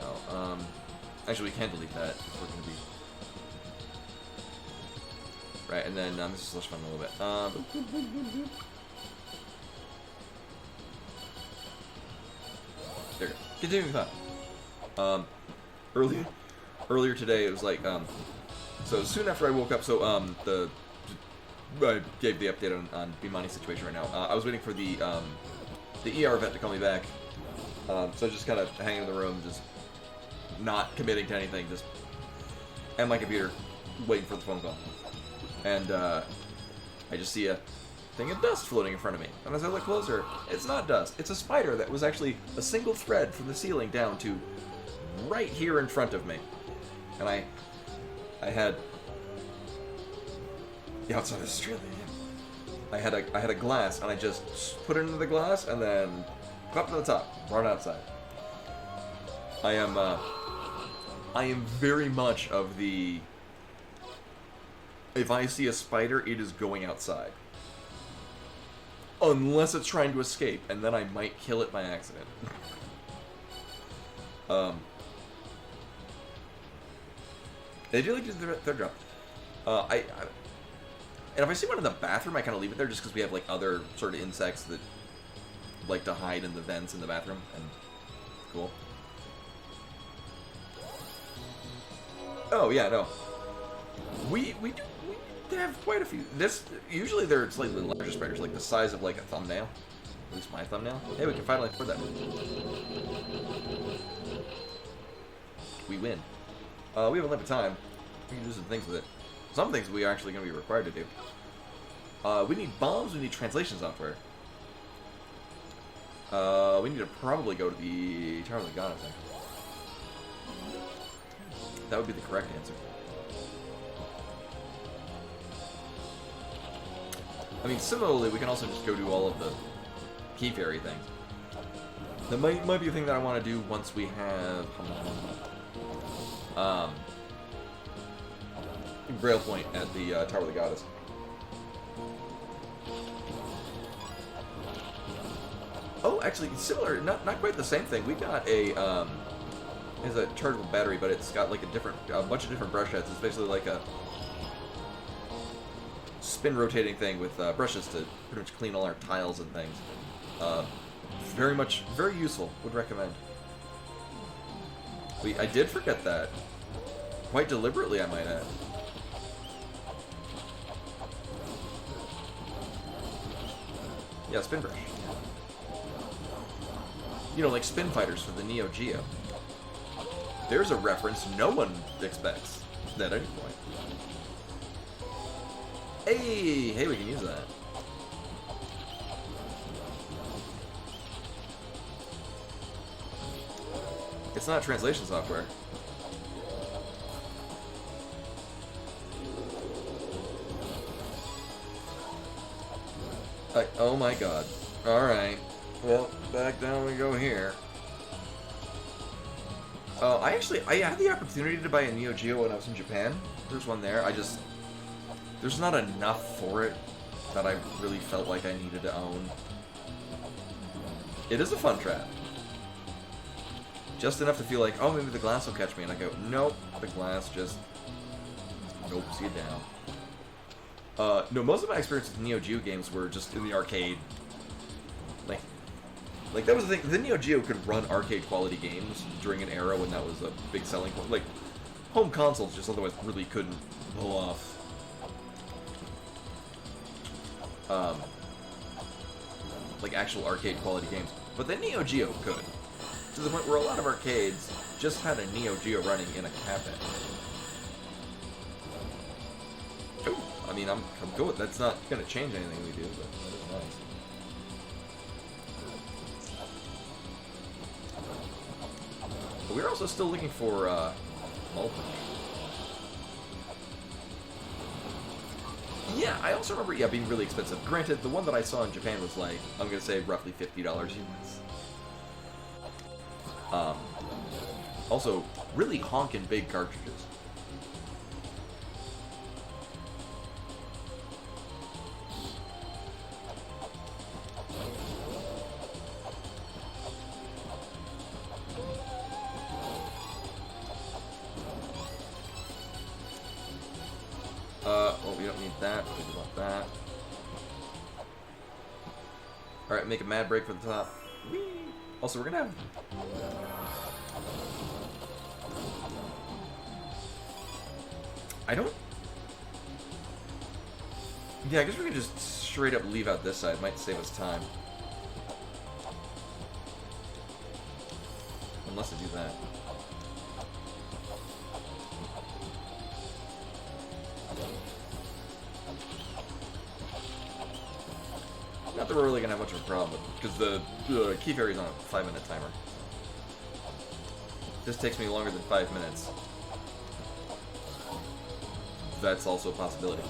No, actually we can delete that, because we're going to be... Right, and then, this is less fun a little bit. There we go. Continuing thought. Earlier today, it was like, so soon after I woke up, so, I gave the update on Bimani's situation right now. I was waiting for the ER vet to call me back. So just kind of hanging in the room, just not committing to anything, just at my computer, waiting for the phone call. And I just see a thing of dust floating in front of me. And as I look closer, it's not dust. It's a spider that was actually a single thread from the ceiling down to right here in front of me. And I had... The outside of Australia. I had a glass, and I just put it into the glass, and then up to the top, brought it outside. I am very much of the. If I see a spider, it is going outside, unless it's trying to escape, and then I might kill it by accident. They do like to do their job. And if I see one in the bathroom, I kind of leave it there just because we have, like, other sort of insects that like to hide in the vents in the bathroom. And cool. Oh, yeah, no. We They have quite a few. Usually they're slightly larger spiders, like the size of like a thumbnail. At least my thumbnail. Hey, we can finally afford that. We win. We have a limit time. We can do some things with it. Some things we are actually going to be required to do. We need bombs. We need translation software. We need to probably go to the Tower of the God, I think. That would be the correct answer. I mean, similarly, we can also just go do all of the key fairy things. That might be a thing that I want to do once we have Grail Point at the Tower of the Goddess. Oh, actually, similar, not quite the same thing. We got a it's a chargeable battery, but it's got like a bunch of different brush heads. It's basically like a spin rotating thing with brushes to pretty much clean all our tiles and things. Very useful. Would recommend. I did forget that. Quite deliberately, I might add. Yeah, spin brush. You know, like spin fighters for the Neo Geo. There's a reference no one expects at any point. Hey, we can use that. It's not translation software. Like, oh my god. Alright. Well, back down we go here. I had the opportunity to buy a Neo Geo when I was in Japan. There's one there. There's not enough for it that I really felt like I needed to own. It is a fun trap. Just enough to feel like, oh, maybe the glass will catch me. And I go, nope, the glass just nopes you down. No, most of my experience with Neo Geo games were just in the arcade. Like that was the thing. The Neo Geo could run arcade quality games during an era when that was a big selling point. Like, home consoles just otherwise really couldn't pull off like actual arcade quality games. But the Neo Geo could. To the point where a lot of arcades just had a Neo Geo running in a cabinet. Oh, I mean, I'm good. That's not going to change anything we do, but that is nice. But we're also still looking for Mulana. Yeah, I also remember, being really expensive. Granted, the one that I saw in Japan was like, I'm going to say roughly $50 US. Also, really honkin' big cartridges. Well, we don't need that. Think about that. Alright, make a mad break for the top. Whee! Also, we're gonna have... Yeah, I guess we can just straight up leave out this side. Might save us time. Unless I do that. Not that we're really gonna have much of a problem, because the key fairy's on a 5-minute timer. This takes me longer than 5 minutes. That's also a possibility.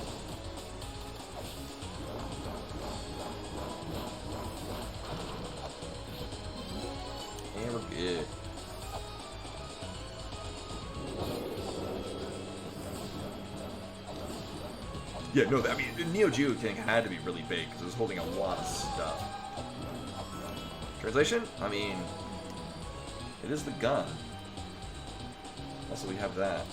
And we're good. Yeah, no, I mean, the Neo Geo thing had to be really big because it was holding a lot of stuff. Translation? I mean, it is the gun. Also, we have that.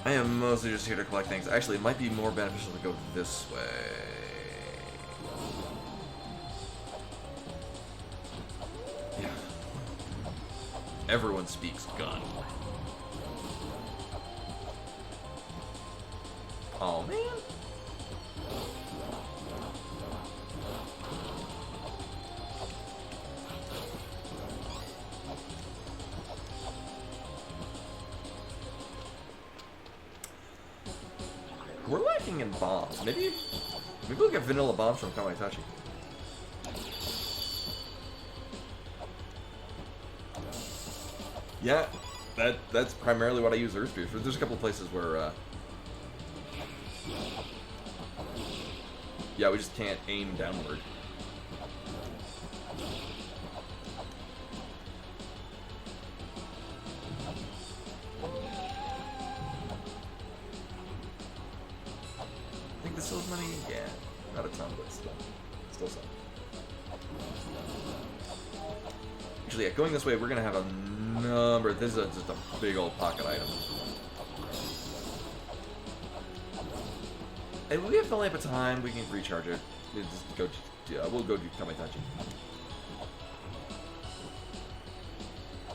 I am mostly just here to collect things. Actually, it might be more beneficial to go this way. Yeah. Everyone speaks gun. Oh, man. We're lacking in bombs. Maybe we'll get vanilla bombs from Kamaitachi. Yeah, that's primarily what I use Earth Spears for. There's a couple of places where, yeah, we just can't aim downward. I think this still has money? Yeah, not a ton, but still some. Actually, yeah, going this way, we're gonna have a number. This is just a big old pocket item. And we have the lamp of time. We can recharge it. Just go. We'll go do Kamaitachi.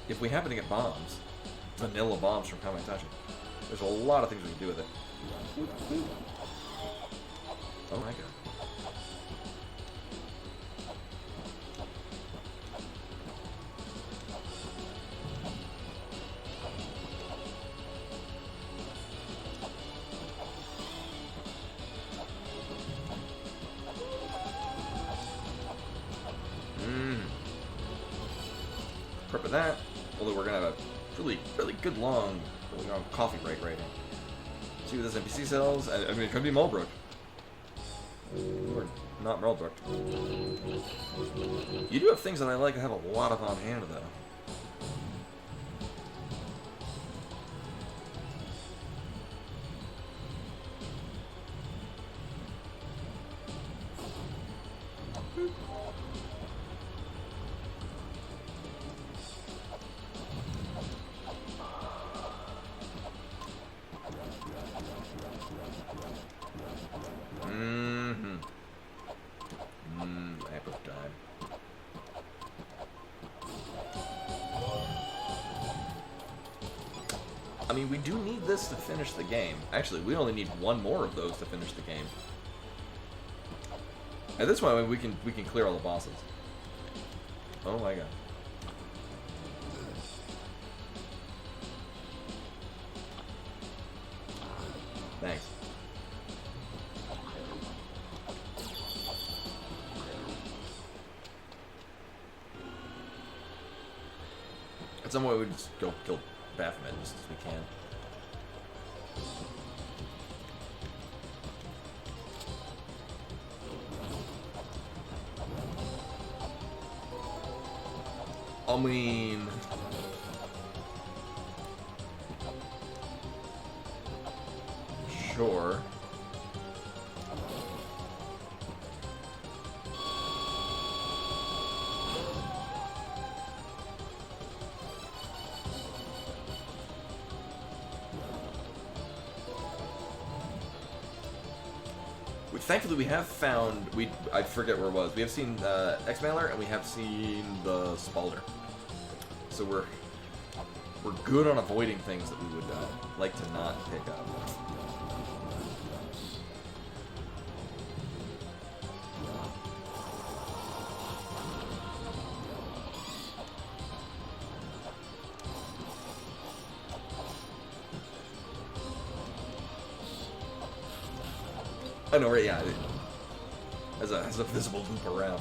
If we happen to get bombs, vanilla bombs from Kamaitachi, there's a lot of things we can do with it. Oh my god. Prep of that. Although we're gonna have a really good long coffee break right here. See what this NPC sells. I mean, it could be Mulbrook. Or not Mulbrook. You do have things that I like to have a lot of on hand, though. Lamp of time. I mean, we do need this to finish the game. Actually, we only need one more of those to finish the game. At this point, we can clear all the bosses. Oh my god. Thanks. At some point, we just go kill Baphomet just as we can. I mean, sure. Thankfully, we have found, I forget where it was, we have seen X-Mailer, and we have seen the Spalder. So we're good on avoiding things that we would like to not pick up. I know, right? Yeah, has a visible loop around.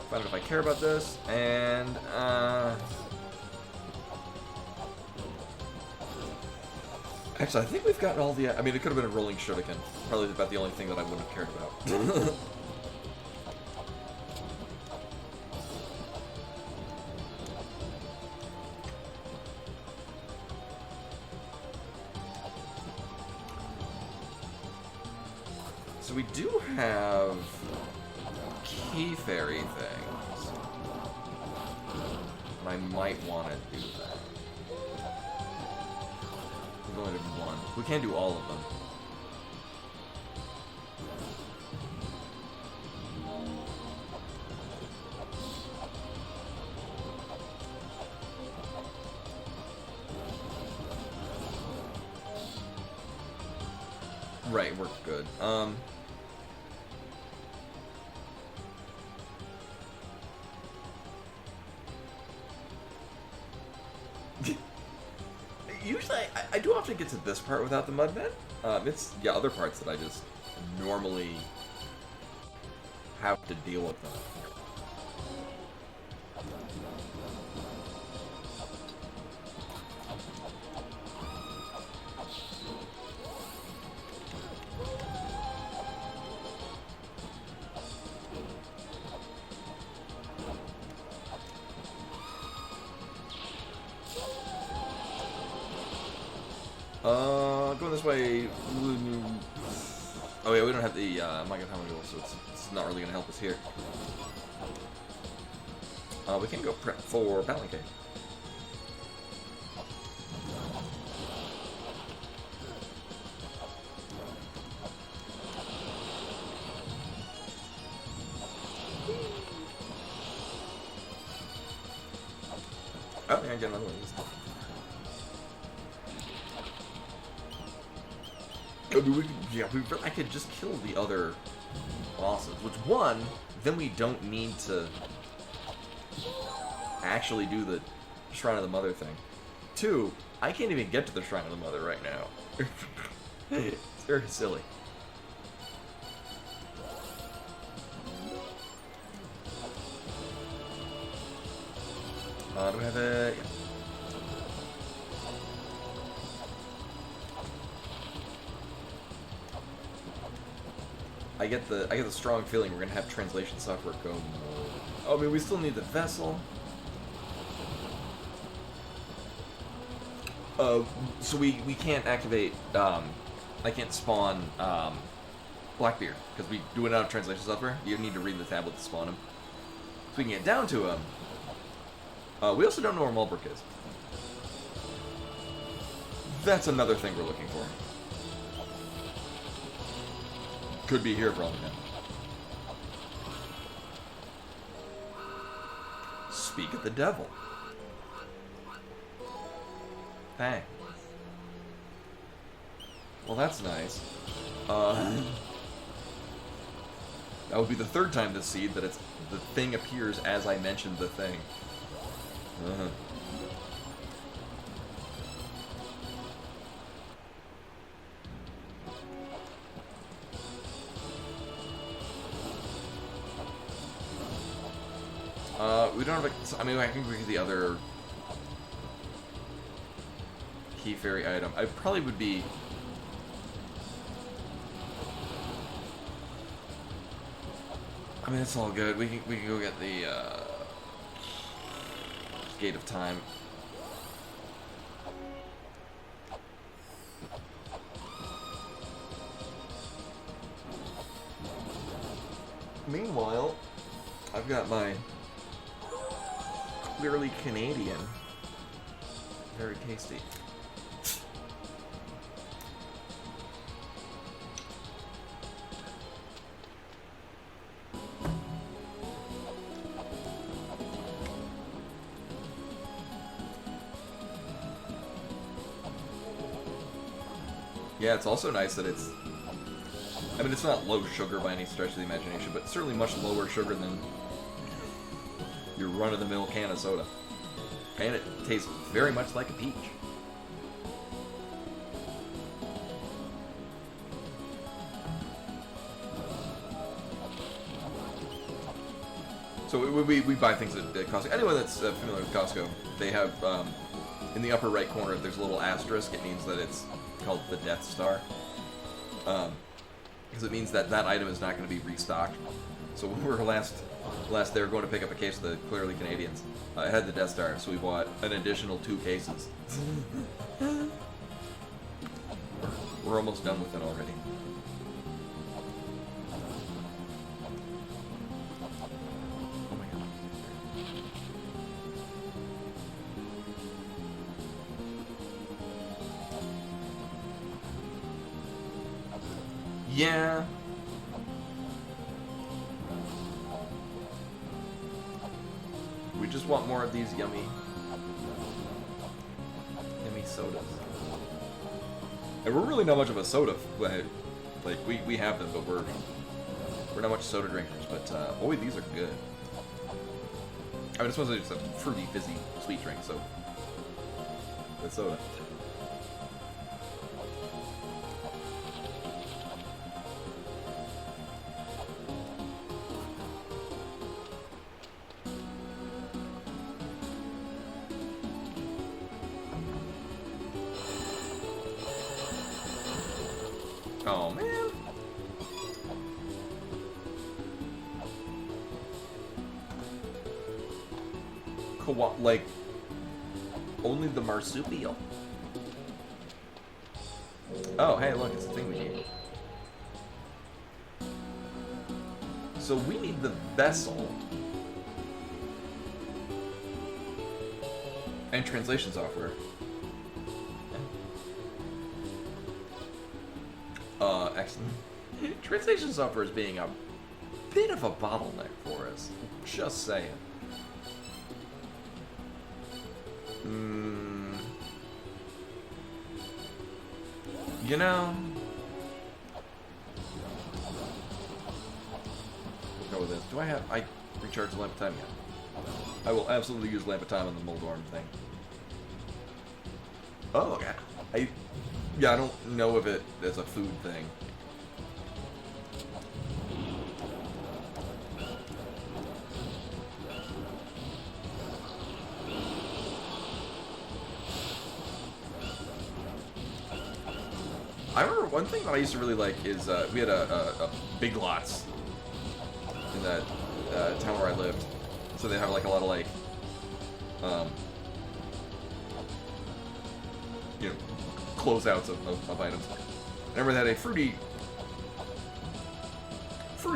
Find out if I care about this, and actually, I think we've got all the. I mean, it could have been a rolling shuriken. Probably about the only thing that I wouldn't have cared about. So we do have key fairy things. And I might want to do that. We're going to do one. We can't do all of them. Right, we're good. Usually, I do often get to this part without the mud bed. It's, yeah, other parts that I just normally have to deal with them. Going this way. Oh yeah, we don't have the Mega Time Wheel, so it's not really gonna help us here. We can go prep for Paladin Cave. Oh, yeah, I get another one. I could just kill the other bosses. Which, one, then we don't need to actually do the Shrine of the Mother thing. Two, I can't even get to the Shrine of the Mother right now. It's very silly. Do we have a... Yeah. I get the strong feeling we're gonna have translation software go more. Oh, I mean, we still need the vessel. So we can't activate. I can't spawn Blackbeard because we do it out of translation software. You need to read the tablet to spawn him. So we can get down to him. We also don't know where Mulbrook is. That's another thing we're looking for. Could be here for all we know. Speak of the devil. Bang. Well, that's nice. That would be the third time this seed that the thing appears as I mentioned the thing. We don't have a... I mean, I think we get the other key fairy item. I probably would be... I mean, it's all good. We can go get the Gate of Time. Meanwhile, I've got my clearly Canadian. Very tasty. Yeah, it's also nice that it's... I mean, it's not low sugar by any stretch of the imagination, but certainly much lower sugar than your run-of-the-mill can of soda. And it tastes very much like a peach. So we buy things at Costco. Anyone that's familiar with Costco, they have, in the upper right corner, there's a little asterisk. It means that it's called the Death Star. Because it means that that item is not going to be restocked. So when we were last there going to pick up a case of the Clearly Canadians, it had the Death Star, so we bought an additional 2 cases. We're almost done with it already. Oh my god. Yeah. We just want more of these yummy sodas. And we're really not much of a soda Like, we have them, but we're not much soda drinkers. But, boy, these are good. I mean, it's mostly just a fruity, fizzy, sweet drink, so... It's soda. Oh, man. Like, only the marsupial. Oh, hey, look, it's the thing we need. So we need the vessel and translation software. Excellent. Translation software is being a bit of a bottleneck for us. Just saying. You know, we'll go with this. Do I recharged the lamp of time yet? I will absolutely use lamp of time on the Moldorm thing. Oh, okay. I don't know if it is a food thing. I remember one thing that I used to really like is we had a Big Lots in that town where I lived. So they have like a lot of like, you know, closeouts of items. I remember they had a fruity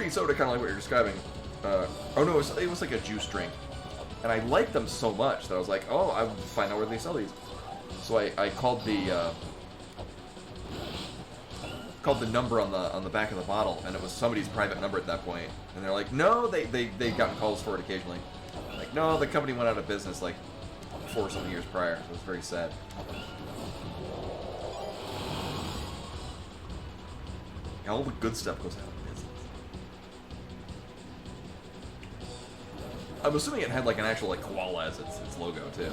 soda, kind of like what you're describing. Oh no, it was like a juice drink, and I liked them so much that I was like, oh, I will find out where they sell these. So I called the number on the back of the bottle, and it was somebody's private number at that point. And they're like, no, they'd gotten calls for it occasionally. Like, no, the company went out of business like 4 some years prior. It was very sad. Yeah, all the good stuff goes out of business. I'm assuming it had like an actual like koala as its logo too.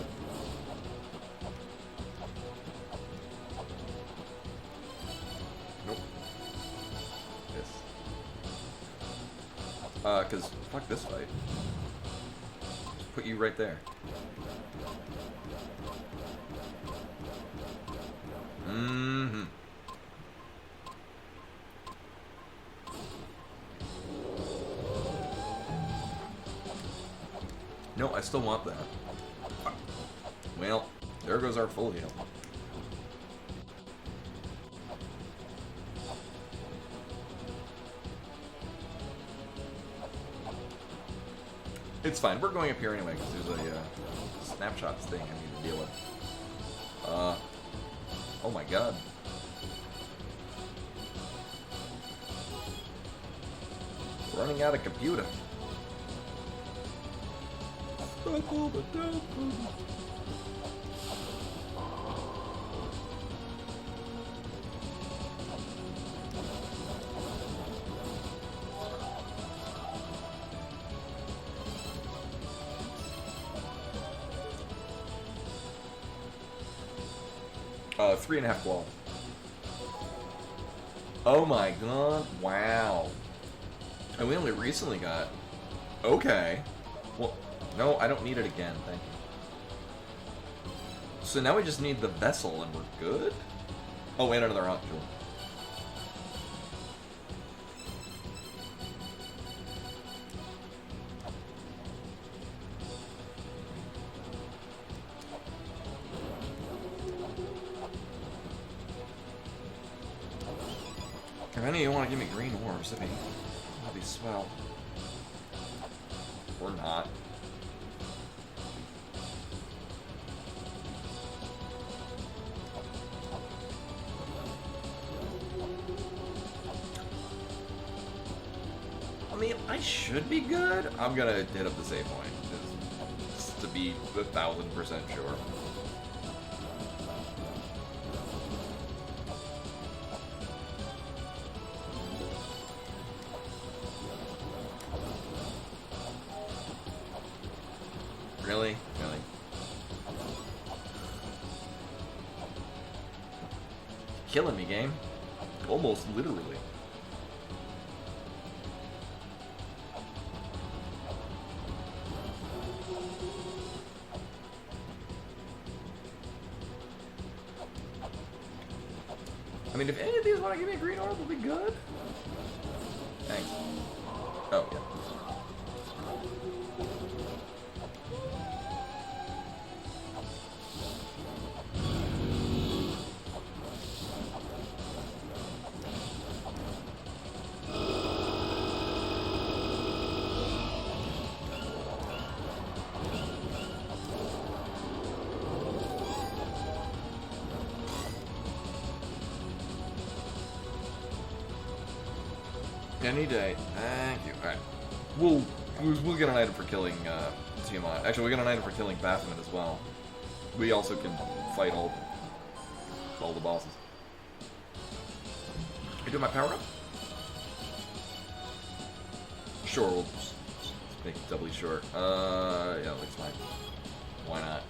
Nope. This. Cause fuck this fight. Just put you right there. Mm-hmm. No, I still want that. Well, there goes our full heal. It's fine. We're going up here anyway because there's a snapshots thing I need to deal with. Oh my god. Running out of computer. Uh, 3.5 wall. Oh my god, wow. And we only recently got... Okay. Well, no, I don't need it again, thank you. So now we just need the vessel and we're good? Oh, and another hot jewel. If any of you want to give me green orbs, that'd be swell. Or not. I mean, I should be good. I'm gonna hit up the save point, just to be 1000% sure. Really? Really? Killing me, game. Almost literally. I mean, if any of these want to give me a green orb, it'll be good. Thanks. Oh, yeah. Any day. Thank you. Alright. We'll get an item for killing Tiamat. Actually, we'll get an item for killing Baphomet as well. We also can fight all the bosses. You do my power up? Sure, we'll just make it doubly short. Yeah, looks fine. Why not?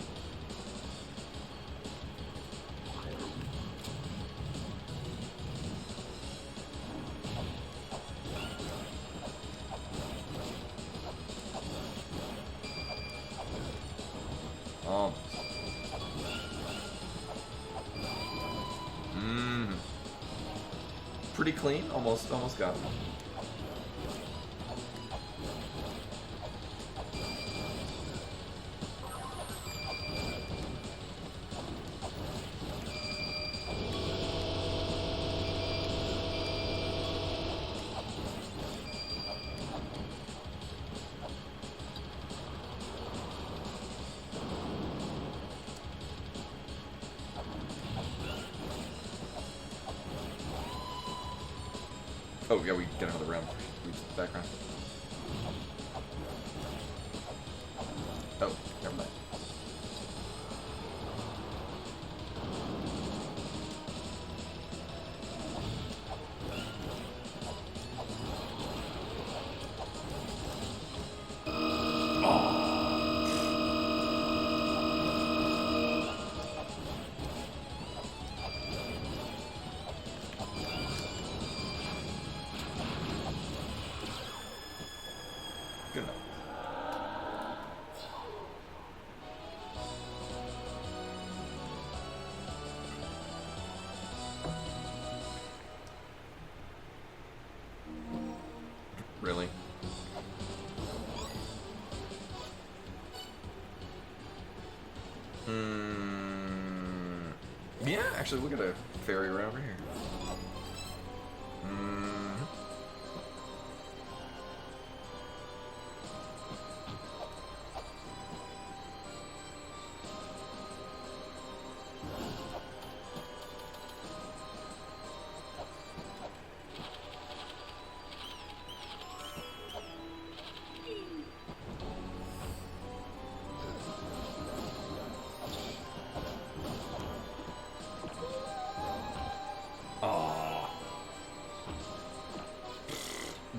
Pretty clean, almost got him. Oh, yeah, we get another round. Background. Oh, never mind. Good enough. Really? Yeah, actually, we'll get a ferry right over here.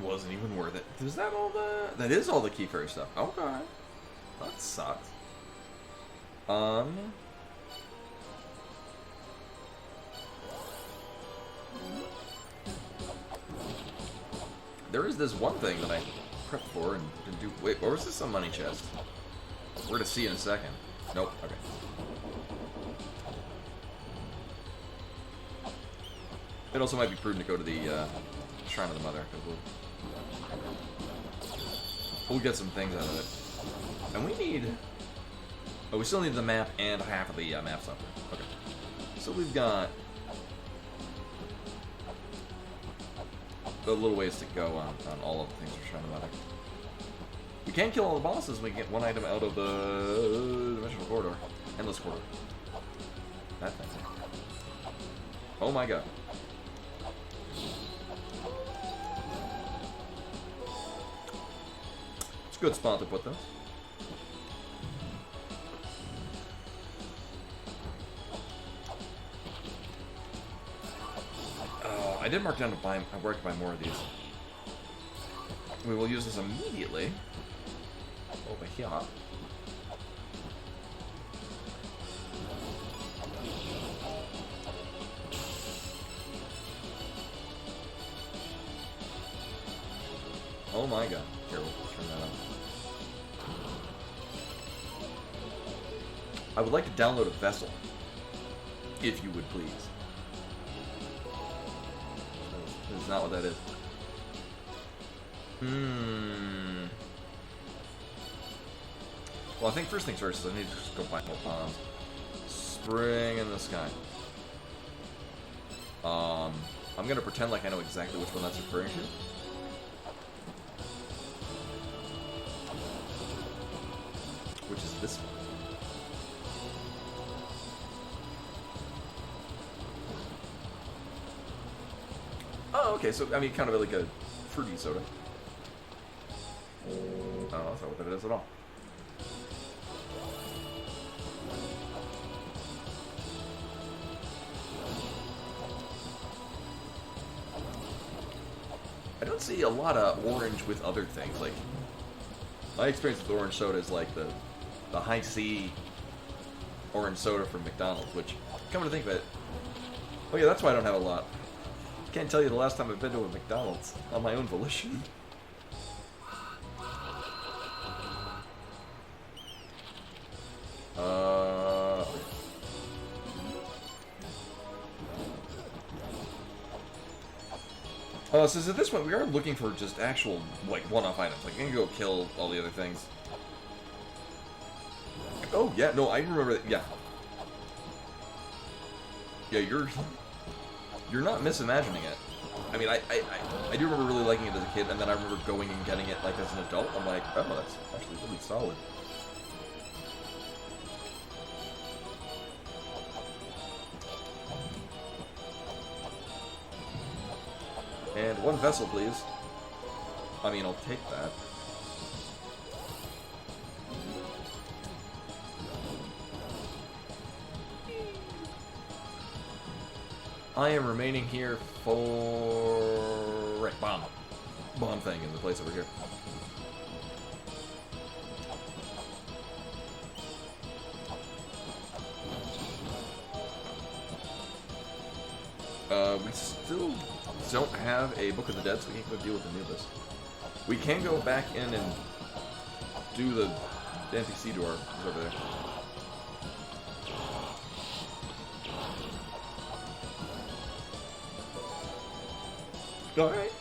Wasn't even worth it. Is that all the... That is all the key fairy stuff. Okay. That sucks. There is this one thing that I prepped for and didn't do... Wait, or was this a money chest? We're gonna see in a second. Nope. Okay. It also might be prudent to go to the Shrine of the Mother, because we'll get some things out of it. And we need... Oh, we still need the map and half of the map suffering. Okay. So we've got a little ways to go on all of the things we're trying to mother. We can kill all the bosses and we get one item out of the Dimensional Corridor. Endless Corridor. That thing. Oh my god. It's a good spot to put those. I did mark down to buy. I worked to buy more of these. We will use this immediately. Over here. Oh my god. Here, we'll turn that on. I would like to download a vessel. If you would please. That is not what that is. Well, I think first things first is I need to just go find more ponds. Spring in the sky. I'm gonna pretend like I know exactly which one that's referring to. Which is this one. Oh, okay, so, I mean, kind of like a fruity soda. Oh, that's not what that is at all. I don't see a lot of orange with other things. Like, my experience with orange soda is like the high C orange soda from McDonald's, which, come to think of it, oh yeah, that's why I don't have a lot. Can't tell you the last time I've been to a McDonald's on my own volition. Oh, so at this point, we are looking for just actual, like, one-off items. Like, you can go kill all the other things. Oh, yeah, no, I remember that, yeah. Yeah, you're not misimagining it. I mean, I do remember really liking it as a kid, and then I remember going and getting it, like, as an adult. I'm like, oh, that's actually really solid. And one vessel, please. I mean, I'll take that. I am remaining here for... Right, bomb. Bomb thing in the place over here. We still don't have a Book of the Dead, so we can't go deal with Anubis. We can go back in and do the NPC door. It's over there. Alright.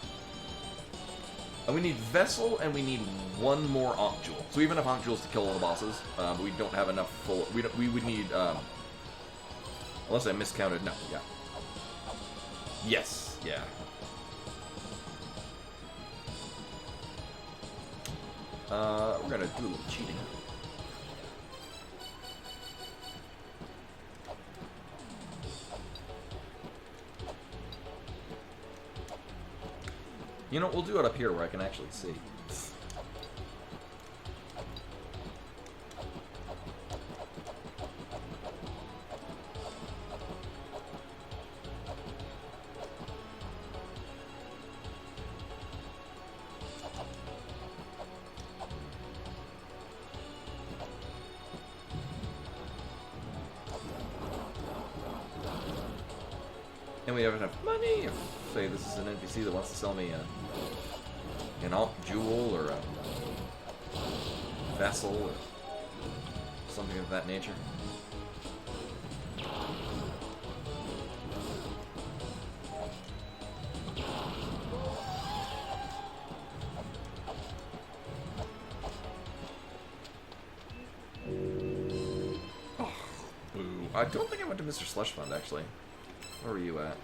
And we need Vessel, and we need one more Ankh Jewel. So we have enough Ankh Jewels to kill all the bosses, but we don't have enough for... We would need... unless I miscounted. No, yeah. Yes, yeah. We're gonna do a little cheating. You know, we'll do it up here where I can actually see. And we have enough money if, say, this is an NPC that wants to sell me an Ankh Jewel or a vessel or something of that nature. Oh, boo. I don't think I went to Mr. Slush Fund, actually. Where were you at?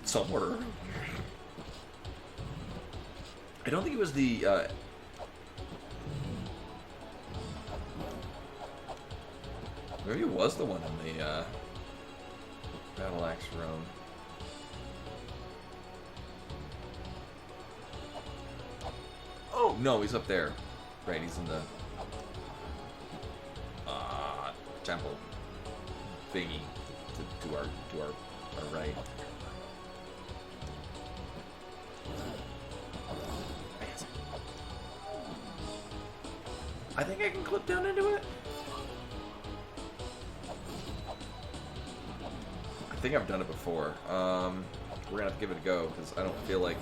Somewhere. I don't think it was the, maybe it was the one in the, Battle Axe room. Oh, no, he's up there. Right, he's in the temple thingy to our right. I think I can clip down into it. think I've done it before. We're gonna have to give it a go because I don't feel like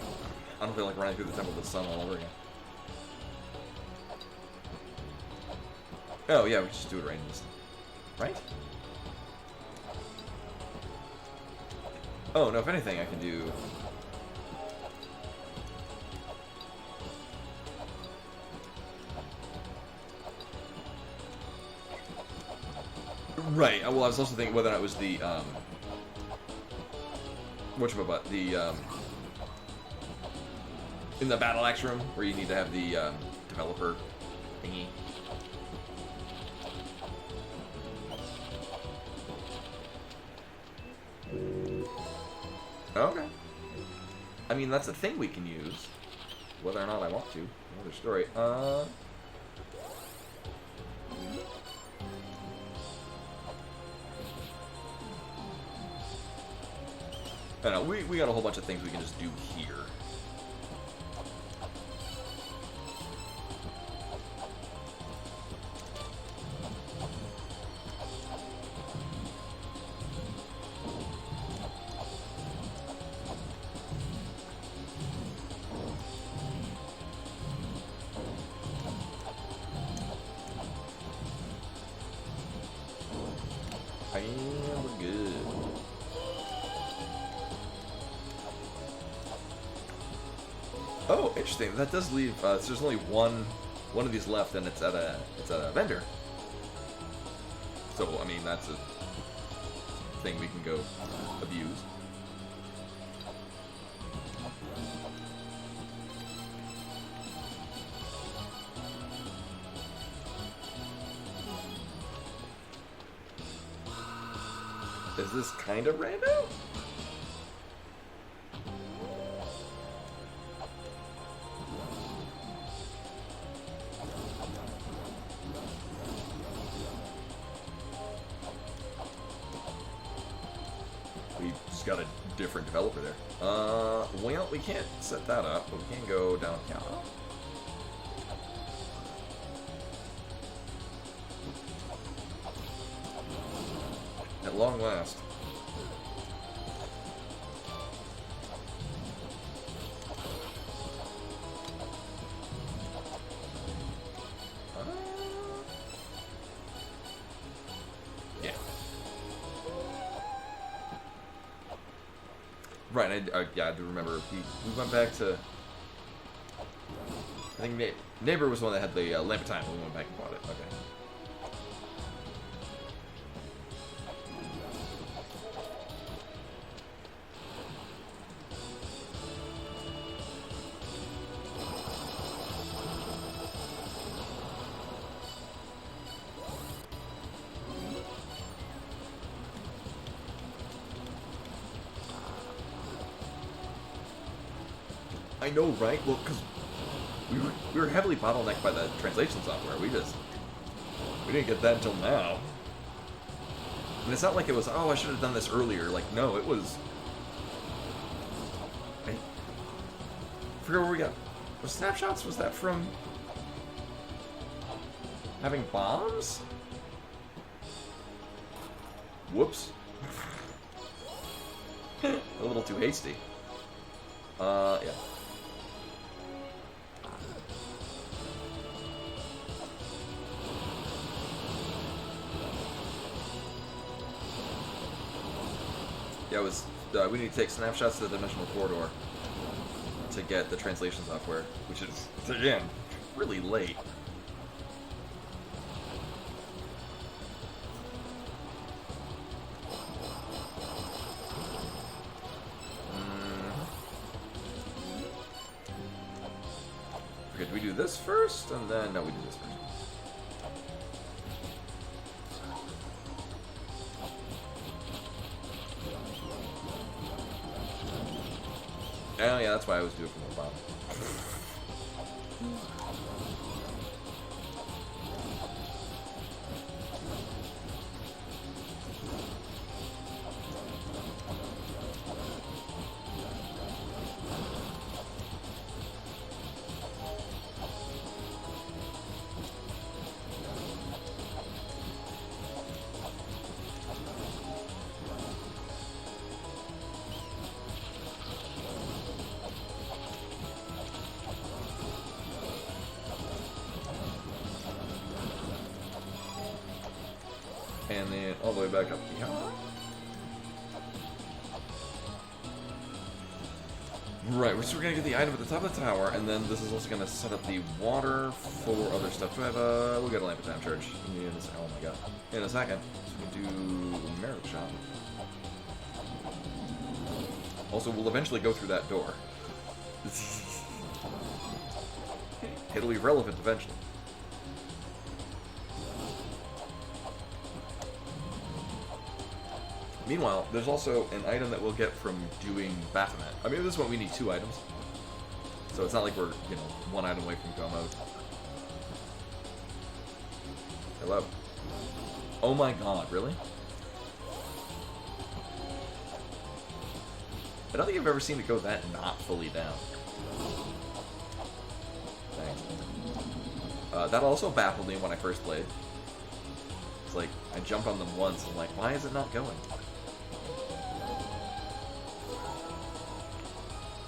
running through the Temple of the Sun all over again. Oh yeah, we just do it right in this, right? Oh no, if anything, I can do. Right. Well, I was also thinking whether or not it was the whatchamacallit, the in the battle axe room where you need to have the developer thingy. Okay. I mean, that's a thing we can use. Whether or not I want to, another story. I don't know, we got a whole bunch of things we can just do here. And we're good. Oh, interesting. That does leave. So there's only one of these left, and it's at a vendor. So I mean, that's a thing we can go abuse. Is this kind of random? We just got a different developer there. Well, we can't set that up, but we can go down counter. At long last. Yeah. Right, yeah, I do remember. We went back to. I think Neighbor was the one that had the lamp of time. We went back and bought it. Okay. I know, right? Well, because we were heavily bottlenecked by the translation software. We didn't get that until now. And it's not like it was, oh, I should have done this earlier. Like, no, it was. I forget where we got. Was snapshots? Was that from having bombs? Whoops. A little too hasty. Yeah. Yeah, it was. We need to take snapshots of the dimensional corridor to get the translation software, which is, again, really late. Okay, do we do this first? And then, no, we do this first. Oh yeah, that's why I always do it from the bottom. And then all the way back up. Yeah. Right, so we're gonna get the item at the top of the tower, and then this is also gonna set up the water for other stuff. Do I have a... We'll get a lamp time charge. Oh my god. In a second. So we can do Merit Shop. Also, we'll eventually go through that door. It'll be relevant eventually. Meanwhile, there's also an item that we'll get from doing Baphomet. I mean, this one we need 2 items. So it's not like we're, you know, 1 item away from go mode. Hello. Oh my god, really? I don't think I've ever seen it go that not fully down. Dang. That also baffled me when I first played. It's like, I jumped on them once, and I'm like, why is it not going?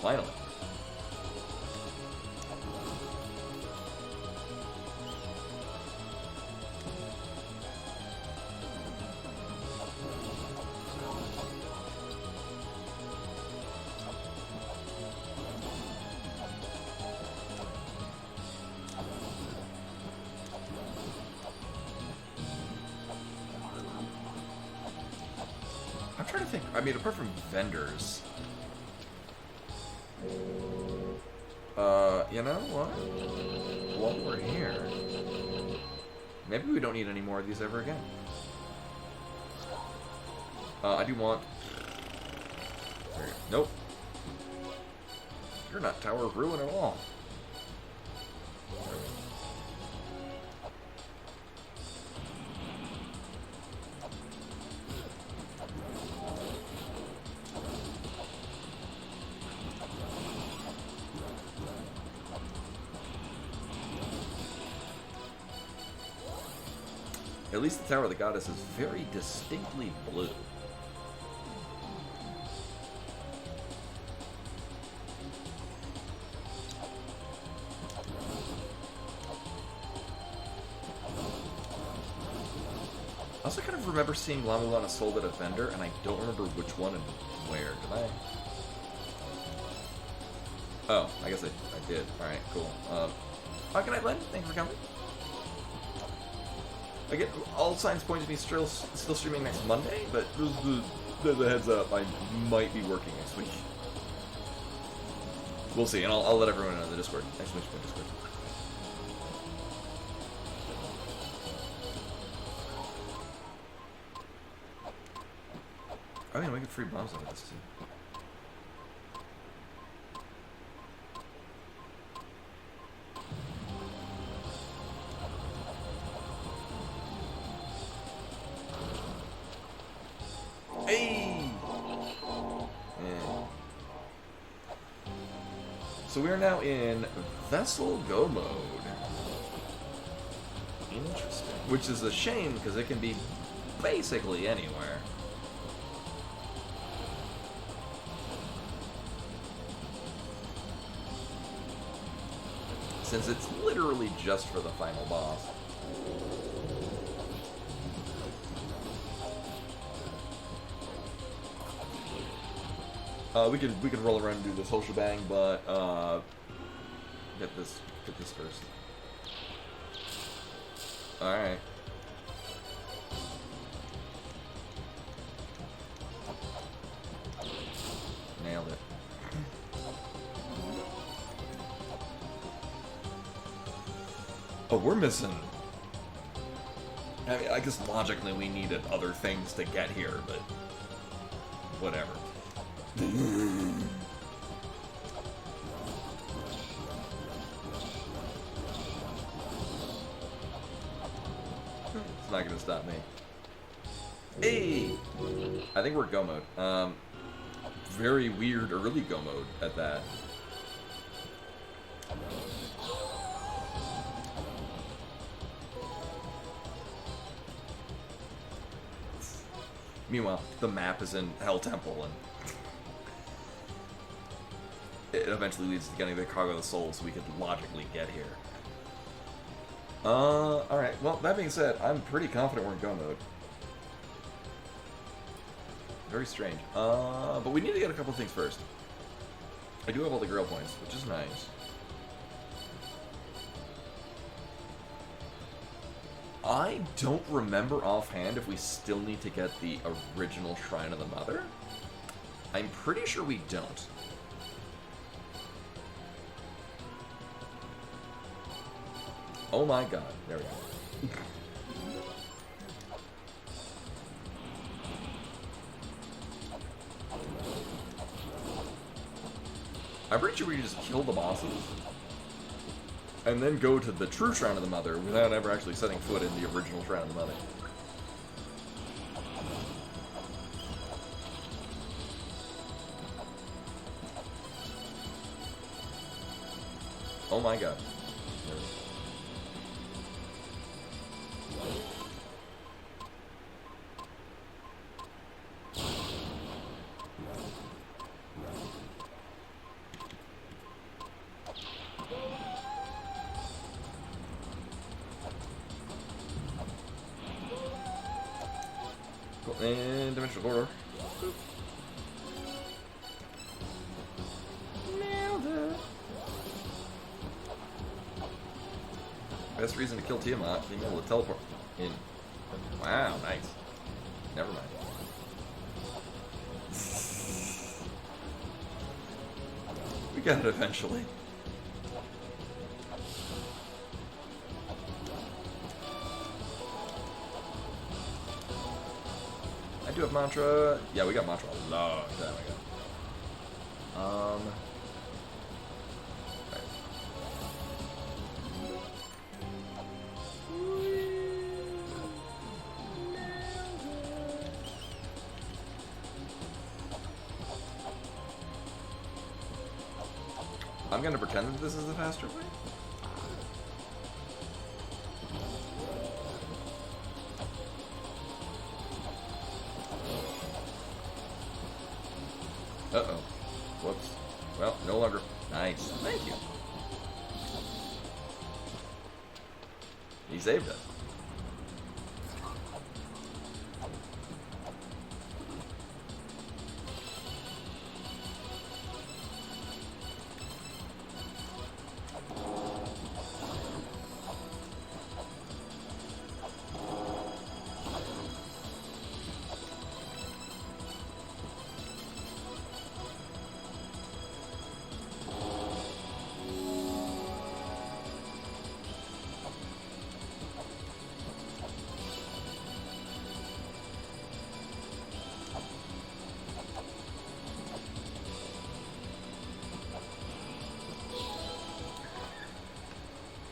Finally. I'm trying to think. I mean, apart from vendors... you know what? While we're here, maybe we don't need any more of these ever again. I do want... Nope. You're not Tower of Ruin at all. At least the Tower of the Goddess is very distinctly blue. I also kind of remember seeing La Mulana sold at a vendor, and I don't remember which one and where. Did I? Oh, I guess I did. Alright, cool. How can I lend? Thanks for coming. Again, all signs point to me still streaming next Monday, but there's a heads up, I might be working next week. We'll see, and I'll let everyone know in the Discord. Next week's Discord. I mean, we get free bombs out of this too. So we are now in Vessel Go mode. Interesting. Which is a shame, because it can be basically anywhere. Since it's literally just for the final boss. We could roll around and do this whole shebang, but get this first. All right. Nailed it. Oh, we're missing. I mean, I guess logically we needed other things to get here, but whatever. It's not gonna stop me. Hey! I think we're go mode. Very weird early go mode at that. Meanwhile, the map is in Hell Temple, and it eventually leads to getting the Cargo of the Soul so we could logically get here. Alright, well, that being said, I'm pretty confident we're in go mode. Very strange. But we need to get a couple things first. I do have all the girl points, which is nice. I don't remember offhand if we still need to get the original Shrine of the Mother. I'm pretty sure we don't. Oh my god, there we go. I'm pretty sure we can just kill the bosses and then go to the true Shrine of the Mother without ever actually setting foot in the original Shrine of the Mother. Oh my god. There we go. And Dimensional Corridor. Nailed it. Best reason to kill Tiamat, being able to teleport in. Wow, nice. Never mind. We got it eventually. I do have mantra. Yeah, we got mantra a long time ago. Right. I'm gonna pretend that this is the faster way. Uh-oh. Whoops. Well, no longer. Nice. Thank you. He saved us.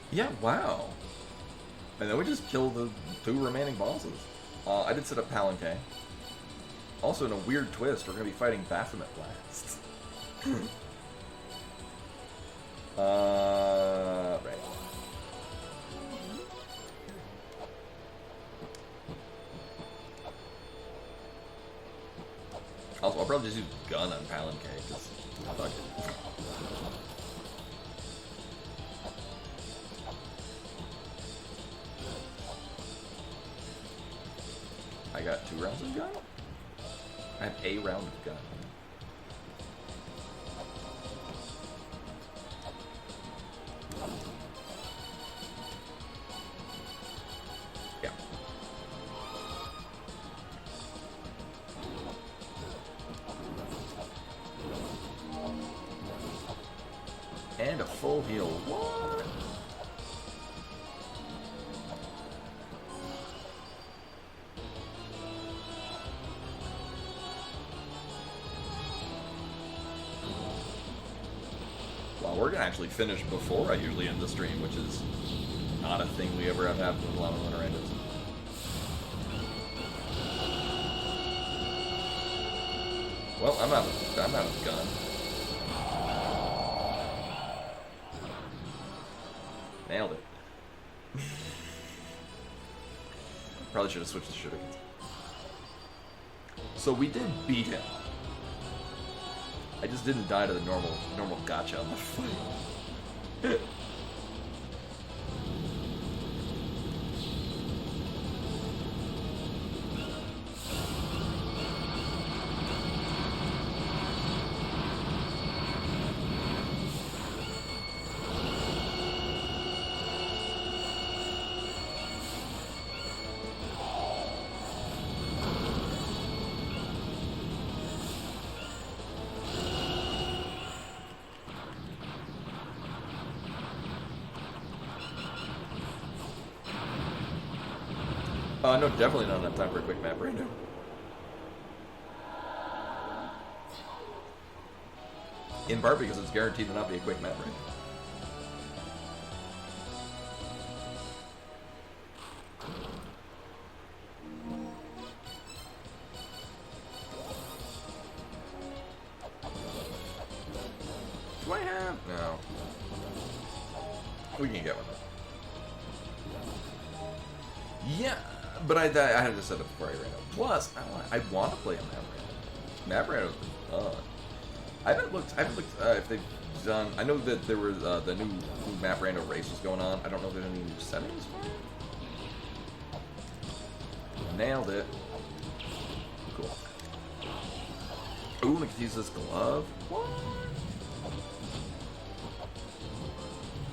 Yeah, wow. And then we just killed the 2 remaining bosses. I did set up Palanque. Also, in a weird twist, we're going to be fighting Baphomet last. Right. Also, I'll probably just use gun on Palanque, because fuck it. I got 2 rounds of gun? I have a round of gun. Yeah. And a full heal. What? We're gonna actually finish before I usually end the stream, which is not a thing we ever have happen with Mulana when it ends. Well, I'm out of gun. Nailed it. Probably should have switched to shurikens. So we did beat him. I just didn't die to the normal gotcha on the fight. No, definitely not enough time for a quick map right now. In part because it's guaranteed to not be a quick map right now. Do I have? No. We can get one. Yeah, but I had to set up before I ran out. Plus, I want to play a map random. Map random is fun. I haven't looked if they've done. I know that there was the new map random race was going on. I don't know if there's any new settings for it. Nailed it. Cool. Ooh, I can use this glove. What?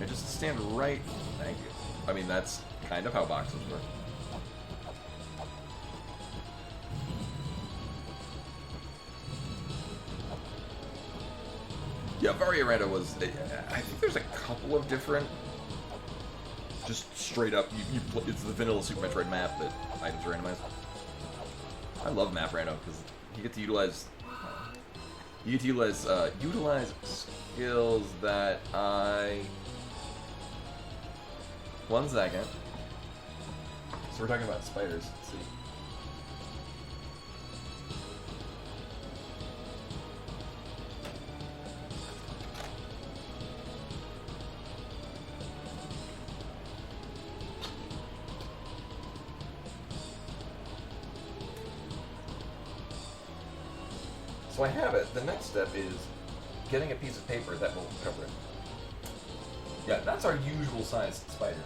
I just stand right. Thank you. I mean, that's kind of how boxes work. Yeah, Variaranda was. I think there's a couple of different. Just straight up, it's the vanilla Super Metroid map that items are randomized. I love map random because you get to utilize. Utilize skills that I. 1 second. So we're talking about spiders. Let's see. So I have it. The next step is getting a piece of paper that will cover it. Yeah, that's our usual size spider.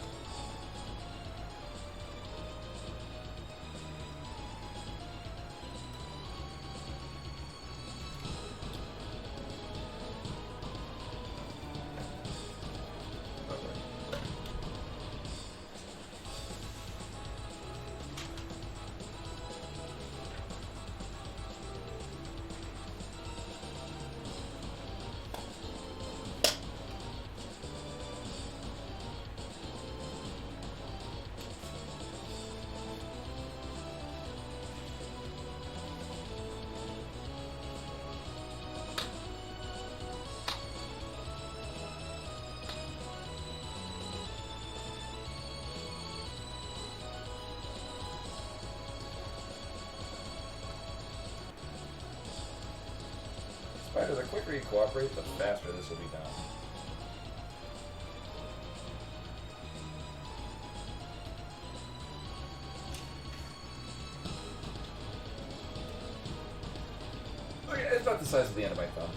Spider, the quicker you cooperate, the faster this will be done. Okay, it's about the size of the end of my thumb.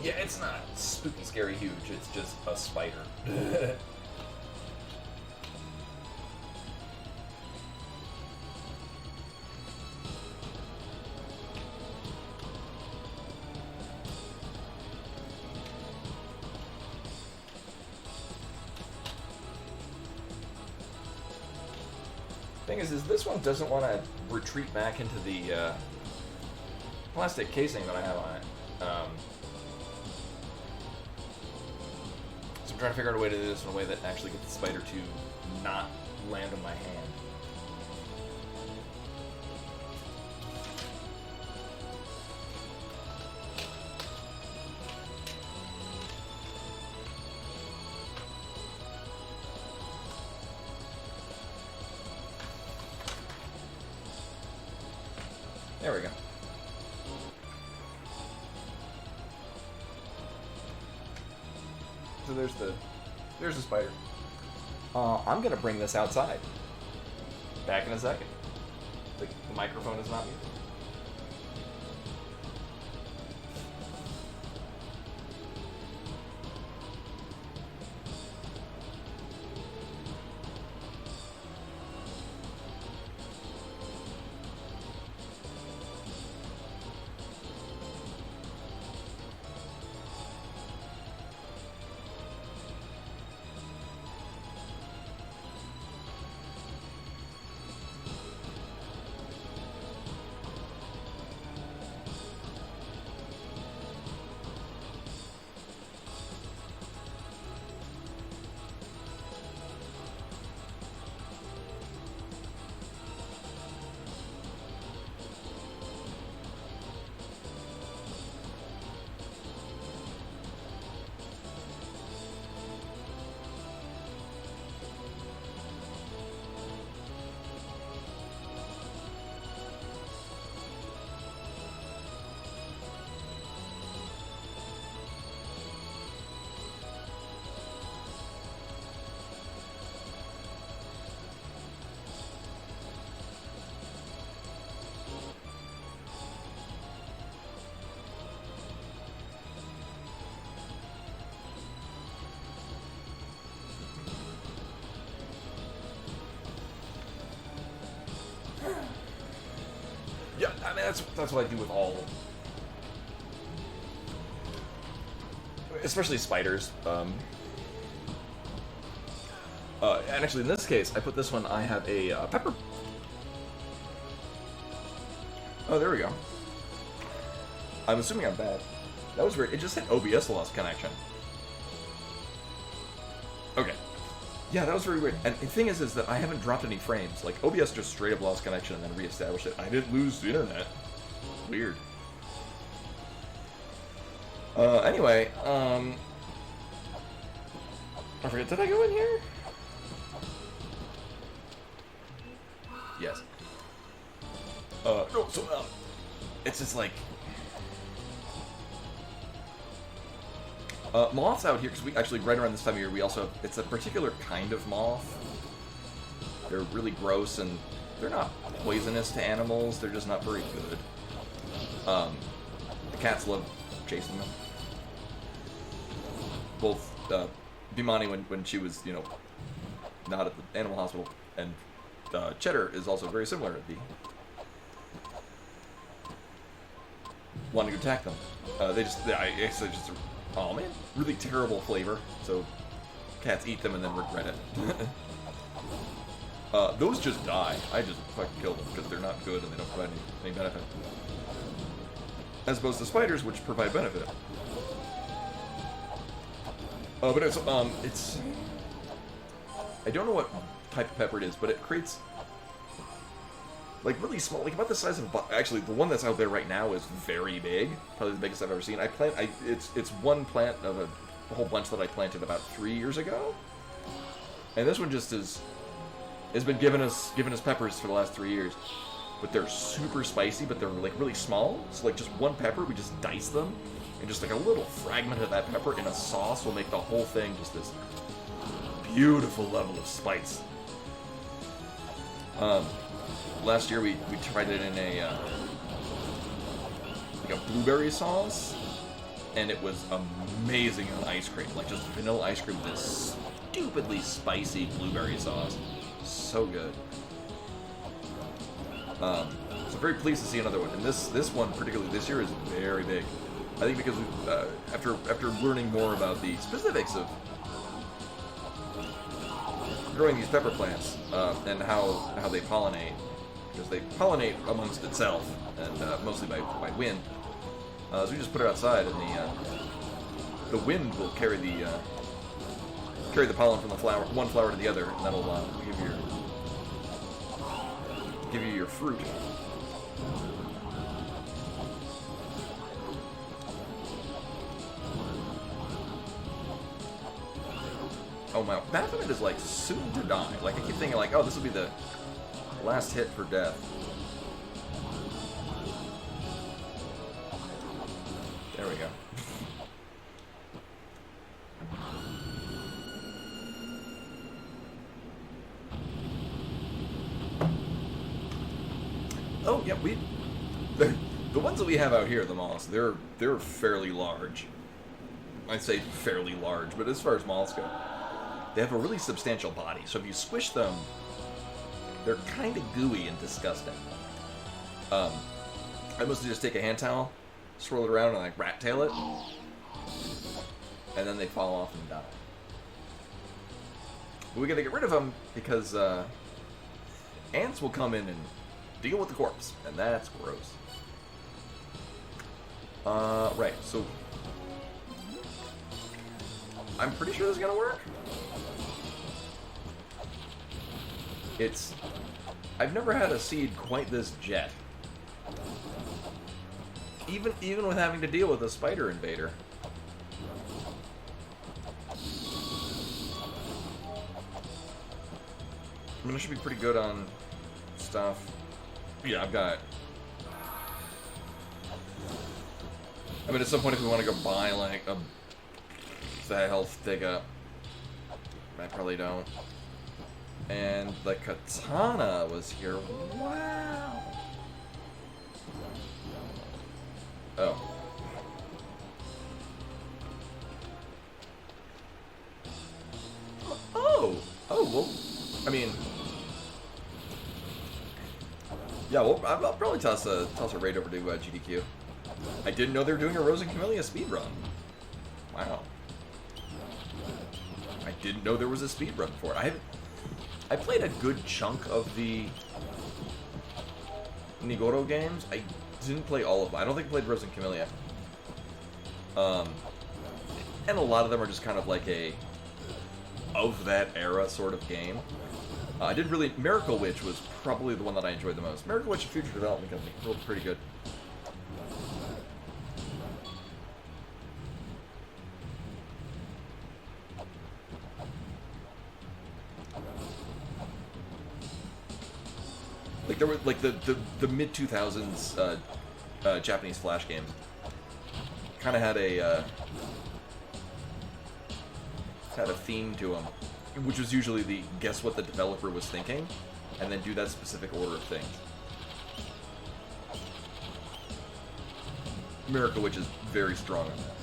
Yeah, it's not spooky, scary, huge. It's just a spider. Thing is this one doesn't want to retreat back into the plastic casing that I have on it. So I'm trying to figure out a way to do this in a way that actually gets the spider to not land on my hand. There we go. So there's the spider. I'm gonna bring this outside. Back in a second. The microphone is not muted. that's what I do with all, especially spiders. And actually, in this case, I put this one. I have a pepper. Oh, there we go. I'm assuming I'm bad. That was weird. It just hit OBS lost connection. Okay. Yeah, that was very weird. And the thing is that I haven't dropped any frames. Like, OBS just straight up lost connection and then reestablished it. I didn't lose the internet. Weird. Anyway, I forget, did I go in here? Yes. No, so, it's just like... moths out here, because we actually, right around this time of year, we also have, it's a particular kind of moth. They're really gross, and they're not poisonous to animals, they're just not very good. The cats love chasing them. Both, Bimani, when she was, you know, not at the animal hospital, and Cheddar is also very similar to the wanting to attack them. They just, it's just, oh man, really terrible flavor. So cats eat them and then regret it. Those just die. I just fucking kill them because they're not good and they don't provide any benefit. As opposed to spiders, which provide benefit. But it's I don't know what type of pepper it is, but it creates like really small, like about the size of actually the one that's out there right now is very big, probably the biggest I've ever seen. It's one plant of a whole bunch that I planted about 3 years ago, and this one just has been giving us peppers for the last 3 years, but they're super spicy, but they're like really small. So like just one pepper, we just dice them, and just like a little fragment of that pepper in a sauce will make the whole thing just this beautiful level of spice. Last year we tried it in a like a blueberry sauce, and it was amazing on ice cream. Like just vanilla ice cream with this stupidly spicy blueberry sauce. So good. So very pleased to see another one. And this one particularly this year is very big. I think because after learning more about the specifics of growing these pepper plants and how they pollinate, because they pollinate amongst itself and mostly by wind. So we just put it outside, and the wind will carry the pollen from the one flower to the other, and that'll give you your fruit. Oh my, Baphomet is like soon to die. Like I keep thinking like, oh, this will be the last hit for death. There we go. Oh yeah, the ones that we have out here, the moths, they're fairly large. I'd say fairly large, but as far as moths go, they have a really substantial body. So if you squish them, they're kind of gooey and disgusting. I mostly just take a hand towel, swirl it around, and like rat tail it, and then they fall off and die. But we gotta get rid of them because ants will come in and deal with the corpse, and that's gross. Right, so I'm pretty sure this is gonna work. I've never had a seed quite this jet. Even with having to deal with a spider invader. I mean, I should be pretty good on stuff. Yeah, I've got... I mean, at some point if we want to go buy, like, a health dig up, I probably don't. And the katana was here. Wow. Oh. Oh, well, I mean, Yeah, well, I'll probably toss a raid over to GDQ. I didn't know they were doing a Rose and Camellia speedrun. Wow. I didn't know there was a speedrun for it. I played a good chunk of the Nigoro games. I didn't play all of them. I don't think I played Rose and Camellia. And a lot of them are just kind of like a of that era sort of game. I did really... Miracle Witch was probably the one that I enjoyed the most. Miracle Witch, a future development company. Rolled pretty good. Like, there were, like, the mid-2000s Japanese Flash games kind of had a theme to them, which was usually the guess what the developer was thinking, and then do that specific order of things. Miracle Witch is very strong on that.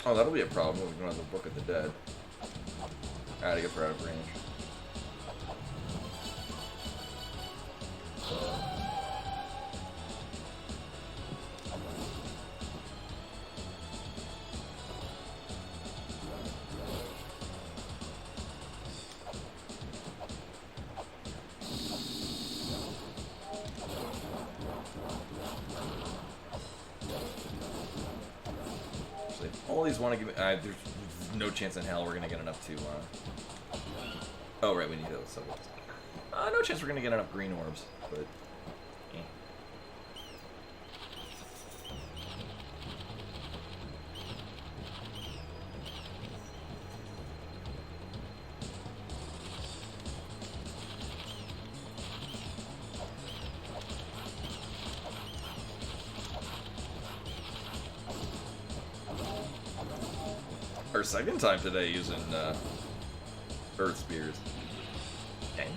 Oh, that'll be a problem when we don't have the Book of the Dead. Alright, I guess we're out of range. All these want to give me... there's no chance in hell we're going to get enough to... Oh, right, we need those. So no chance we're going to get enough green orbs, but... Eh. Our second time today using Earth Spears. Dang.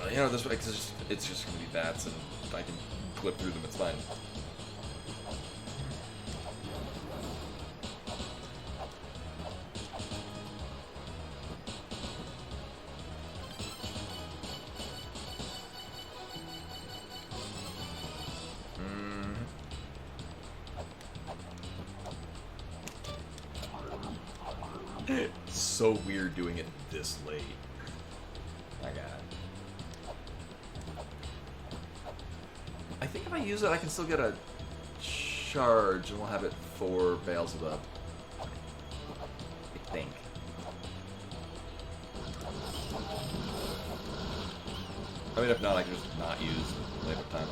You know, this way, it's just gonna be bats, and I can clip through them, it's fine. So weird doing it this late. My God. I think if I use it, I can still get a charge, and we'll have it for Beelzebub. I think. I mean, if not, I can just not use Lamp of Time.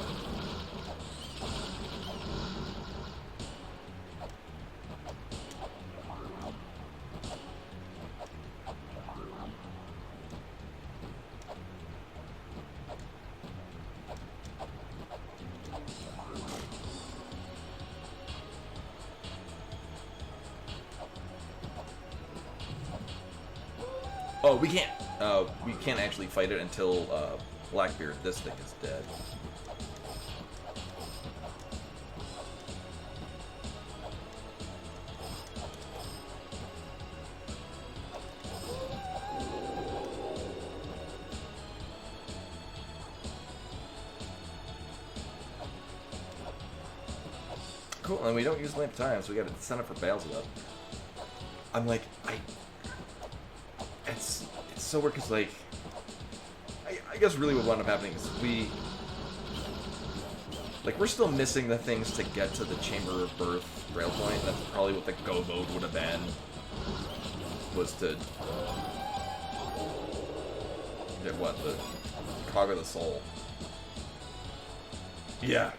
Oh, we can't. We can't actually fight it until Blackbeard, this thing, is dead. Cool, and we don't use Lamp of Time, so we gotta send it for Beelzebub. I'm like, It's so weird, because, like, I guess really what wound up happening is we're still missing the things to get to the Chamber of Birth rail point. That's probably what the go mode would have been, was to get what, the Cog of the Soul. Yeah.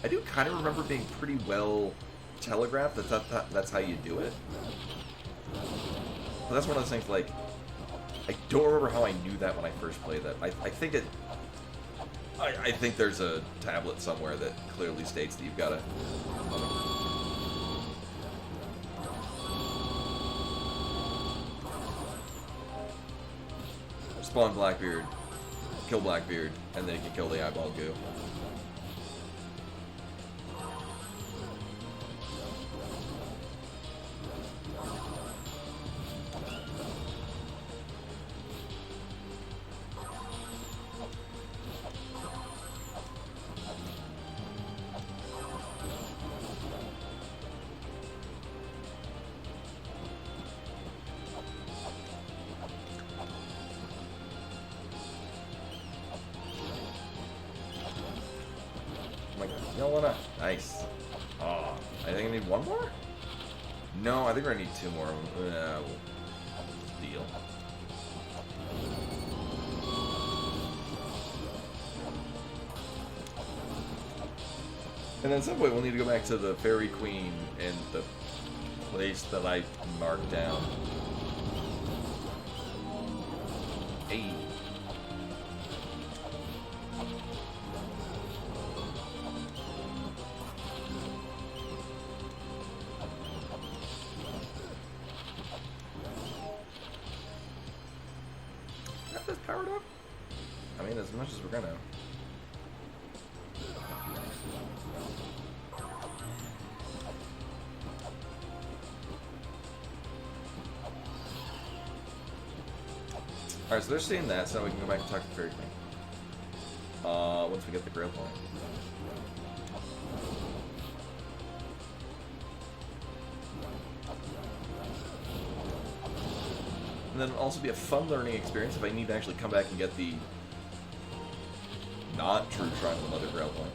I do kind of remember being pretty well telegraphed that that's how you do it. But that's one of those things, like, I don't remember how I knew that when I first played that. I think it... I think there's a tablet somewhere that clearly states that you've got to... Spawn Blackbeard, kill Blackbeard, and then you can kill the eyeball goo. Mulana. Nice. Oh, I think I need one more? No, I think we're gonna need two more. Deal. And then at some point we'll need to go back to the Fairy Queen and the place that I marked down. Hey. This powered up? I mean, as much as we're gonna. Alright, so they're seeing that, so now we can go back and talk to the Fairy Queen. Once we get the Grail Point. And then it'll also be a fun learning experience if I need to actually come back and get the not true Shrine of the Mother Grail Point.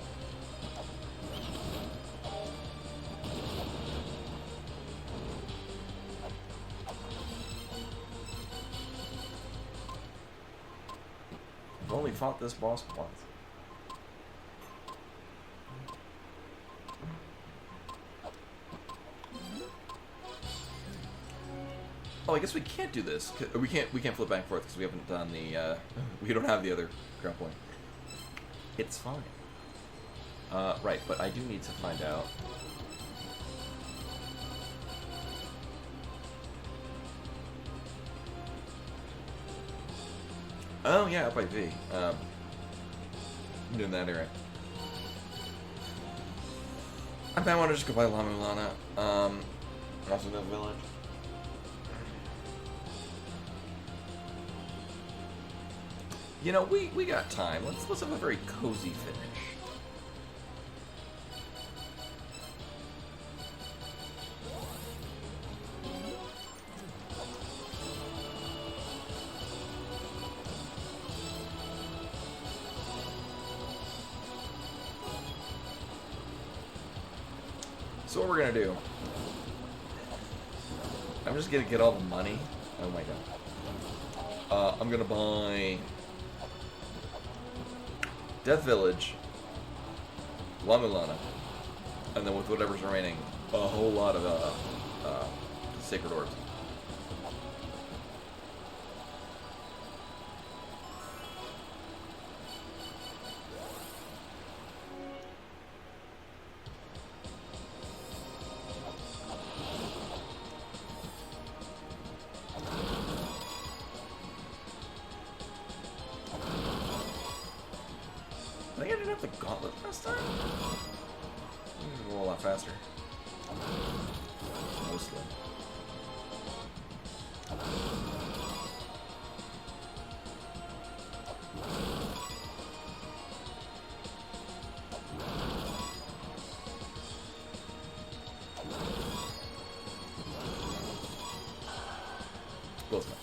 I've only fought this boss once. Oh, I guess we can't do this. We can't flip back and forth because we haven't done the. We don't have the other ground point. It's fine. Right, but I do need to find out. Oh yeah, up by V. Doing that area. I might want to just go by La Mulana. Also no village. You know, we got time. Let's have a very cozy finish. So what we're gonna do? I'm just gonna get all the money. Oh my god. I'm gonna buy Death Village, La Mulana, and then with whatever's remaining, a whole lot of Sacred Orbs. I think I didn't have the gauntlet last time. It's a lot faster. Mostly. Close enough.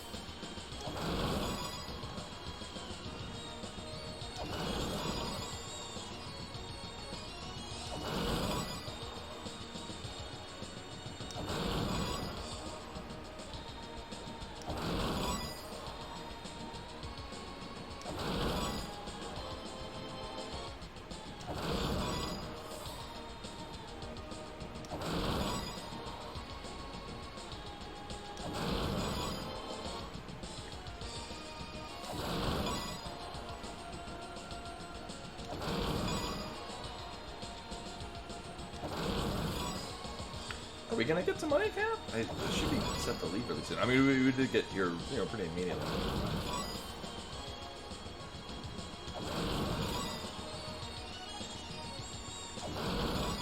we gonna get to money cap? It should be set to leave really soon. I mean, we did get here, you know, pretty immediately.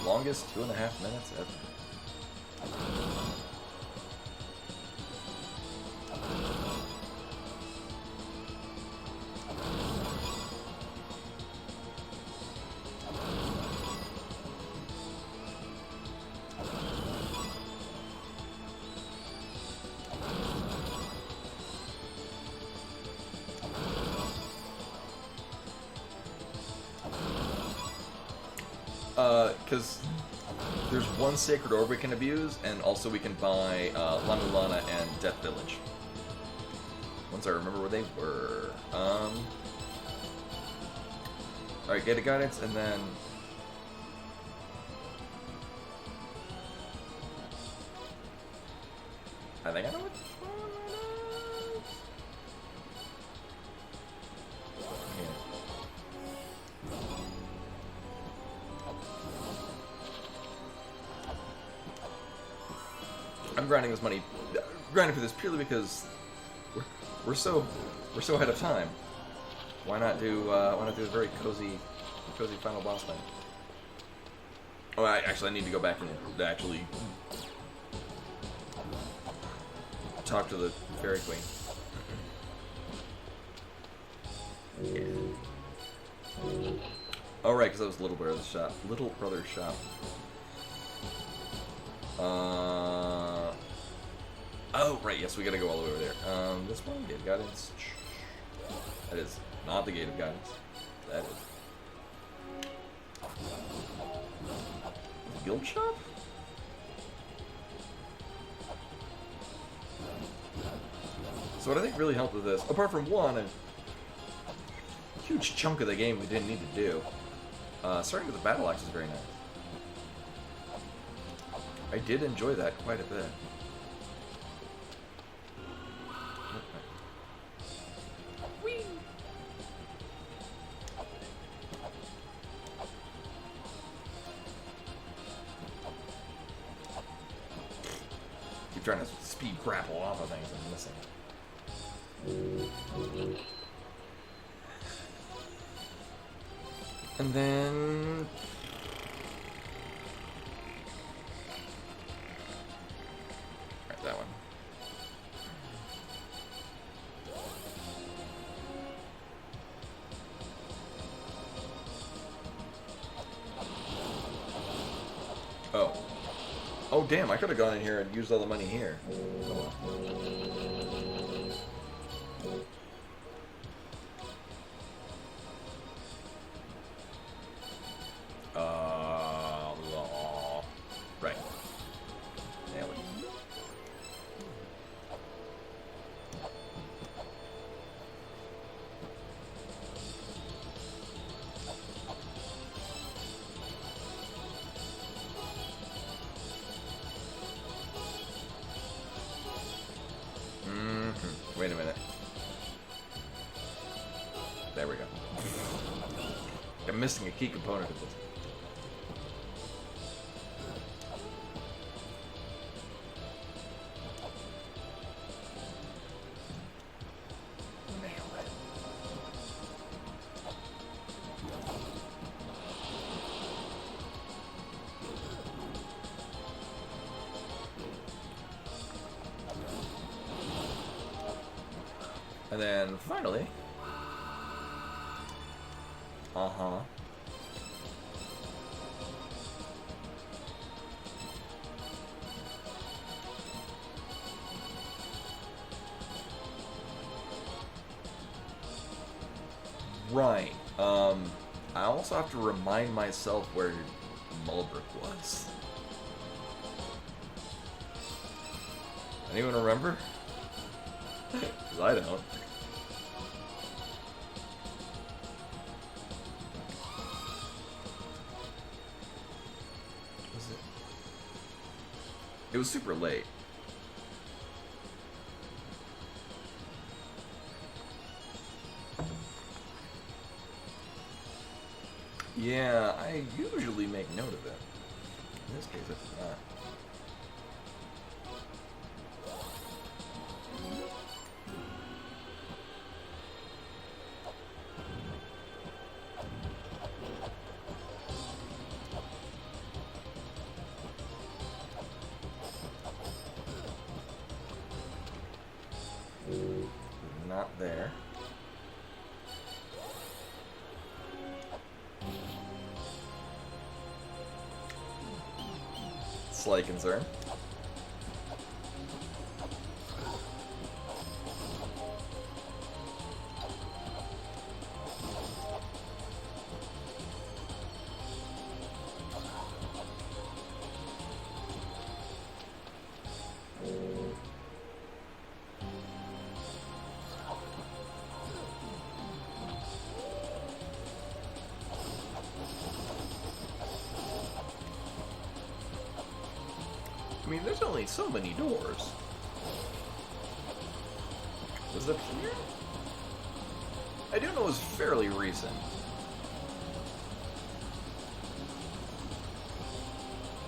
Longest 2.5 minutes ever. Because there's one sacred orb we can abuse, and also we can buy Mulana and Death Village. Once I remember where they were. Alright, get a guidance, and then... I think I know which one it is. Here. I'm grinding this money, grinding for this purely because we're so ahead of time. Why not do a very cozy final boss fight? Oh, I need to go back and actually talk to the fairy queen. Oh right, because that was Little Brother's shop. Little Brother's shop. Oh, right, yes, we gotta go all the way over there. This one, Gate of Guidance. That is not the Gate of Guidance. That is. Guild Shop? So what I think really helped with this, apart from one, a huge chunk of the game we didn't need to do, starting with the Battle Axe is very nice. I did enjoy that quite a bit. Keep trying to speed grapple off of things and missing it. And then... Right, that one. Oh. Oh, damn, I could have gone in here and used all the money here. Oh, well. Right. There we go. Wait a minute. There we go. I'm missing a key component of this. And then finally, right. I also have to remind myself where Mulbrick was. Anyone remember? Because I don't. Was it? It was super late. Yeah, I usually make note of it. In this case, I did not. Not there. Slight concern. I mean, there's only so many doors. Was it up here? I do know it was fairly recent.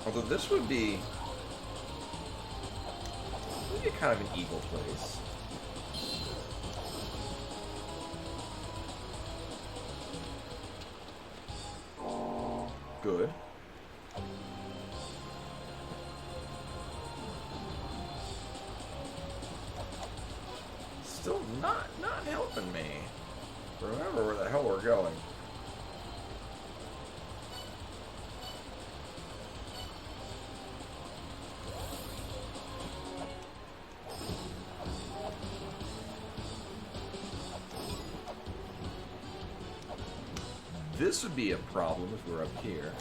Although this would be kind of an evil place. Good. Still not helping me. Remember where the hell we're going. This would be a problem if we're up here.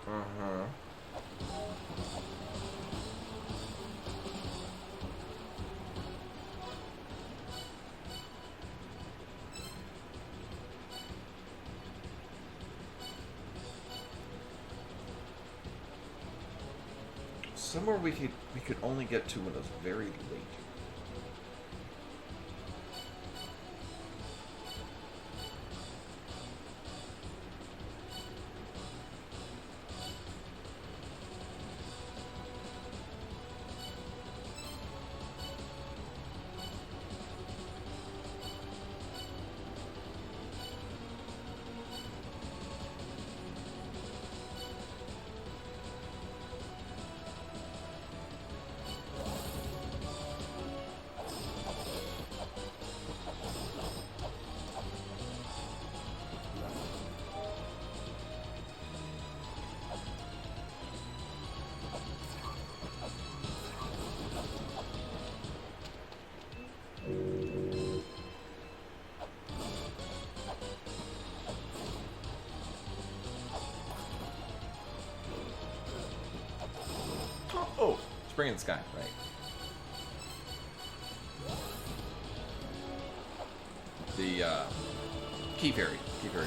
Uh-huh. Somewhere we could only get to when it's very late. Oh, Spring in the Sky, right. The, Key Fairy door.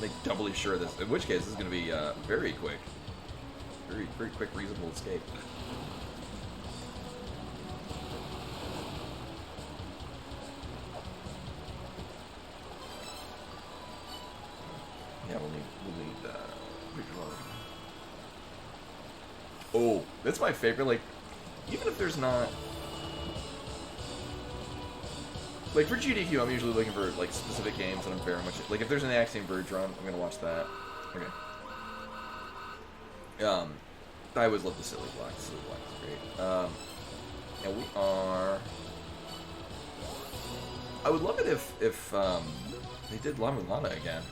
Make doubly sure this, in which case this is going to be, very quick. Very quick, reasonable escape. Yeah, we'll need, oh, that's my favorite, like, even if there's not... Like, for GDQ, I'm usually looking for, like, specific games that I'm very much... Like, if there's an Axiom Verge run, I'm gonna watch that. Okay. I always love the Silly Block. The Silly Block is great. Yeah, we are... I would love it if they did La Mulana again.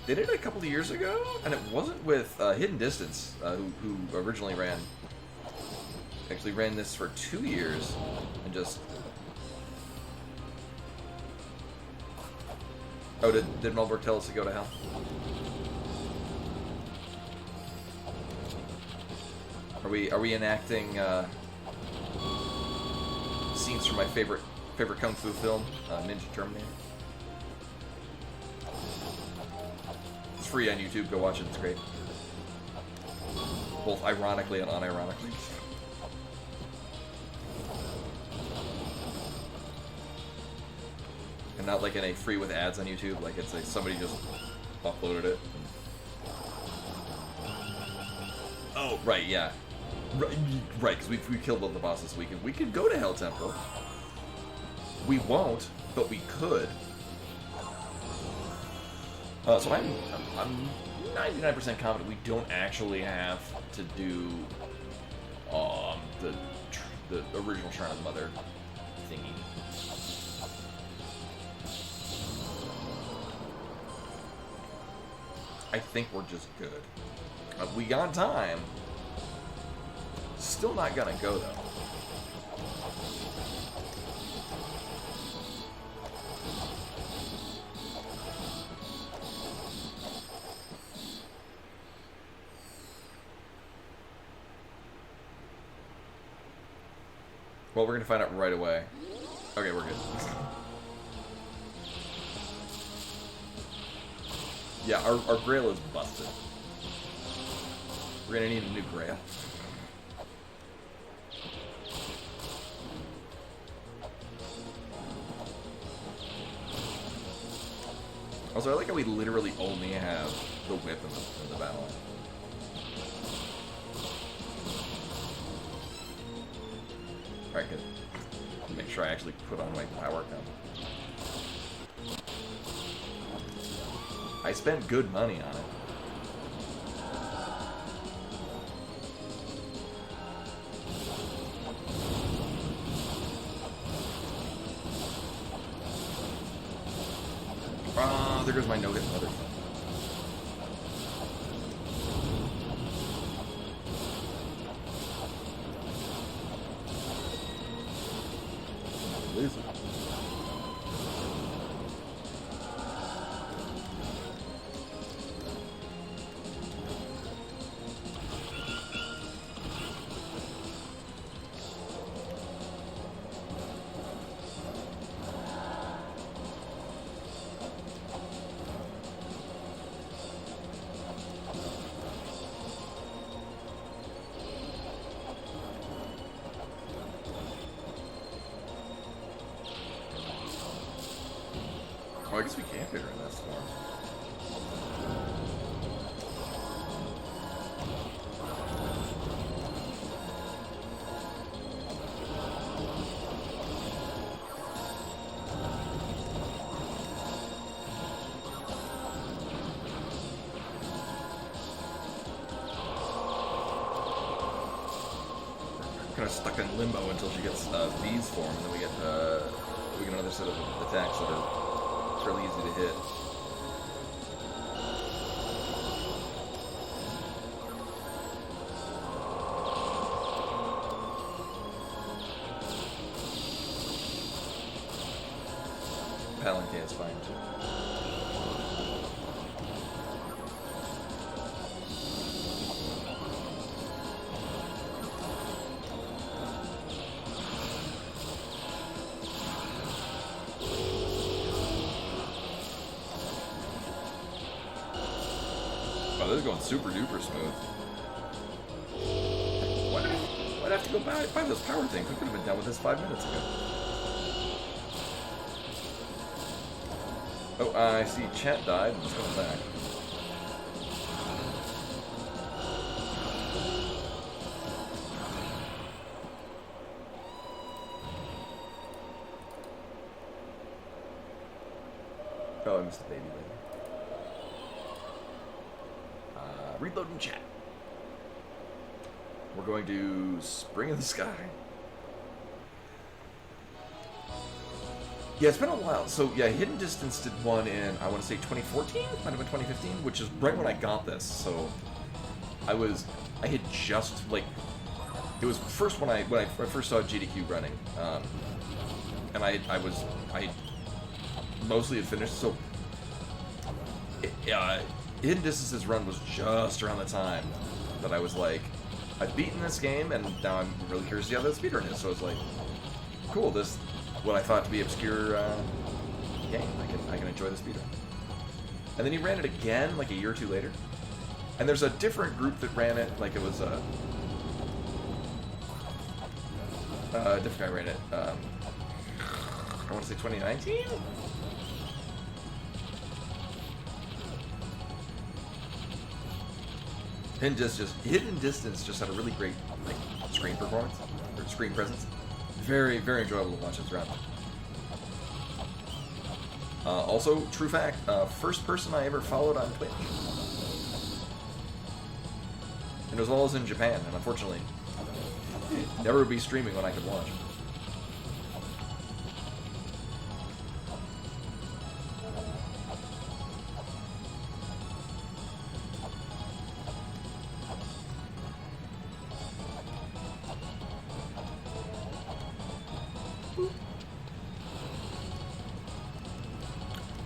They did it a couple of years ago, and it wasn't with Hidden Distance, who originally actually ran this for 2 years, and just... Oh, did Melberg tell us to go to hell? Are we enacting scenes from my favorite kung fu film, Ninja Terminator? It's free on YouTube. Go watch it. It's great. Both ironically and unironically. And not like in a free with ads on YouTube. Like it's like somebody just uploaded it. Oh, right, yeah. Right, because we killed both the bosses. We could go to Hell Temple. We won't, but we could. So I'm 99% confident we don't actually have to do the original Shrine of the Mother thingy. I think we're just good. We got time. Still not gonna go though. Well, we're gonna find out right away. Okay, we're good. Yeah, our grail is busted. We're gonna need a new grail. Also, I like how we literally only have the whip in the battle. Alright, good. Make sure I actually put on my power gun. I spent good money on it. There goes my no-hit mother. Laser. Oh, I guess we can't fit her in this form. Kind of stuck in limbo until she gets V's form, and then we get another set of attacks that are fairly easy to hit. Palanque is fine too. Oh, this is going super duper smooth. Why'd I have to go buy those power things? We could have been done with this 5 minutes ago. Oh, I see chat died. I'm just coming back. Oh, I missed the baby lady. Reloading chat. We're going to Spring in the Sky. Yeah, it's been a while. So, yeah, Hidden Distance did one in, I want to say 2014? Might have been 2015, which is right when I got this. So, I had just, like, it was first when I first saw GDQ running. And I mostly had finished, so, Hidden Distance's run was just around the time that I was like, I've beaten this game, and now I'm really curious to see how the speedrun is. So I was like, cool, this, what I thought to be obscure game, I can enjoy the speedrun. And then he ran it again, like a year or two later. And there's a different group that ran it, like it was a different guy ran it. I want to say 2019? Hidden Distance just had a really great like screen performance or screen presence. Very, very enjoyable to watch this round. Also, true fact, first person I ever followed on Twitch. And as well as in Japan, and unfortunately, never would be streaming when I could watch.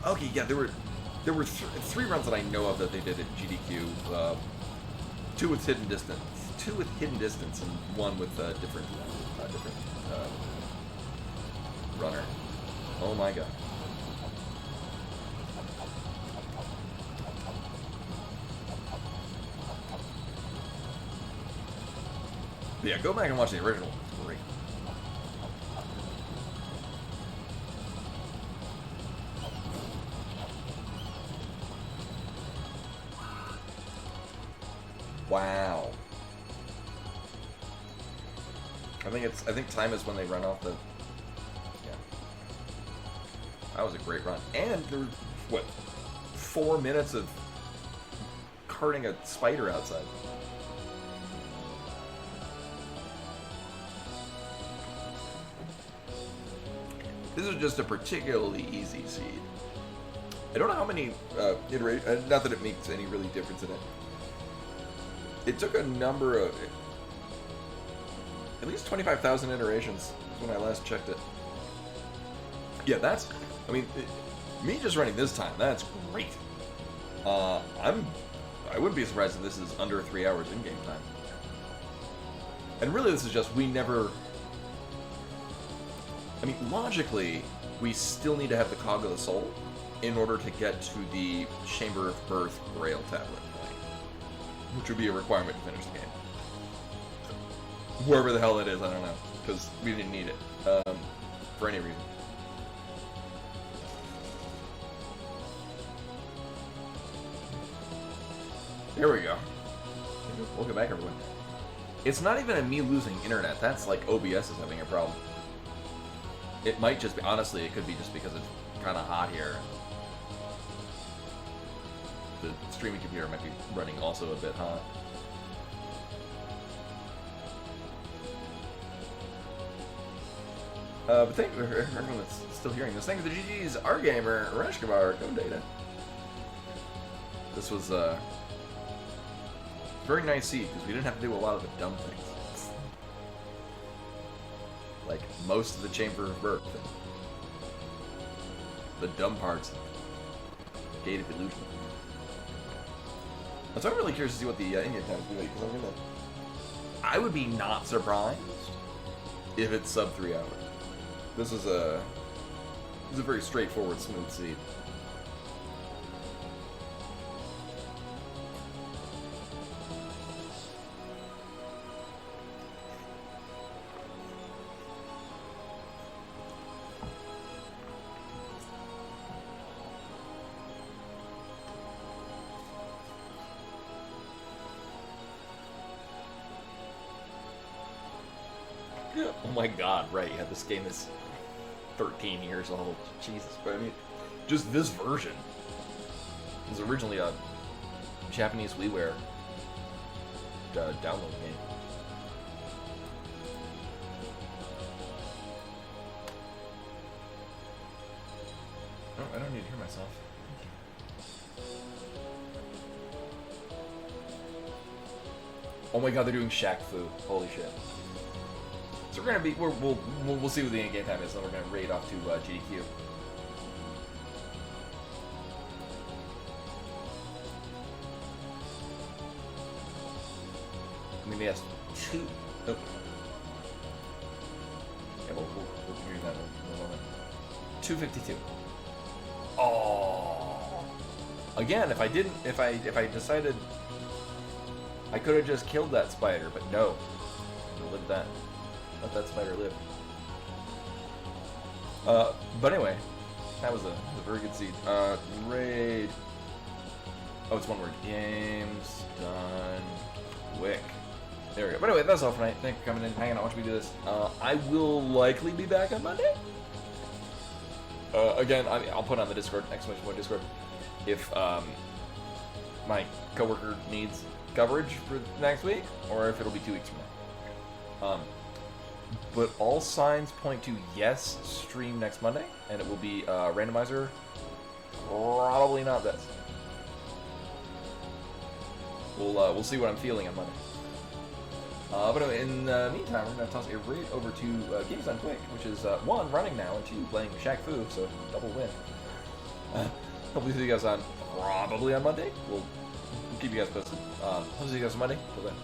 Okay, yeah, there were three runs that I know of that they did at GDQ. Two with Hidden Distance, and one with different runner. Oh my god. Yeah, go back and watch the original. It's great. Wow. I think time is when they run off the. Yeah. That was a great run, and there was what, 4 minutes of carting a spider outside. This is just a particularly easy seed. I don't know how many iterations. Not that it makes any really difference in it. It took a number of, at least 25,000 iterations when I last checked it. Yeah, that's, I mean, me just running this time, that's great. I wouldn't be surprised if this is under 3 hours in-game time. And really this is just, we never, I mean, logically, we still need to have the Cog of the Soul in order to get to the Chamber of Birth Grail tablet. Which would be a requirement to finish the game. Wherever the hell it is, I don't know. Because we didn't need it. For any reason. Here we go. Welcome back, everyone. It's not even a me losing internet. That's like OBS is having a problem. It might just be, honestly, it could be just because it's kind of hot here. The streaming computer might be running also a bit hot. But thank you for everyone that's still hearing this. Thank you to the GG's, our gamer, Rashkabar, Go Data. This was a very nice seed because we didn't have to do a lot of the dumb things. Like most of the Chamber of Birth. The dumb parts of Gate of Illusion. So I'm really curious to see what the in-game time is going to be, because I would be not surprised if it's sub 3 hours. This is a very straightforward, smooth seed. Oh my god, right, yeah, this game is 13 years old. Jesus, but I mean, just this version was originally a Japanese WiiWare download game. Oh, I don't need to hear myself. Oh my god, they're doing Shaq Fu. Holy shit. So we're gonna be, we'll see what the in-game time is, and then we're gonna raid off to GDQ. I mean, yes, two. Oh. Yeah, we'll hear that in a moment. 252. Oh. Again, if I decided, I could have just killed that spider, but no. I'll live that. Let that spider live. But anyway, that was a very good seed. Raid. Oh, it's one word. Games done quick. There we go. But anyway, that's all for tonight. Thank you for coming in, hanging out, watching me do this. I will likely be back on Monday. Again, I'll put on the Discord, exclamation point Discord, if my coworker needs coverage for next week, or if it'll be 2 weeks from now. But all signs point to yes, stream next Monday, and it will be Randomizer. Probably not this. We'll see what I'm feeling on Monday. But anyway, in the meantime, we're going to toss it right over to Games Done Quick, which is 1, running now, and 2, playing Shaq Fu, so double win. Hopefully see you guys on, probably on Monday. We'll keep you guys posted. Hopefully see you guys on Monday. Till then.